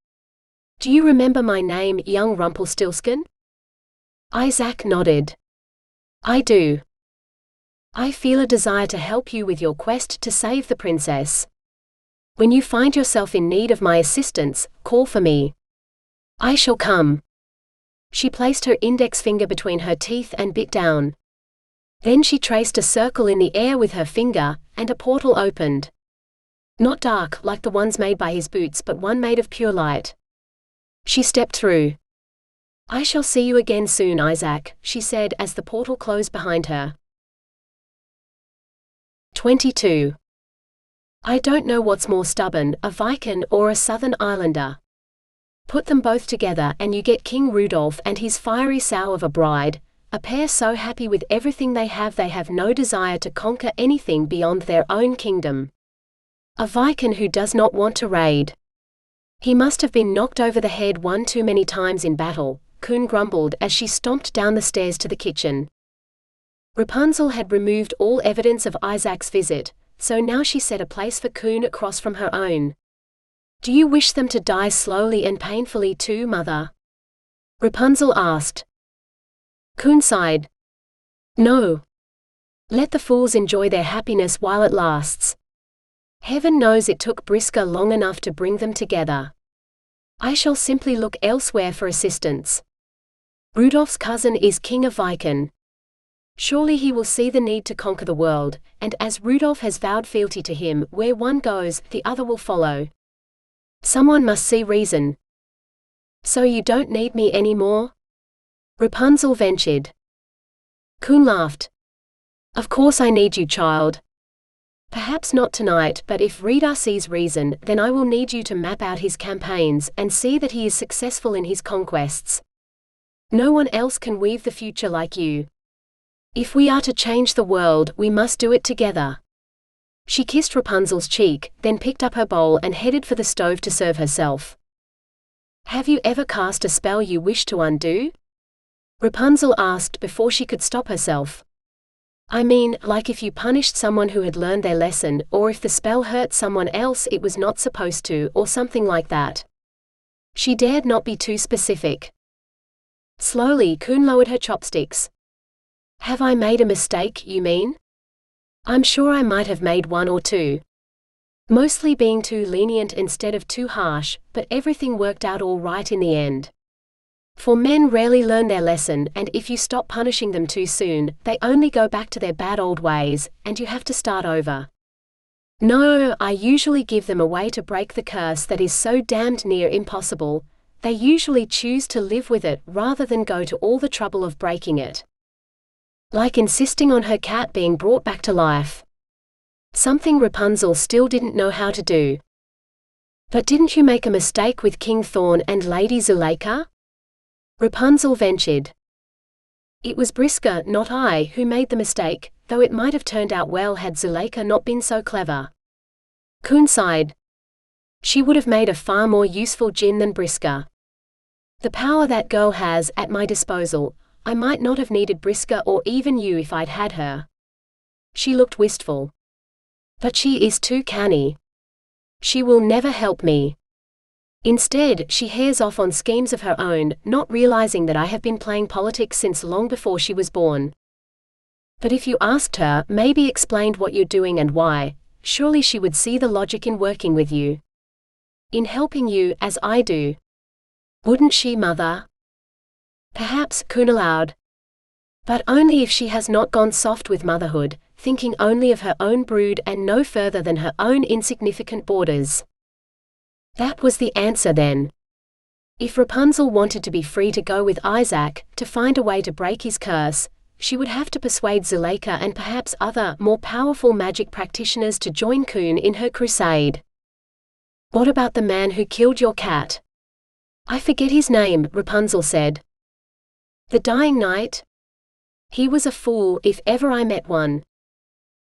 Speaker 1: Do you remember my name, young Rumpelstiltskin? Isaak nodded. I do. I feel a desire to help you with your quest to save the princess. When you find yourself in need of my assistance, call for me. I shall come. She placed her index finger between her teeth and bit down. Then she traced a circle in the air with her finger, and a portal opened. Not dark like the ones made by his boots, but one made of pure light. She stepped through. I shall see you again soon, Isaak, she said as the portal closed behind her. 22. I don't know what's more stubborn, a Viking or a Southern Islander. Put them both together and you get King Rudolph and his fiery sow of a bride, a pair so happy with everything they have no desire to conquer anything beyond their own kingdom. A Viking who does not want to raid. He must have been knocked over the head one too many times in battle, Kuhn grumbled as she stomped down the stairs to the kitchen. Rapunzel had removed all evidence of Isaac's visit, so now she set a place for Kuhn across from her own. Do you wish them to die slowly and painfully too, mother? Rapunzel asked. Kuhn sighed. No. Let the fools enjoy their happiness while it lasts. Heaven knows it took Briska long enough to bring them together. I shall simply look elsewhere for assistance. Rudolph's cousin is king of Viken. Surely he will see the need to conquer the world, and as Rudolph has vowed fealty to him, where one goes, the other will follow. Someone must see reason. So you don't need me anymore? Rapunzel ventured. Kuhn laughed. Of course I need you, child. Perhaps not tonight, but if Rita sees reason, then I will need you to map out his campaigns and see that he is successful in his conquests. No one else can weave the future like you. If we are to change the world, we must do it together. She kissed Rapunzel's cheek, then picked up her bowl and headed for the stove to serve herself. Have you ever cast a spell you wish to undo? Rapunzel asked before she could stop herself. I mean, like if you punished someone who had learned their lesson, or if the spell hurt someone else it was not supposed to, or something like that. She dared not be too specific. Slowly, Kun lowered her chopsticks. Have I made a mistake, you mean? I'm sure I might have made one or two. Mostly being too lenient instead of too harsh, but everything worked out all right in the end. For men rarely learn their lesson, and if you stop punishing them too soon, they only go back to their bad old ways, and you have to start over. No, I usually give them a way to break the curse that is so damned near impossible. They usually choose to live with it rather than go to all the trouble of breaking it. Like insisting on her cat being brought back to life. Something Rapunzel still didn't know how to do. But didn't you make a mistake with King Thorn and Lady Zuleika? Rapunzel ventured. It was Briska, not I, who made the mistake, though it might have turned out well had Zuleika not been so clever. Kun sighed. She would have made a far more useful djinn than Briska. The power that girl has at my disposal, I might not have needed Briska or even you if I'd had her. She looked wistful. But she is too canny. She will never help me. Instead, she hairs off on schemes of her own, not realizing that I have been playing politics since long before she was born. But if you asked her, maybe explained what you're doing and why, surely she would see the logic in working with you. In helping you, as I do. Wouldn't she, Mother? Perhaps, Kun allowed. But only if she has not gone soft with motherhood, thinking only of her own brood and no further than her own insignificant borders. That was the answer then. If Rapunzel wanted to be free to go with Isaak, to find a way to break his curse, she would have to persuade Zuleika and perhaps other, more powerful magic practitioners to join Kun in her crusade. What about the man who killed your cat? I forget his name, Rapunzel said. The Dying Knight? He was a fool, if ever I met one.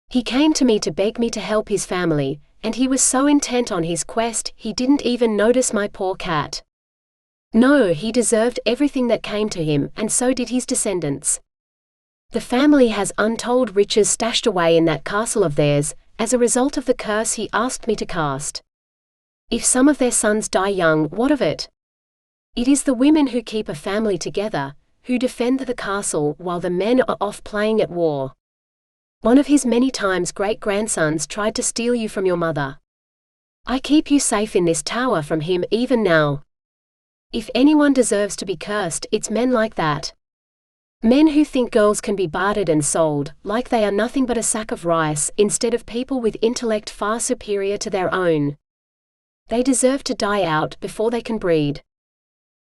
Speaker 1: He came to me to beg me to help his family, and he was so intent on his quest, he didn't even notice my poor cat. No, he deserved everything that came to him, and so did his descendants. The family has untold riches stashed away in that castle of theirs, as a result of the curse he asked me to cast. If some of their sons die young, what of it? It is the women who keep a family together, who defend the castle while the men are off playing at war. One of his many times great-grandsons tried to steal you from your mother. I keep you safe in this tower from him even now. If anyone deserves to be cursed, it's men like that. Men who think girls can be bartered and sold, like they are nothing but a sack of rice, instead of people with intellect far superior to their own. They deserve to die out before they can breed.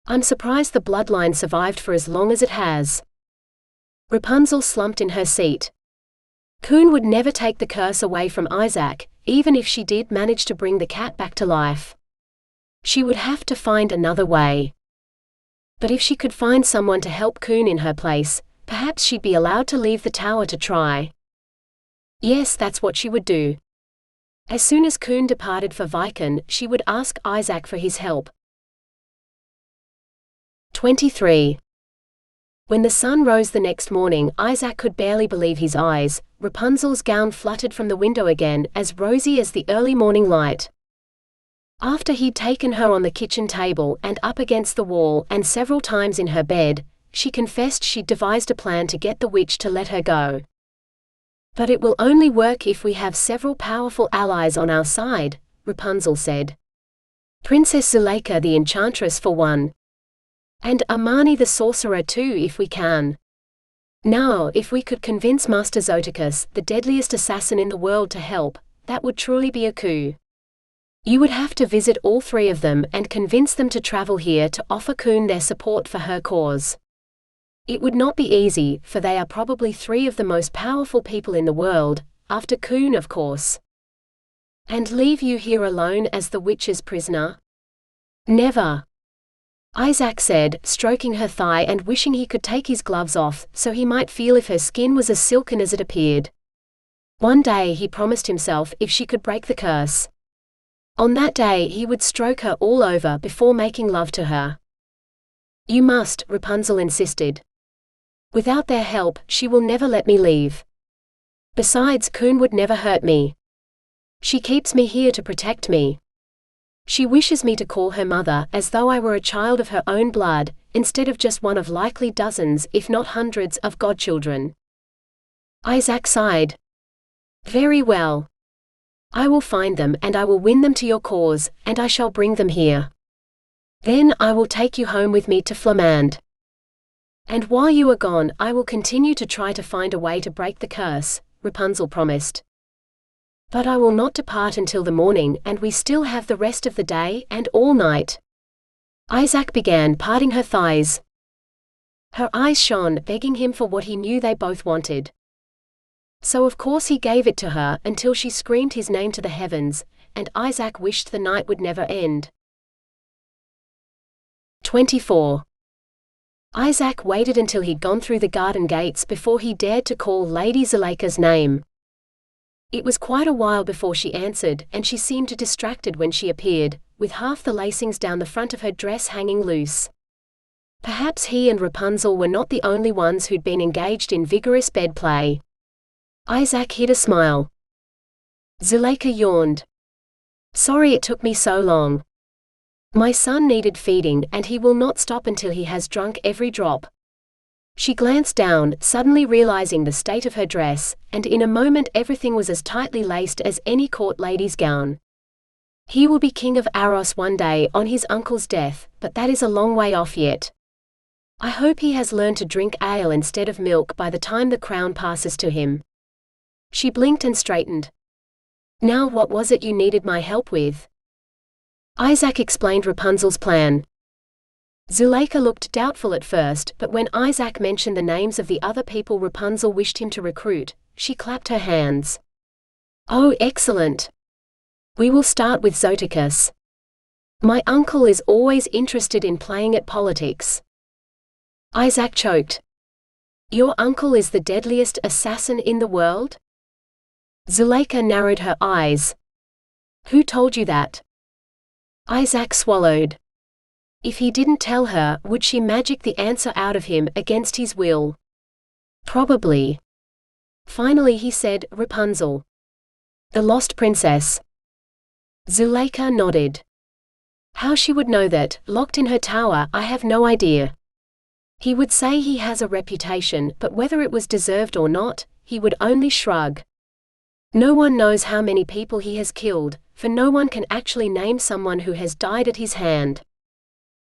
Speaker 1: I'm surprised the bloodline survived for as long as it has. Rapunzel slumped in her seat. Kun would never take the curse away from Isaak, even if she did manage to bring the cat back to life. She would have to find another way. But if she could find someone to help Kun in her place, perhaps she'd be allowed to leave the tower to try. Yes, that's what she would do. As soon as Kun departed for Viken, she would ask Isaak for his help. 23. When the sun rose the next morning, Isaak could barely believe his eyes. Rapunzel's gown fluttered from the window again, as rosy as the early morning light. After he'd taken her on the kitchen table and up against the wall and several times in her bed, she confessed she'd devised a plan to get the witch to let her go. But it will only work if we have several powerful allies on our side, Rapunzel said. Princess Zuleika the enchantress for one. And Amani the sorcerer too if we can. Now, if we could convince Master Zoticus, the deadliest assassin in the world, to help, that would truly be a coup. You would have to visit all three of them and convince them to travel here to offer Kun their support for her cause. It would not be easy, for they are probably three of the most powerful people in the world, after Kun of course. And leave you here alone as the witch's prisoner? Never. Isaak said, stroking her thigh and wishing he could take his gloves off, so he might feel if her skin was as silken as it appeared. One day he promised himself if she could break the curse. On that day he would stroke her all over before making love to her. You must, Rapunzel insisted. Without their help, she will never let me leave. Besides, Kuhn would never hurt me. She keeps me here to protect me. She wishes me to call her mother, as though I were a child of her own blood, instead of just one of likely dozens, if not hundreds, of godchildren. Isaak sighed. Very well. I will find them, and I will win them to your cause, and I shall bring them here. Then I will take you home with me to Flamand. And while you are gone, I will continue to try to find a way to break the curse, Rapunzel promised. But I will not depart until the morning, and we still have the rest of the day and all night. Isaak began parting her thighs. Her eyes shone, begging him for what he knew they both wanted. So of course he gave it to her, until she screamed his name to the heavens, and Isaak wished the night would never end. 24. Isaak waited until he'd gone through the garden gates before he dared to call Lady Zuleika's name. It was quite a while before she answered, and she seemed distracted when she appeared, with half the lacings down the front of her dress hanging loose. Perhaps he and Rapunzel were not the only ones who'd been engaged in vigorous bed play. Isaak hid a smile. Zuleika yawned. Sorry it took me so long. My son needed feeding, and he will not stop until he has drunk every drop. She glanced down, suddenly realizing the state of her dress, and in a moment everything was as tightly laced as any court lady's gown. He will be king of Aros one day on his uncle's death, but that is a long way off yet. I hope he has learned to drink ale instead of milk by the time the crown passes to him. She blinked and straightened. Now what was it you needed my help with? Isaak explained Rapunzel's plan. Zuleika looked doubtful at first, but when Isaak mentioned the names of the other people Rapunzel wished him to recruit, she clapped her hands. Oh, excellent! We will start with Zoticus. My uncle is always interested in playing at politics. Isaak choked. Your uncle is the deadliest assassin in the world? Zuleika narrowed her eyes. Who told you that? Isaak swallowed. If he didn't tell her, would she magic the answer out of him against his will? Probably. Finally he said, Rapunzel. The lost princess. Zuleika nodded. How she would know that, locked in her tower, I have no idea. He would say he has a reputation, but whether it was deserved or not, he would only shrug. No one knows how many people he has killed, for no one can actually name someone who has died at his hand.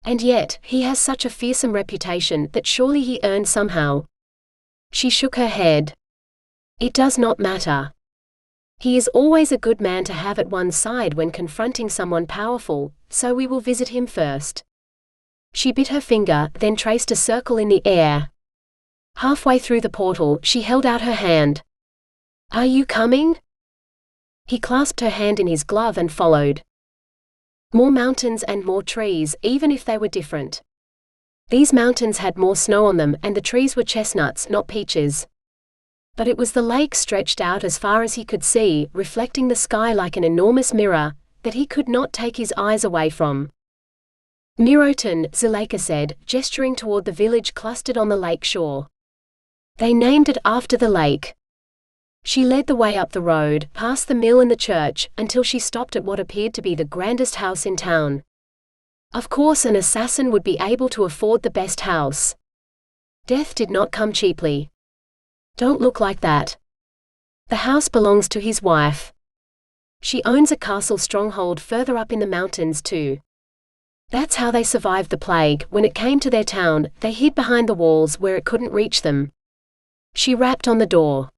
Speaker 1: And yet, he has such a fearsome reputation that surely he earned somehow. She shook her head. It does not matter. He is always a good man to have at one's side when confronting someone powerful, so we will visit him first. She bit her finger, then traced a circle in the air. Halfway through the portal, she held out her hand. Are you coming? He clasped her hand in his glove and followed. More mountains and more trees, even if they were different. These mountains had more snow on them, and the trees were chestnuts, not peaches. But it was the lake stretched out as far as he could see, reflecting the sky like an enormous mirror, that he could not take his eyes away from. Miroton, Zuleika said, gesturing toward the village clustered on the lake shore. They named it after the lake. She led the way up the road, past the mill and the church, until she stopped at what appeared to be the grandest house in town. Of course an assassin would be able to afford the best house. Death did not come cheaply. Don't look like that. The house belongs to his wife. She owns a castle stronghold further up in the mountains too. That's how they survived the plague. When it came to their town, they hid behind the walls where it couldn't reach them. She rapped on the door.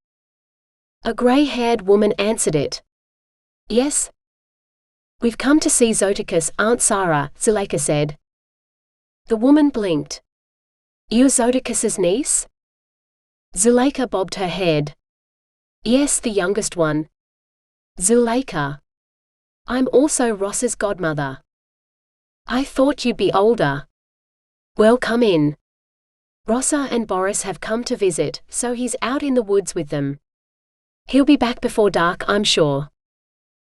Speaker 1: A grey-haired woman answered it. Yes? We've come to see Zoticus, Aunt Sarah, Zuleika said. The woman blinked. You're Zoticus's niece? Zuleika bobbed her head. Yes, the youngest one. Zuleika. I'm also Ross's godmother. I thought you'd be older. Well, come in. Rossa and Boris have come to visit, so he's out in the woods with them. He'll be back before dark, I'm sure.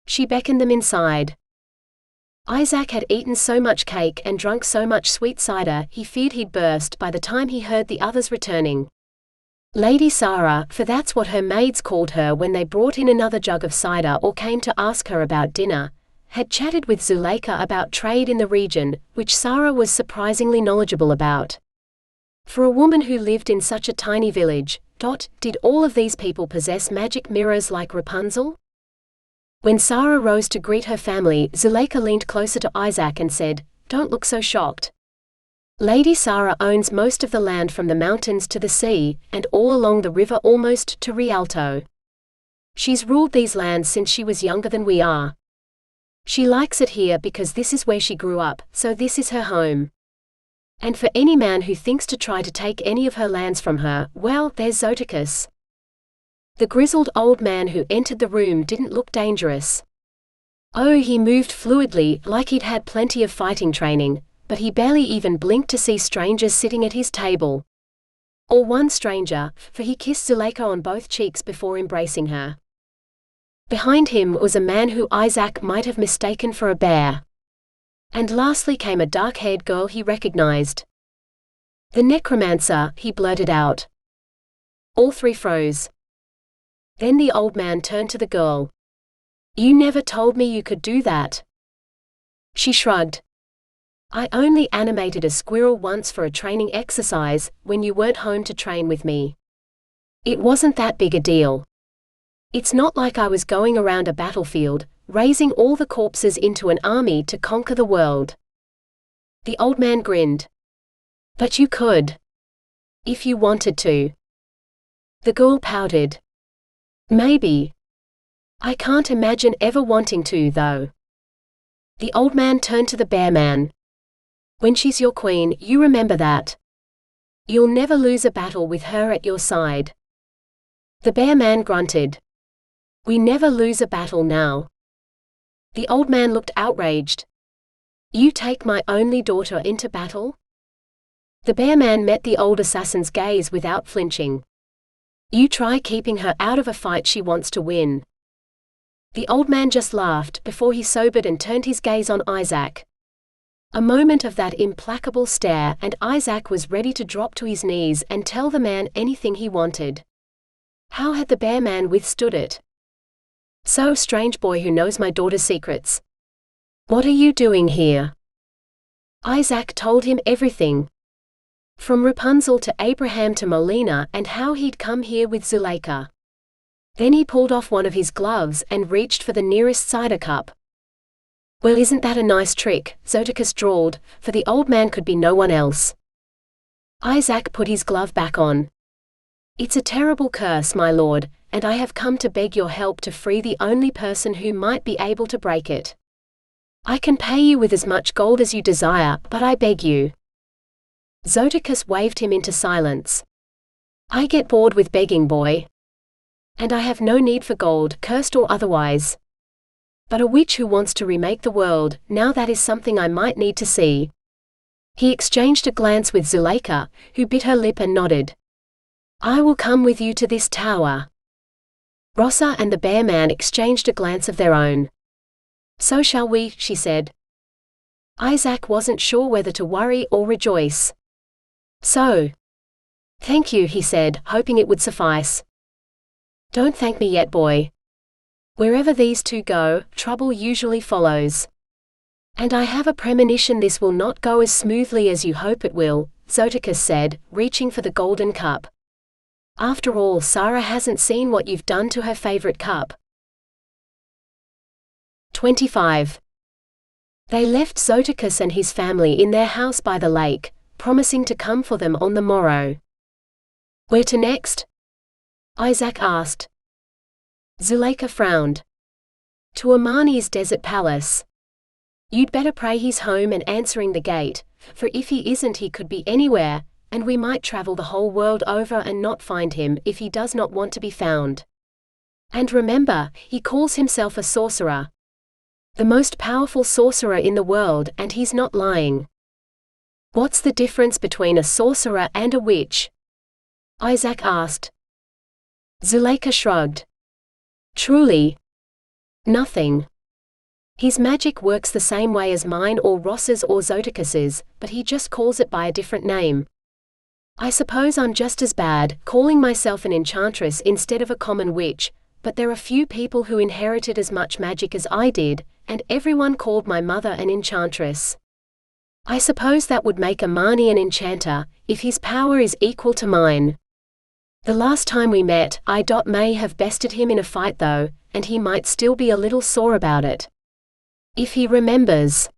Speaker 1: She beckoned them inside. Isaak had eaten so much cake and drunk so much sweet cider he feared he'd burst by the time he heard the others returning. Lady Sarah, for that's what her maids called her when they brought in another jug of cider or came to ask her about dinner, had chatted with Zuleika about trade in the region, which Sarah was surprisingly knowledgeable about. For a woman who lived in such a tiny village, did all of these people possess magic mirrors like Rapunzel? When Sarah rose to greet her family, Zuleika leaned closer to Isaak and said, "Don't look so shocked. Lady Sarah owns most of the land from the mountains to the sea, and all along the river almost to Rialto. She's ruled these lands since she was younger than we are. She likes it here because this is where she grew up, so this is her home. And for any man who thinks to try to take any of her lands from her, well, there's Zoticus." The grizzled old man who entered the room didn't look dangerous. Oh, he moved fluidly, like he'd had plenty of fighting training, but he barely even blinked to see strangers sitting at his table. Or one stranger, for he kissed Zuleika on both cheeks before embracing her. Behind him was a man who Isaak might have mistaken for a bear. And lastly came a dark-haired girl he recognized. "The necromancer," he blurted out. All three froze. Then the old man turned to the girl. "You never told me you could do that." She shrugged. "I only animated a squirrel once for a training exercise, when you weren't home to train with me. It wasn't that big a deal. It's not like I was going around a battlefield, raising all the corpses into an army to conquer the world." The old man grinned. "But you could. If you wanted to." The girl pouted. "Maybe. I can't imagine ever wanting to, though." The old man turned to the bear man. "When she's your queen, you remember that. You'll never lose a battle with her at your side." The bear man grunted. "We never lose a battle now." The old man looked outraged. "You take my only daughter into battle?" The bear man met the old assassin's gaze without flinching. "You try keeping her out of a fight she wants to win." The old man just laughed before he sobered and turned his gaze on Isaak. A moment of that implacable stare, and Isaak was ready to drop to his knees and tell the man anything he wanted. How had the bear man withstood it? "So, strange boy who knows my daughter's secrets. What are you doing here?" Isaak told him everything. From Rapunzel to Abraham to Molina, and how he'd come here with Zuleika. Then he pulled off one of his gloves and reached for the nearest cider cup. "Well, isn't that a nice trick?" Zoticus drawled, for the old man could be no one else. Isaak put his glove back on. "It's a terrible curse, my lord, and I have come to beg your help to free the only person who might be able to break it. I can pay you with as much gold as you desire, but I beg you." Zoticus waved him into silence. "I get bored with begging, boy. And I have no need for gold, cursed or otherwise. But a witch who wants to remake the world, now that is something I might need to see." He exchanged a glance with Zuleika, who bit her lip and nodded. "I will come with you to this tower." Rossa and the bear man exchanged a glance of their own. "So shall we," she said. Isaak wasn't sure whether to worry or rejoice. "So. Thank you," he said, hoping it would suffice. "Don't thank me yet, boy. Wherever these two go, trouble usually follows. And I have a premonition this will not go as smoothly as you hope it will," Zoticus said, reaching for the golden cup. "After all, Sarah hasn't seen what you've done to her favorite cup." 25. They left Zoticus and his family in their house by the lake, promising to come for them on the morrow. "Where to next?" Isaak asked. Zuleika frowned. "To Amani's desert palace. You'd better pray he's home and answering the gate, for if he isn't he could be anywhere, and we might travel the whole world over and not find him if he does not want to be found. And remember, he calls himself a sorcerer. The most powerful sorcerer in the world, and he's not lying." "What's the difference between a sorcerer and a witch?" Isaak asked. Zuleika shrugged. "Truly, nothing. His magic works the same way as mine or Ross's or Zoticus's, but he just calls it by a different name. I suppose I'm just as bad, calling myself an enchantress instead of a common witch, but there are few people who inherited as much magic as I did, and everyone called my mother an enchantress. I suppose that would make a Marnie an enchanter, if his power is equal to mine. The last time we met, I may have bested him in a fight though, and he might still be a little sore about it. If he remembers.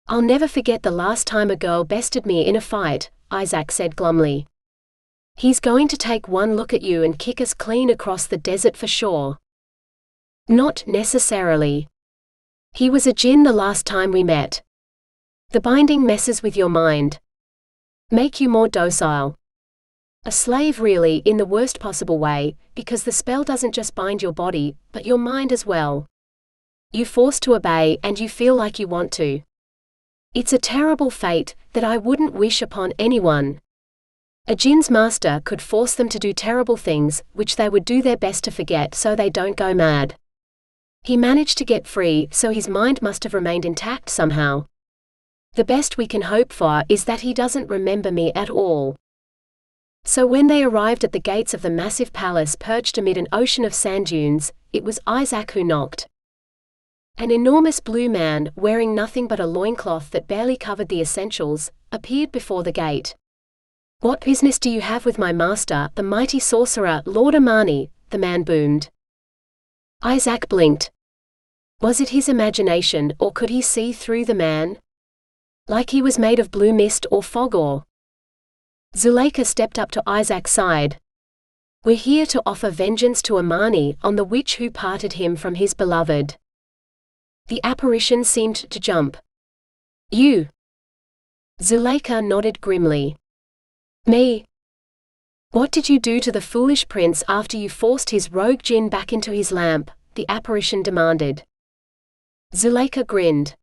Speaker 1: I'll never forget the last time a girl bested me in a fight, Isaak said glumly. He's going to take one look at you and kick us clean across the desert for sure. Not necessarily. He was a djinn the last time we met. The binding messes with your mind. Make you more docile. A slave really, in the worst possible way, because the spell doesn't just bind your body, but your mind as well. You're forced to obey and you feel like you want to. It's a terrible fate that I wouldn't wish upon anyone. A djinn's master could force them to do terrible things, which they would do their best to forget so they don't go mad. He managed to get free, so his mind must have remained intact somehow. The best we can hope for is that he doesn't remember me at all. So when they arrived at the gates of the massive palace perched amid an ocean of sand dunes, it was Isaak who knocked. An enormous blue man, wearing nothing but a loincloth that barely covered the essentials, appeared before the gate. "What business do you have with my master, the mighty sorcerer, Lord Amani?" the man boomed. Isaak blinked. Was it his imagination, or could he see through the man? Like he was made of blue mist or fog or? Zuleika stepped up to Isaac's side. "We're here to offer vengeance to Amani on the witch who parted him from his beloved." The apparition seemed to jump. "You?" Zuleika nodded grimly. "Me? What did you do to the foolish prince after you forced his rogue djinn back into his lamp?" the apparition demanded. Zuleika grinned.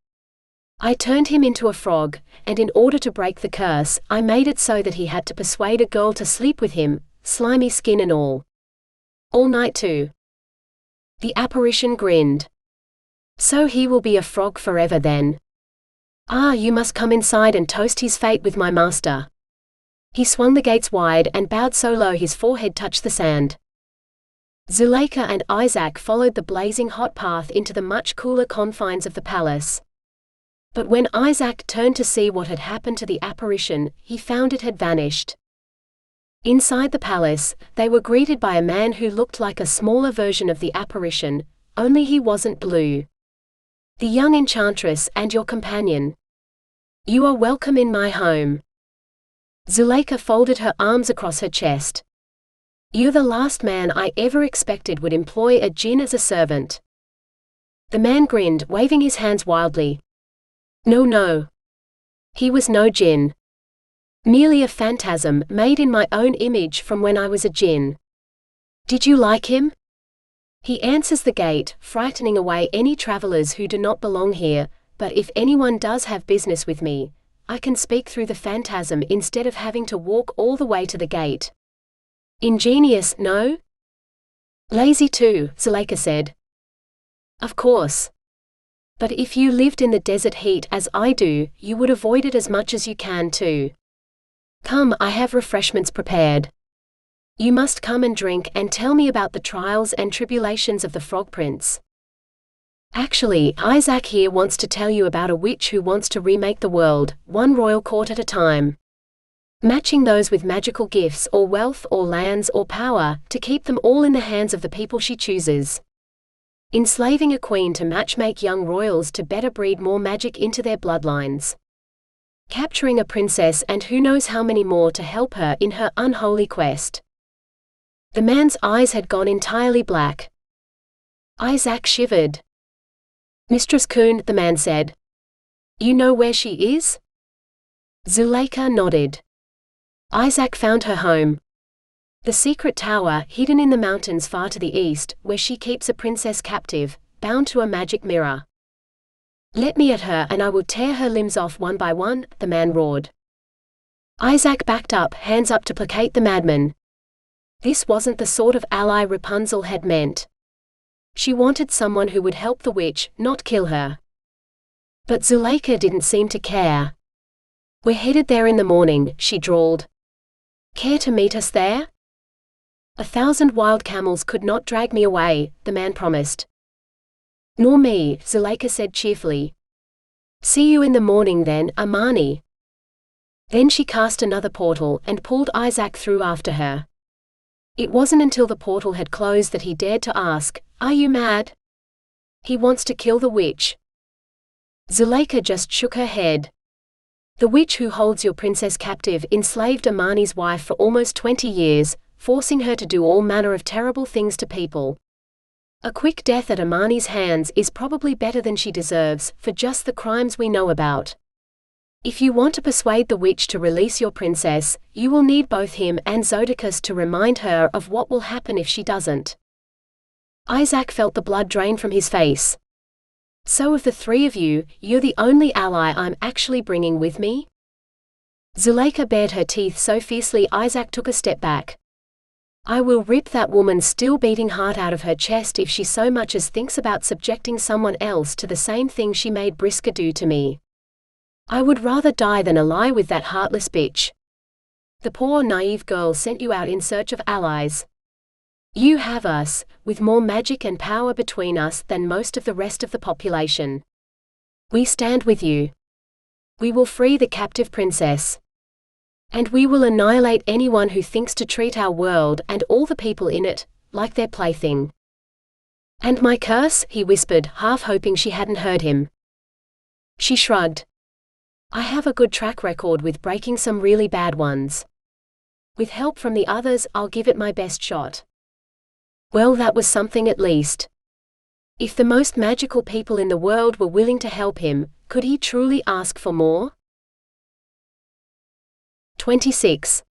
Speaker 1: "I turned him into a frog, and in order to break the curse, I made it so that he had to persuade a girl to sleep with him, slimy skin and all. All night too." The apparition grinned. "So he will be a frog forever then. Ah, you must come inside and toast his fate with my master." He swung the gates wide and bowed so low his forehead touched the sand. Zuleika and Isaak followed the blazing hot path into the much cooler confines of the palace. But when Isaak turned to see what had happened to the apparition, he found it had vanished. Inside the palace, they were greeted by a man who looked like a smaller version of the apparition, only he wasn't blue. "The young enchantress and your companion. You are welcome in my home." Zuleika folded her arms across her chest. "You're the last man I ever expected would employ a djinn as a servant." The man grinned, waving his hands wildly. No. He was no djinn. Merely a phantasm made in my own image from when I was a djinn. Did you like him? He answers the gate, frightening away any travelers who do not belong here, but if anyone does have business with me, I can speak through the phantasm instead of having to walk all the way to the gate. Ingenious, no? Lazy too, Zuleika said. Of course. But if you lived in the desert heat as I do, you would avoid it as much as you can too. Come, I have refreshments prepared. You must come and drink and tell me about the trials and tribulations of the Frog Prince. Actually, Isaak here wants to tell you about a witch who wants to remake the world, one royal court at a time. Matching those with magical gifts or wealth or lands or power, to keep them all in the hands of the people she chooses. Enslaving a queen to matchmake young royals to better breed more magic into their bloodlines. Capturing a princess and who knows how many more to help her in her unholy quest. The man's eyes had gone entirely black. Isaak shivered. Mistress Kuhn, the man said. You know where she is? Zuleika nodded. Isaak found her home. The secret tower, hidden in the mountains far to the east, where she keeps a princess captive, bound to a magic mirror. Let me at her and I will tear her limbs off one by one, the man roared. Isaak backed up, hands up to placate the madman. This wasn't the sort of ally Rapunzel had meant. She wanted someone who would help the witch, not kill her. But Zuleika didn't seem to care. We're headed there in the morning, she drawled. Care to meet us there? 1,000 wild camels could not drag me away, the man promised. Nor me, Zuleika said cheerfully. See you in the morning then, Amani. Then she cast another portal and pulled Isaak through after her. It wasn't until the portal had closed that he dared to ask, Are you mad? He wants to kill the witch. Zuleika just shook her head. The witch who holds your princess captive enslaved Amani's wife for almost 20 years, forcing her to do all manner of terrible things to people. A quick death at Amani's hands is probably better than she deserves, for just the crimes we know about. If you want to persuade the witch to release your princess, you will need both him and Zodicus to remind her of what will happen if she doesn't. Isaak felt the blood drain from his face. So of the three of you, you're the only ally I'm actually bringing with me? Zuleika bared her teeth so fiercely Isaak took a step back. I will rip that woman's still beating heart out of her chest if she so much as thinks about subjecting someone else to the same thing she made Briska do to me. I would rather die than ally with that heartless bitch. The poor naive girl sent you out in search of allies. You have us, with more magic and power between us than most of the rest of the population. We stand with you. We will free the captive princess. And we will annihilate anyone who thinks to treat our world and all the people in it like their plaything. And my curse, he whispered, half hoping she hadn't heard him. She shrugged. I have a good track record with breaking some really bad ones. With help from the others, I'll give it my best shot. Well, that was something at least. If the most magical people in the world were willing to help him, could he truly ask for more? 26.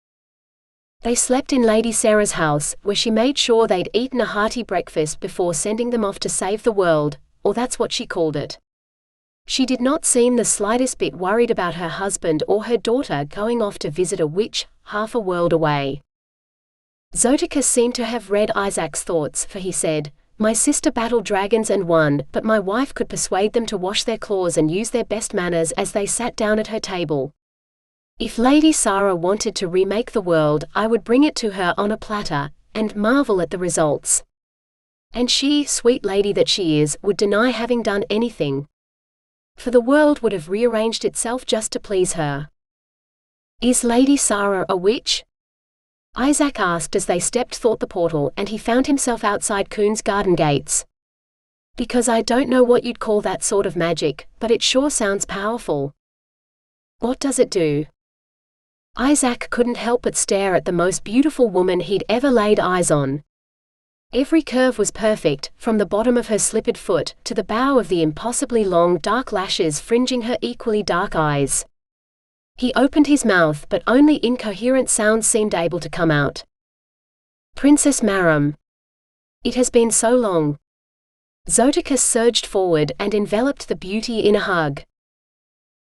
Speaker 1: They slept in Lady Sarah's house, where she made sure they'd eaten a hearty breakfast before sending them off to save the world, or that's what she called it. She did not seem the slightest bit worried about her husband or her daughter going off to visit a witch half a world away. Zodicus seemed to have read Isaac's thoughts, for he said, My sister battled dragons and won, but my wife could persuade them to wash their claws and use their best manners as they sat down at her table. If Lady Sarah wanted to remake the world, I would bring it to her on a platter, and marvel at the results. And she, sweet lady that she is, would deny having done anything. For the world would have rearranged itself just to please her. Is Lady Sarah a witch? Isaak asked as they stepped through the portal, and he found himself outside Kuhn's garden gates. Because I don't know what you'd call that sort of magic, but it sure sounds powerful. What does it do? Isaak couldn't help but stare at the most beautiful woman he'd ever laid eyes on. Every curve was perfect, from the bottom of her slippered foot to the bow of the impossibly long dark lashes fringing her equally dark eyes. He opened his mouth, but only incoherent sounds seemed able to come out. Princess Maram. It has been so long. Zodicus surged forward and enveloped the beauty in a hug.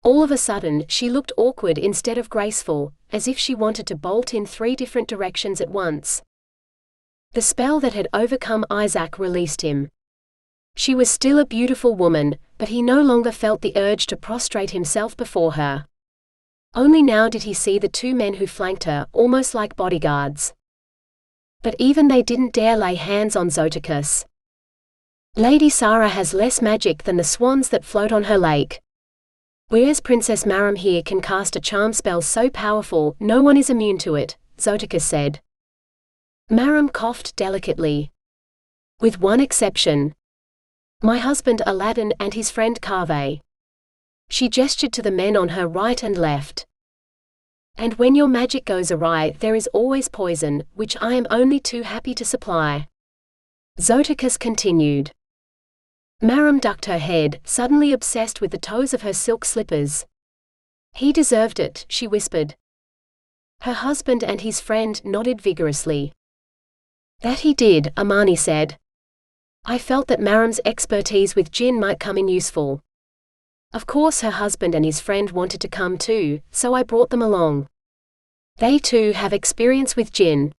Speaker 1: All of a sudden, she looked awkward instead of graceful, as if she wanted to bolt in 3 different directions at once. The spell that had overcome Isaak released him. She was still a beautiful woman, but he no longer felt the urge to prostrate himself before her. Only now did he see the 2 men who flanked her, almost like bodyguards. But even they didn't dare lay hands on Zodicus. Lady Sarah has less magic than the swans that float on her lake. Whereas Princess Maram here can cast a charm spell so powerful, no one is immune to it, Zodicus said. Maram coughed delicately. With one exception. My husband Aladdin and his friend Kaveh. She gestured to the men on her right and left. And when your magic goes awry, there is always poison, which I am only too happy to supply. Zodicus continued. Maram ducked her head, suddenly obsessed with the toes of her silk slippers. He deserved it, she whispered. Her husband and his friend nodded vigorously. That he did, Amani said. I felt that Maram's expertise with jinn might come in useful. Of course her husband and his friend wanted to come too, so I brought them along. They too have experience with jinn.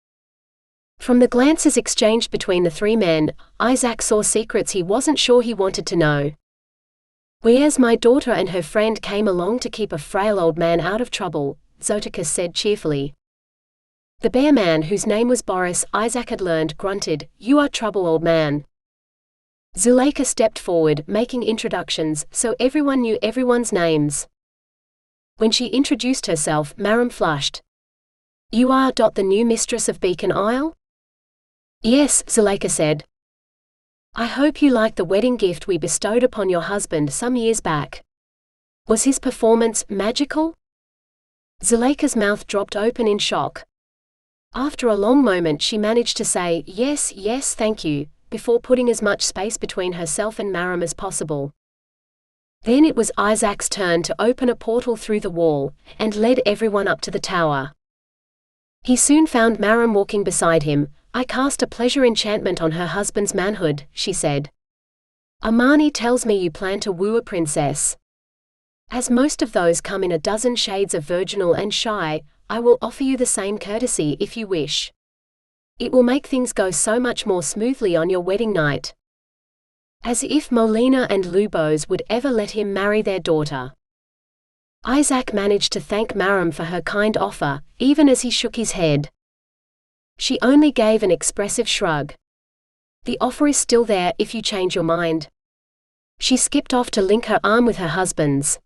Speaker 1: From the glances exchanged between the 3 men, Isaak saw secrets he wasn't sure he wanted to know. Whereas my daughter and her friend came along to keep a frail old man out of trouble, Zodicus said cheerfully. The bear man, whose name was Boris, Isaak had learned, grunted, "You are trouble, old man." Zuleika stepped forward, making introductions, so everyone knew everyone's names. When she introduced herself, Maram flushed. "You are the new mistress of Beacon Isle?" "Yes," Zuleika said. "I hope you like the wedding gift we bestowed upon your husband some years back. Was his performance magical?" Zuleika's mouth dropped open in shock. After a long moment she managed to say, "Yes, yes, thank you," before putting as much space between herself and Maram as possible. Then it was Isaac's turn to open a portal through the wall, and led everyone up to the tower. He soon found Maram walking beside him. "I cast a pleasure enchantment on her husband's manhood," she said. "Amani tells me you plan to woo a princess. As most of those come in a dozen shades of virginal and shy, I will offer you the same courtesy if you wish. It will make things go so much more smoothly on your wedding night." As if Molina and Lubos would ever let him marry their daughter. Isaak managed to thank Maram for her kind offer, even as he shook his head. She only gave an expressive shrug. "The offer is still there if you change your mind." She skipped off to link her arm with her husband's.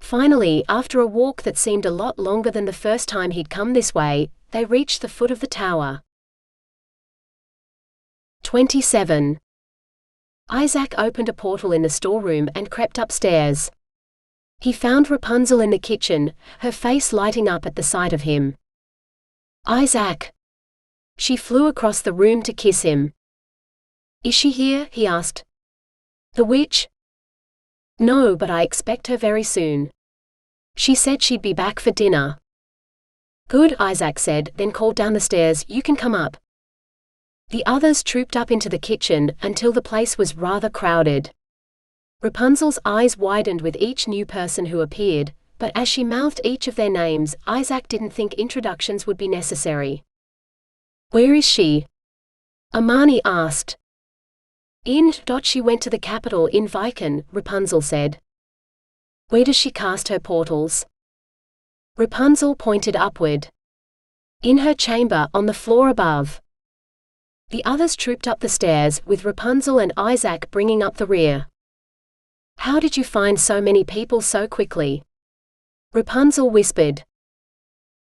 Speaker 1: Finally, after a walk that seemed a lot longer than the first time he'd come this way, they reached the foot of the tower. 27. Isaak opened a portal in the storeroom and crept upstairs. He found Rapunzel in the kitchen, her face lighting up at the sight of him. "Isaak!" She flew across the room to kiss him. "Is she here?" he asked. "The witch?" "No, but I expect her very soon. She said she'd be back for dinner." "Good," Isaak said, then called down the stairs, "You can come up." The others trooped up into the kitchen, until the place was rather crowded. Rapunzel's eyes widened with each new person who appeared, but as she mouthed each of their names, Isaak didn't think introductions would be necessary. "Where is she?" Amani asked. She went to the capital in Viken," Rapunzel said. "Where does she cast her portals?" Rapunzel pointed upward. "In her chamber, on the floor above." The others trooped up the stairs, with Rapunzel and Isaak bringing up the rear. "How did you find so many people so quickly?" Rapunzel whispered.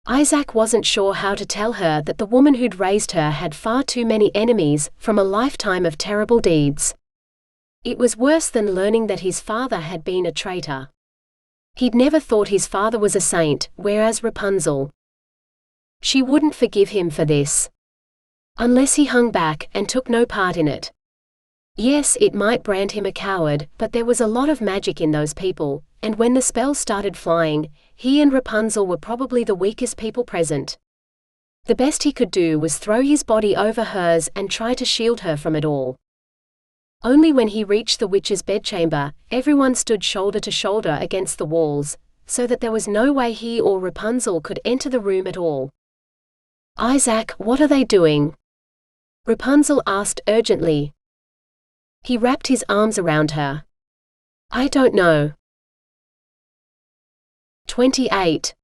Speaker 1: Isaak wasn't sure how to tell her that the woman who'd raised her had far too many enemies, from a lifetime of terrible deeds. It was worse than learning that his father had been a traitor. He'd never thought his father was a saint, whereas Rapunzel. She wouldn't forgive him for this. Unless he hung back, and took no part in it. Yes, it might brand him a coward, but there was a lot of magic in those people, and when the spells started flying, he and Rapunzel were probably the weakest people present. The best he could do was throw his body over hers and try to shield her from it all. Only when he reached the witch's bedchamber, everyone stood shoulder to shoulder against the walls, so that there was no way he or Rapunzel could enter the room at all. "Isaak, what are they doing?" Rapunzel asked urgently. He wrapped his arms around her. "I don't know." 28.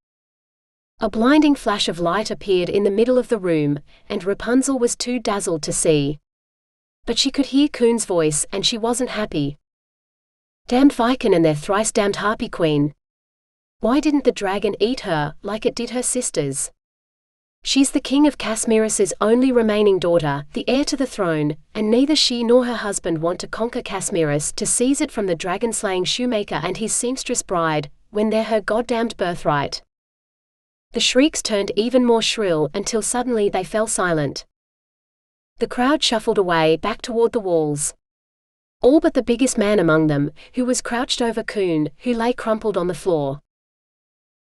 Speaker 1: A blinding flash of light appeared in the middle of the room, and Rapunzel was too dazzled to see. But she could hear Coon's voice, and she wasn't happy. "Damned Viken and their thrice-damned Harpy Queen. Why didn't the dragon eat her, like it did her sisters? She's the king of Casmiras's only remaining daughter, the heir to the throne, and neither she nor her husband want to conquer Casmiras to seize it from the dragon-slaying shoemaker and his seamstress bride, when they're her goddamned birthright." The shrieks turned even more shrill, until suddenly they fell silent. The crowd shuffled away, back toward the walls. All but the biggest man among them, who was crouched over Coon, who lay crumpled on the floor.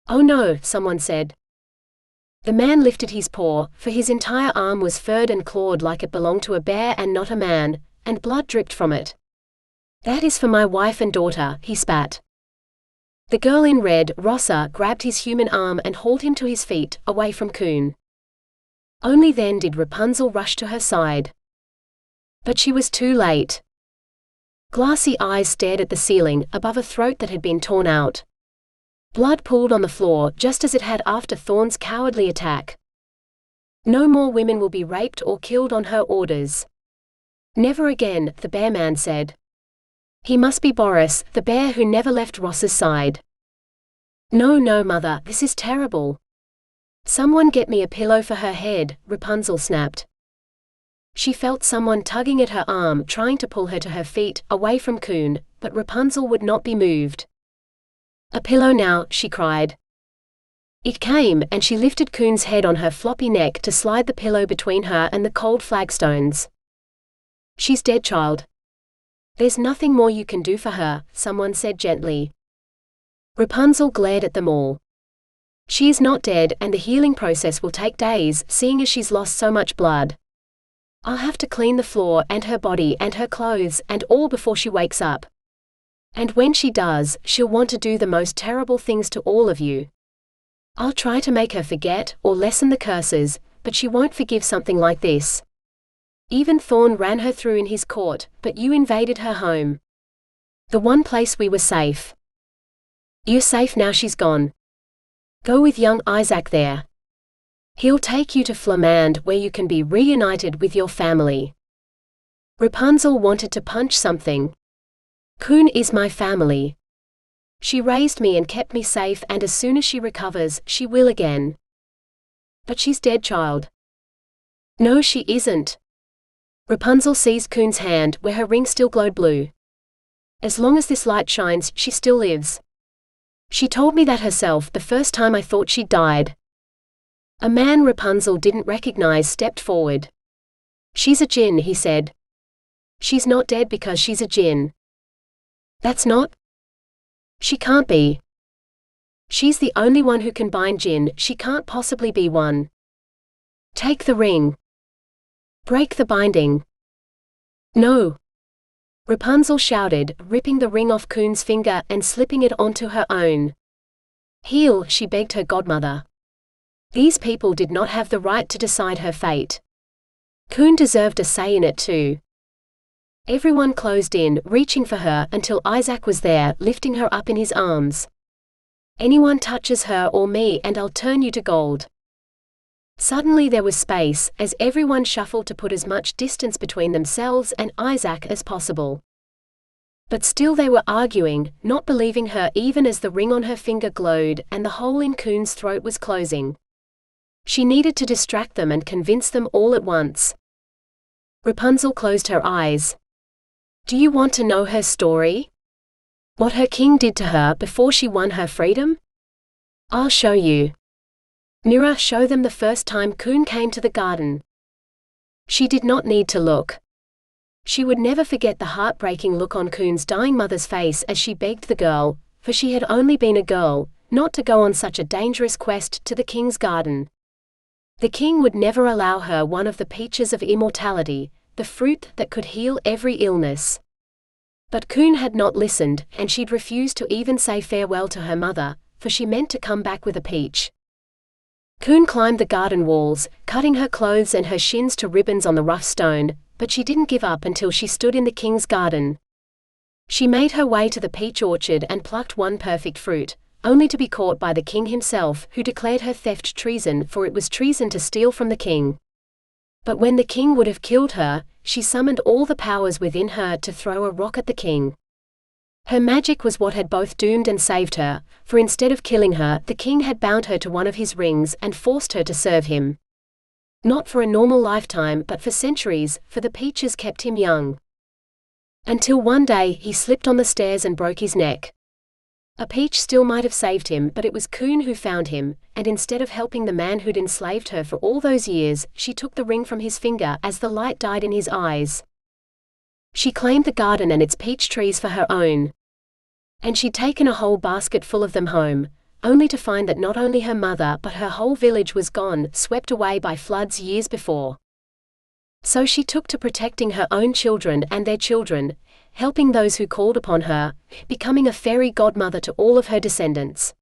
Speaker 1: "Oh no," someone said. The man lifted his paw, for his entire arm was furred and clawed like it belonged to a bear and not a man, and blood dripped from it. "That is for my wife and daughter," he spat. The girl in red, Rossa, grabbed his human arm and hauled him to his feet, away from Coon. Only then did Rapunzel rush to her side. But she was too late. Glassy eyes stared at the ceiling, above a throat that had been torn out. Blood pooled on the floor, just as it had after Thorn's cowardly attack. No more women will be raped or killed on her orders. Never again, the bear man said. He must be Boris, the bear who never left Ross's side. No, no, mother, this is terrible. Someone get me a pillow for her head, Rapunzel snapped. She felt someone tugging at her arm, trying to pull her to her feet, away from Coon, but Rapunzel would not be moved. A pillow now, she cried. It came, and she lifted Coon's head on her floppy neck to slide the pillow between her and the cold flagstones. She's dead, child. There's nothing more you can do for her, someone said gently. Rapunzel glared at them all. She is not dead, and the healing process will take days, seeing as she's lost so much blood. I'll have to clean the floor and her body and her clothes and all before she wakes up. And when she does, she'll want to do the most terrible things to all of you. I'll try to make her forget or lessen the curses, but she won't forgive something like this. Even Thorn ran her through in his court, but you invaded her home. The one place we were safe. You're safe now she's gone. Go with young Isaak there. He'll take you to Flamand where you can be reunited with your family. Rapunzel wanted to punch something. Coon is my family. She raised me and kept me safe, and as soon as she recovers, she will again. But she's dead, child. No, she isn't. Rapunzel seized Coon's hand, where her ring still glowed blue. As long as this light shines, she still lives. She told me that herself the first time I thought she'd died. A man Rapunzel didn't recognize stepped forward. She's a djinn, he said. She's not dead because she's a djinn. That's not? She can't be. She's the only one who can bind djinn, she can't possibly be one. Take the ring. Break the binding. No. Rapunzel shouted, ripping the ring off Coon's finger and slipping it onto her own. Heal, she begged her godmother. These people did not have the right to decide her fate. Coon deserved a say in it too. Everyone closed in, reaching for her, until Isaak was there, lifting her up in his arms. Anyone touches her or me and I'll turn you to gold. Suddenly there was space, as everyone shuffled to put as much distance between themselves and Isaak as possible. But still they were arguing, not believing her even as the ring on her finger glowed and the hole in Coon's throat was closing. She needed to distract them and convince them all at once. Rapunzel closed her eyes. Do you want to know her story? What her king did to her before she won her freedom? I'll show you. Mirror, show them the first time Coon came to the garden. She did not need to look. She would never forget the heartbreaking look on Coon's dying mother's face as she begged the girl, for she had only been a girl, not to go on such a dangerous quest to the king's garden. The king would never allow her one of the peaches of immortality, the fruit that could heal every illness. But Coon had not listened, and she'd refused to even say farewell to her mother, for she meant to come back with a peach. Coon climbed the garden walls, cutting her clothes and her shins to ribbons on the rough stone, but she didn't give up until she stood in the king's garden. She made her way to the peach orchard and plucked one perfect fruit, only to be caught by the king himself, who declared her theft treason, for it was treason to steal from the king. But when the king would have killed her, she summoned all the powers within her to throw a rock at the king. Her magic was what had both doomed and saved her, for instead of killing her, the king had bound her to one of his rings and forced her to serve him. Not for a normal lifetime but for centuries, for the peaches kept him young. Until one day he slipped on the stairs and broke his neck. A peach still might have saved him, but it was Coon who found him, and instead of helping the man who'd enslaved her for all those years, she took the ring from his finger as the light died in his eyes. She claimed the garden and its peach trees for her own. And she'd taken a whole basket full of them home, only to find that not only her mother but her whole village was gone, swept away by floods years before. So she took to protecting her own children and their children, helping those who called upon her, becoming a fairy godmother to all of her descendants.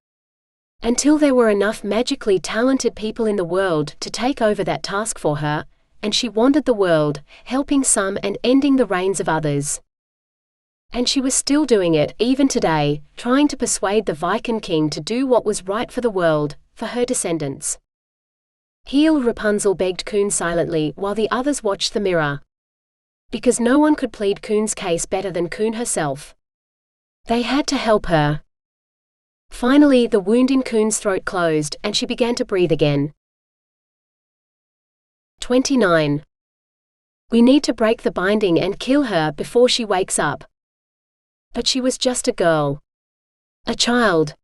Speaker 1: Until there were enough magically talented people in the world to take over that task for her, and she wandered the world, helping some and ending the reigns of others. And she was still doing it even today, trying to persuade the Viking king to do what was right for the world, for her descendants. Heal, Rapunzel begged Kun silently while the others watched the mirror. Because no one could plead Kun's case better than Kun herself. They had to help her. Finally, the wound in Kun's throat closed, and she began to breathe again. 29. We need to break the binding and kill her before she wakes up. But she was just a girl. A child.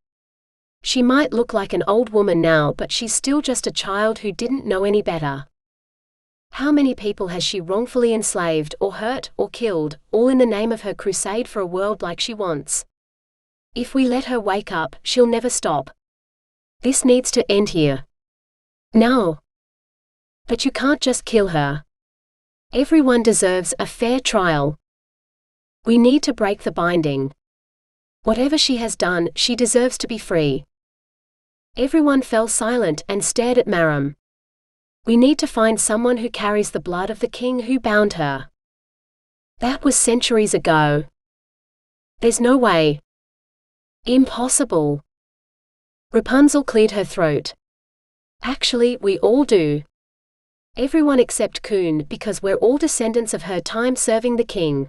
Speaker 1: She might look like an old woman now, but she's still just a child who didn't know any better. How many people has she wrongfully enslaved, or hurt, or killed, all in the name of her crusade for a world like she wants? If we let her wake up, she'll never stop. This needs to end here. Now. But you can't just kill her. Everyone deserves a fair trial. We need to break the binding. Whatever she has done, she deserves to be free. Everyone fell silent and stared at Maram. We need to find someone who carries the blood of the king who bound her. That was centuries ago. There's no way. Impossible. Rapunzel cleared her throat. Actually, we all do. Everyone except Kun, because we're all descendants of her time serving the king.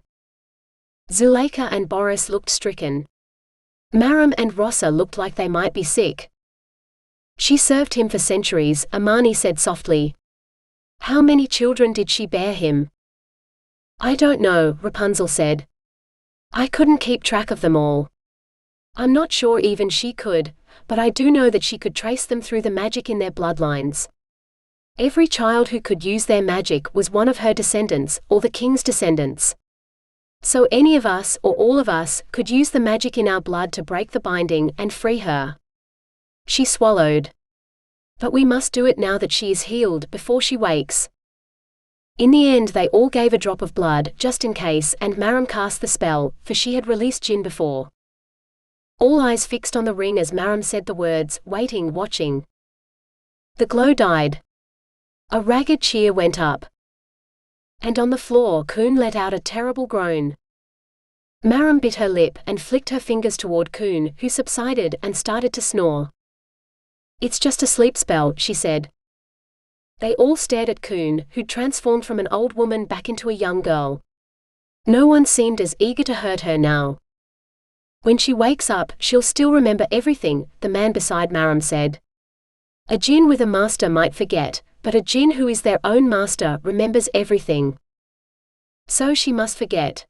Speaker 1: Zuleika and Boris looked stricken. Maram and Rossa looked like they might be sick. She served him for centuries, Amani said softly. How many children did she bear him? I don't know, Rapunzel said. I couldn't keep track of them all. I'm not sure even she could, but I do know that she could trace them through the magic in their bloodlines. Every child who could use their magic was one of her descendants, or the king's descendants. So any of us, or all of us, could use the magic in our blood to break the binding and free her. She swallowed. But we must do it now that she is healed, before she wakes. In the end they all gave a drop of blood, just in case, and Maram cast the spell, for she had released Jinn before. All eyes fixed on the ring as Maram said the words, waiting, watching. The glow died. A ragged cheer went up. And on the floor Kun let out a terrible groan. Maram bit her lip and flicked her fingers toward Kun, who subsided and started to snore. It's just a sleep spell, she said. They all stared at Kun, who'd transformed from an old woman back into a young girl. No one seemed as eager to hurt her now. When she wakes up, she'll still remember everything, the man beside Maram said. A jinn with a master might forget, but a jinn who is their own master remembers everything. So she must forget.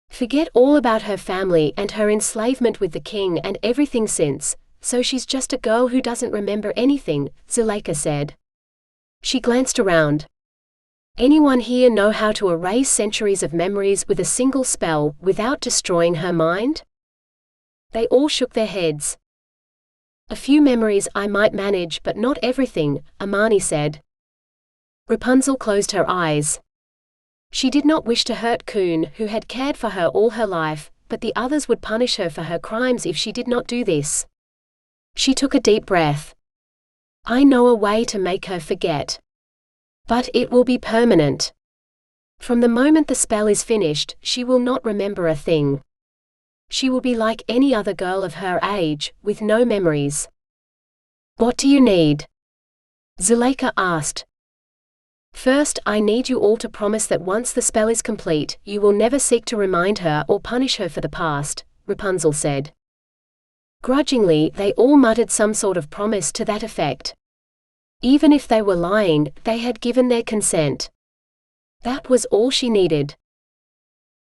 Speaker 1: Forget all about her family and her enslavement with the king and everything since, so she's just a girl who doesn't remember anything, Zuleika said. She glanced around. Anyone here know how to erase centuries of memories with a single spell, without destroying her mind? They all shook their heads. A few memories I might manage, but not everything, Amani said. Rapunzel closed her eyes. She did not wish to hurt Kun, who had cared for her all her life, but the others would punish her for her crimes if she did not do this. She took a deep breath. I know a way to make her forget. But it will be permanent. From the moment the spell is finished, she will not remember a thing. She will be like any other girl of her age, with no memories. What do you need? Zuleika asked. First, I need you all to promise that once the spell is complete, you will never seek to remind her or punish her for the past, Rapunzel said. Grudgingly, they all muttered some sort of promise to that effect. Even if they were lying, they had given their consent. That was all she needed.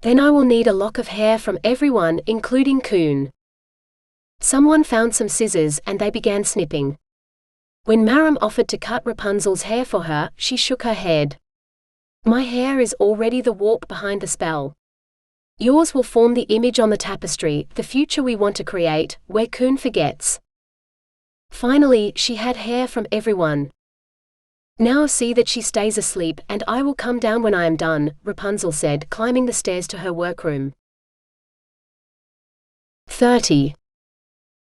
Speaker 1: Then I will need a lock of hair from everyone, including Kun. Someone found some scissors and they began snipping. When Maram offered to cut Rapunzel's hair for her, she shook her head. My hair is already the warp behind the spell. Yours will form the image on the tapestry, the future we want to create, where Kun forgets. Finally, she had hair from everyone. Now see that she stays asleep, and I will come down when I am done, Rapunzel said, climbing the stairs to her workroom. 30.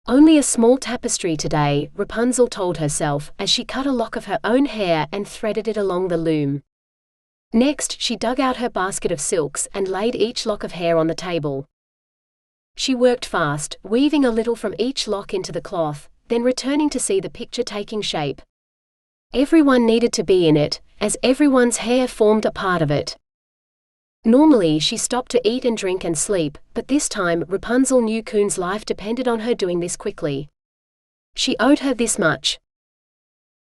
Speaker 1: Only a small tapestry today, Rapunzel told herself, as she cut a lock of her own hair and threaded it along the loom. Next, she dug out her basket of silks and laid each lock of hair on the table. She worked fast, weaving a little from each lock into the cloth, then returning to see the picture taking shape. Everyone needed to be in it, as everyone's hair formed a part of it. Normally she stopped to eat and drink and sleep, but this time Rapunzel knew Kun's life depended on her doing this quickly. She owed her this much.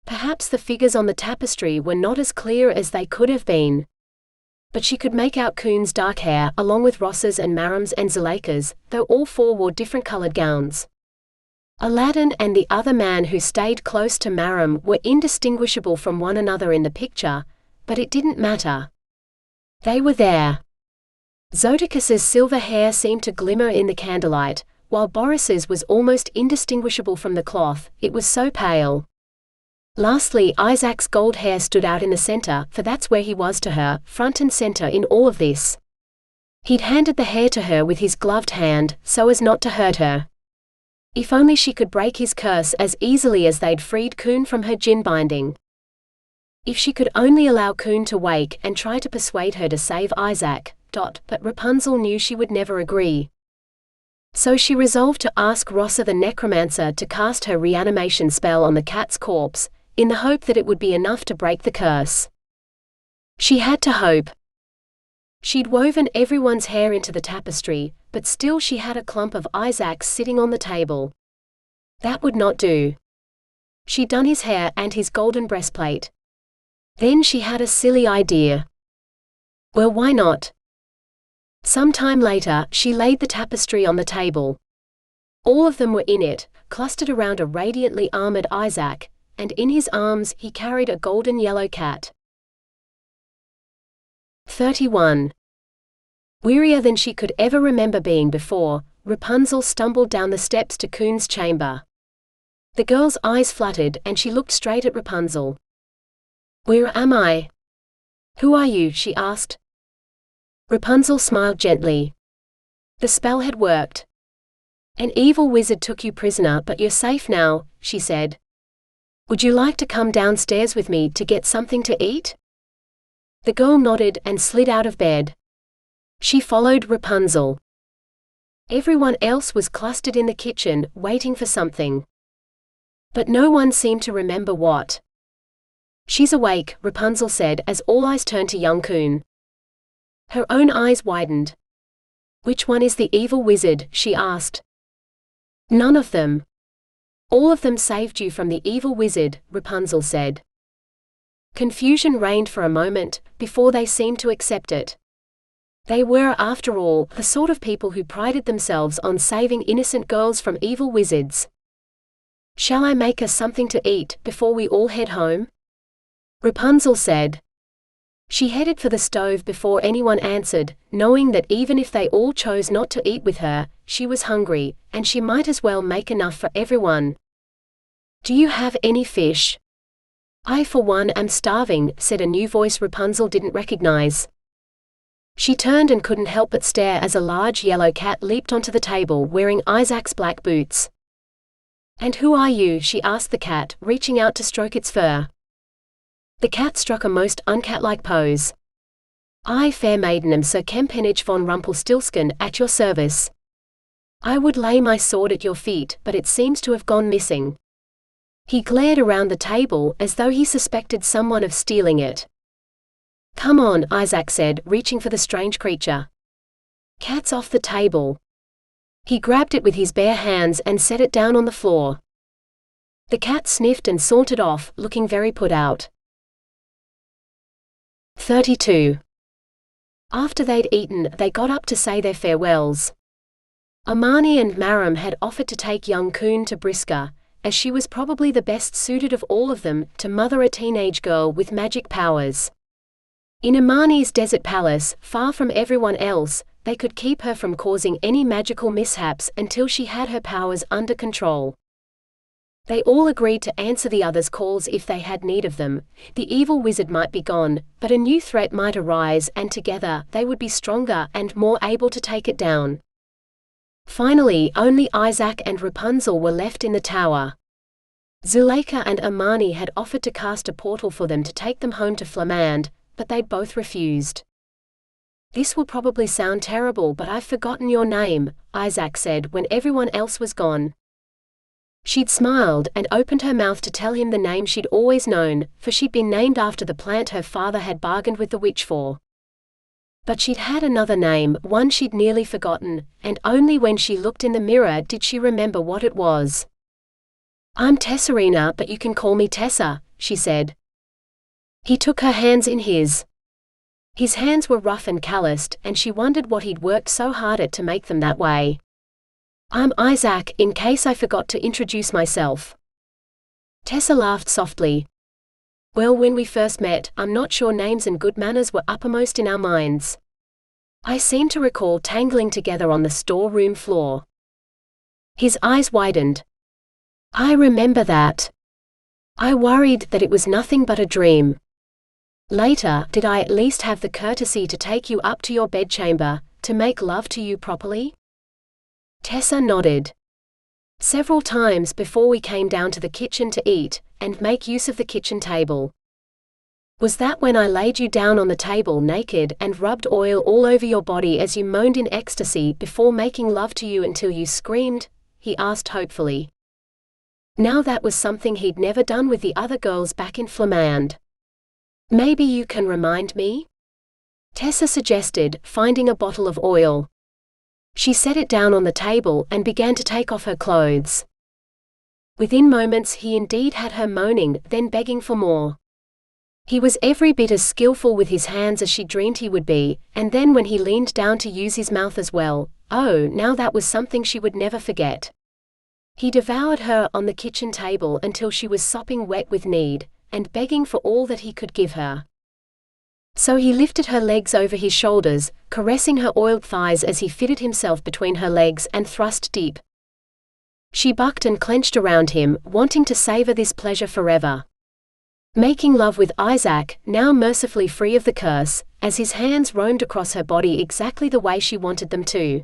Speaker 1: Perhaps the figures on the tapestry were not as clear as they could have been. But she could make out Kun's dark hair along with Ross's and Maram's and Zuleika's, though all four wore different colored gowns. Aladdin and the other man who stayed close to Maram were indistinguishable from one another in the picture, but it didn't matter. They were there. Zodicus's silver hair seemed to glimmer in the candlelight, while Boris's was almost indistinguishable from the cloth, it was so pale. Lastly, Isaac's gold hair stood out in the center, for that's where he was to her, front and center in all of this. He'd handed the hair to her with his gloved hand, so as not to hurt her. If only she could break his curse as easily as they'd freed Kun from her gin binding. If she could only allow Kun to wake and try to persuade her to save Isaak, but Rapunzel knew she would never agree. So she resolved to ask Rossa the necromancer to cast her reanimation spell on the cat's corpse, in the hope that it would be enough to break the curse. She had to hope. She'd woven everyone's hair into the tapestry, but still she had a clump of Isaac's sitting on the table. That would not do. She'd done his hair and his golden breastplate. Then she had a silly idea. Well, why not? Some time later, she laid the tapestry on the table. All of them were in it, clustered around a radiantly armored Isaak, and in his arms he carried a golden yellow cat. 31. Wearier than she could ever remember being before, Rapunzel stumbled down the steps to Kun's chamber. The girl's eyes fluttered and she looked straight at Rapunzel. "Where am I? Who are you?" she asked. Rapunzel smiled gently. The spell had worked. "An evil wizard took you prisoner, but you're safe now," she said. "Would you like to come downstairs with me to get something to eat?" The girl nodded and slid out of bed. She followed Rapunzel. Everyone else was clustered in the kitchen, waiting for something. But no one seemed to remember what. "She's awake," Rapunzel said as all eyes turned to young Kun. Her own eyes widened. "Which one is the evil wizard?" she asked. "None of them. All of them saved you from the evil wizard," Rapunzel said. Confusion reigned for a moment, before they seemed to accept it. They were, after all, the sort of people who prided themselves on saving innocent girls from evil wizards. "Shall I make us something to eat, before we all head home?" Rapunzel said. She headed for the stove before anyone answered, knowing that even if they all chose not to eat with her, she was hungry, and she might as well make enough for everyone. "Do you have any fish?" "I for one am starving," said a new voice Rapunzel didn't recognize. She turned and couldn't help but stare as a large yellow cat leaped onto the table wearing Isaac's black boots. "And who are you?" she asked the cat, reaching out to stroke its fur. The cat struck a most uncat-like pose. "I, fair maiden, am Sir Kempenich von Rumpelstiltskin, at your service. I would lay my sword at your feet, but it seems to have gone missing." He glared around the table as though he suspected someone of stealing it. "Come on," Isaak said, reaching for the strange creature. "Cat's off the table." He grabbed it with his bare hands and set it down on the floor. The cat sniffed and sauntered off, looking very put out. 32. After they'd eaten, they got up to say their farewells. Amani and Maram had offered to take young Kun to Briska, as she was probably the best suited of all of them to mother a teenage girl with magic powers. In Amani's desert palace, far from everyone else, they could keep her from causing any magical mishaps until she had her powers under control. They all agreed to answer the others' calls if they had need of them. The evil wizard might be gone, but a new threat might arise and together they would be stronger and more able to take it down. Finally, only Isaak and Rapunzel were left in the tower. Zuleika and Amani had offered to cast a portal for them to take them home to Flamand, but they'd both refused. "This will probably sound terrible, but I've forgotten your name," Isaak said when everyone else was gone. She'd smiled and opened her mouth to tell him the name she'd always known, for she'd been named after the plant her father had bargained with the witch for. But she'd had another name, one she'd nearly forgotten, and only when she looked in the mirror did she remember what it was. "I'm Tesserina, but you can call me Tessa," she said. He took her hands in his. His hands were rough and calloused, and she wondered what he'd worked so hard at to make them that way. "I'm Isaak, in case I forgot to introduce myself." Tessa laughed softly. "Well, when we first met, I'm not sure names and good manners were uppermost in our minds. I seem to recall tangling together on the storeroom floor." His eyes widened. "I remember that. I worried that it was nothing but a dream. Later, did I at least have the courtesy to take you up to your bedchamber, to make love to you properly?" Tessa nodded. "Several times before we came down to the kitchen to eat, and make use of the kitchen table." "Was that when I laid you down on the table naked and rubbed oil all over your body as you moaned in ecstasy before making love to you until you screamed?" he asked hopefully. Now that was something he'd never done with the other girls back in Flamand. "Maybe you can remind me?" Tessa suggested, finding a bottle of oil. She set it down on the table and began to take off her clothes. Within moments he indeed had her moaning, then begging for more. He was every bit as skillful with his hands as she dreamed he would be, and then when he leaned down to use his mouth as well, oh, now that was something she would never forget. He devoured her on the kitchen table until she was sopping wet with need, and begging for all that he could give her. So he lifted her legs over his shoulders, caressing her oiled thighs as he fitted himself between her legs and thrust deep. She bucked and clenched around him, wanting to savor this pleasure forever. Making love with Isaak, now mercifully free of the curse, as his hands roamed across her body exactly the way she wanted them to.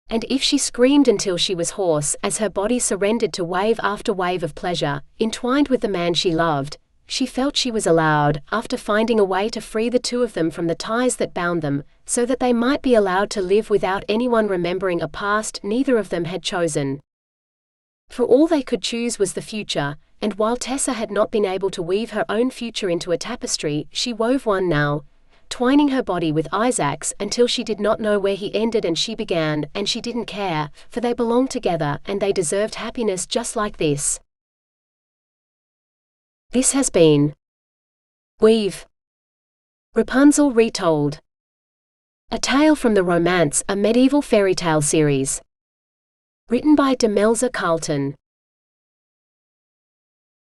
Speaker 1: And if she screamed until she was hoarse as her body surrendered to wave after wave of pleasure, entwined with the man she loved, she felt she was allowed, after finding a way to free the two of them from the ties that bound them, so that they might be allowed to live without anyone remembering a past neither of them had chosen. For all they could choose was the future, and while Tessa had not been able to weave her own future into a tapestry, she wove one now, twining her body with Isaac's until she did not know where he ended and she began, and she didn't care, for they belonged together and they deserved happiness just like this. This has been Weave. Rapunzel Retold. A tale from the romance, a medieval fairy tale series. Written by Demelza Carlton.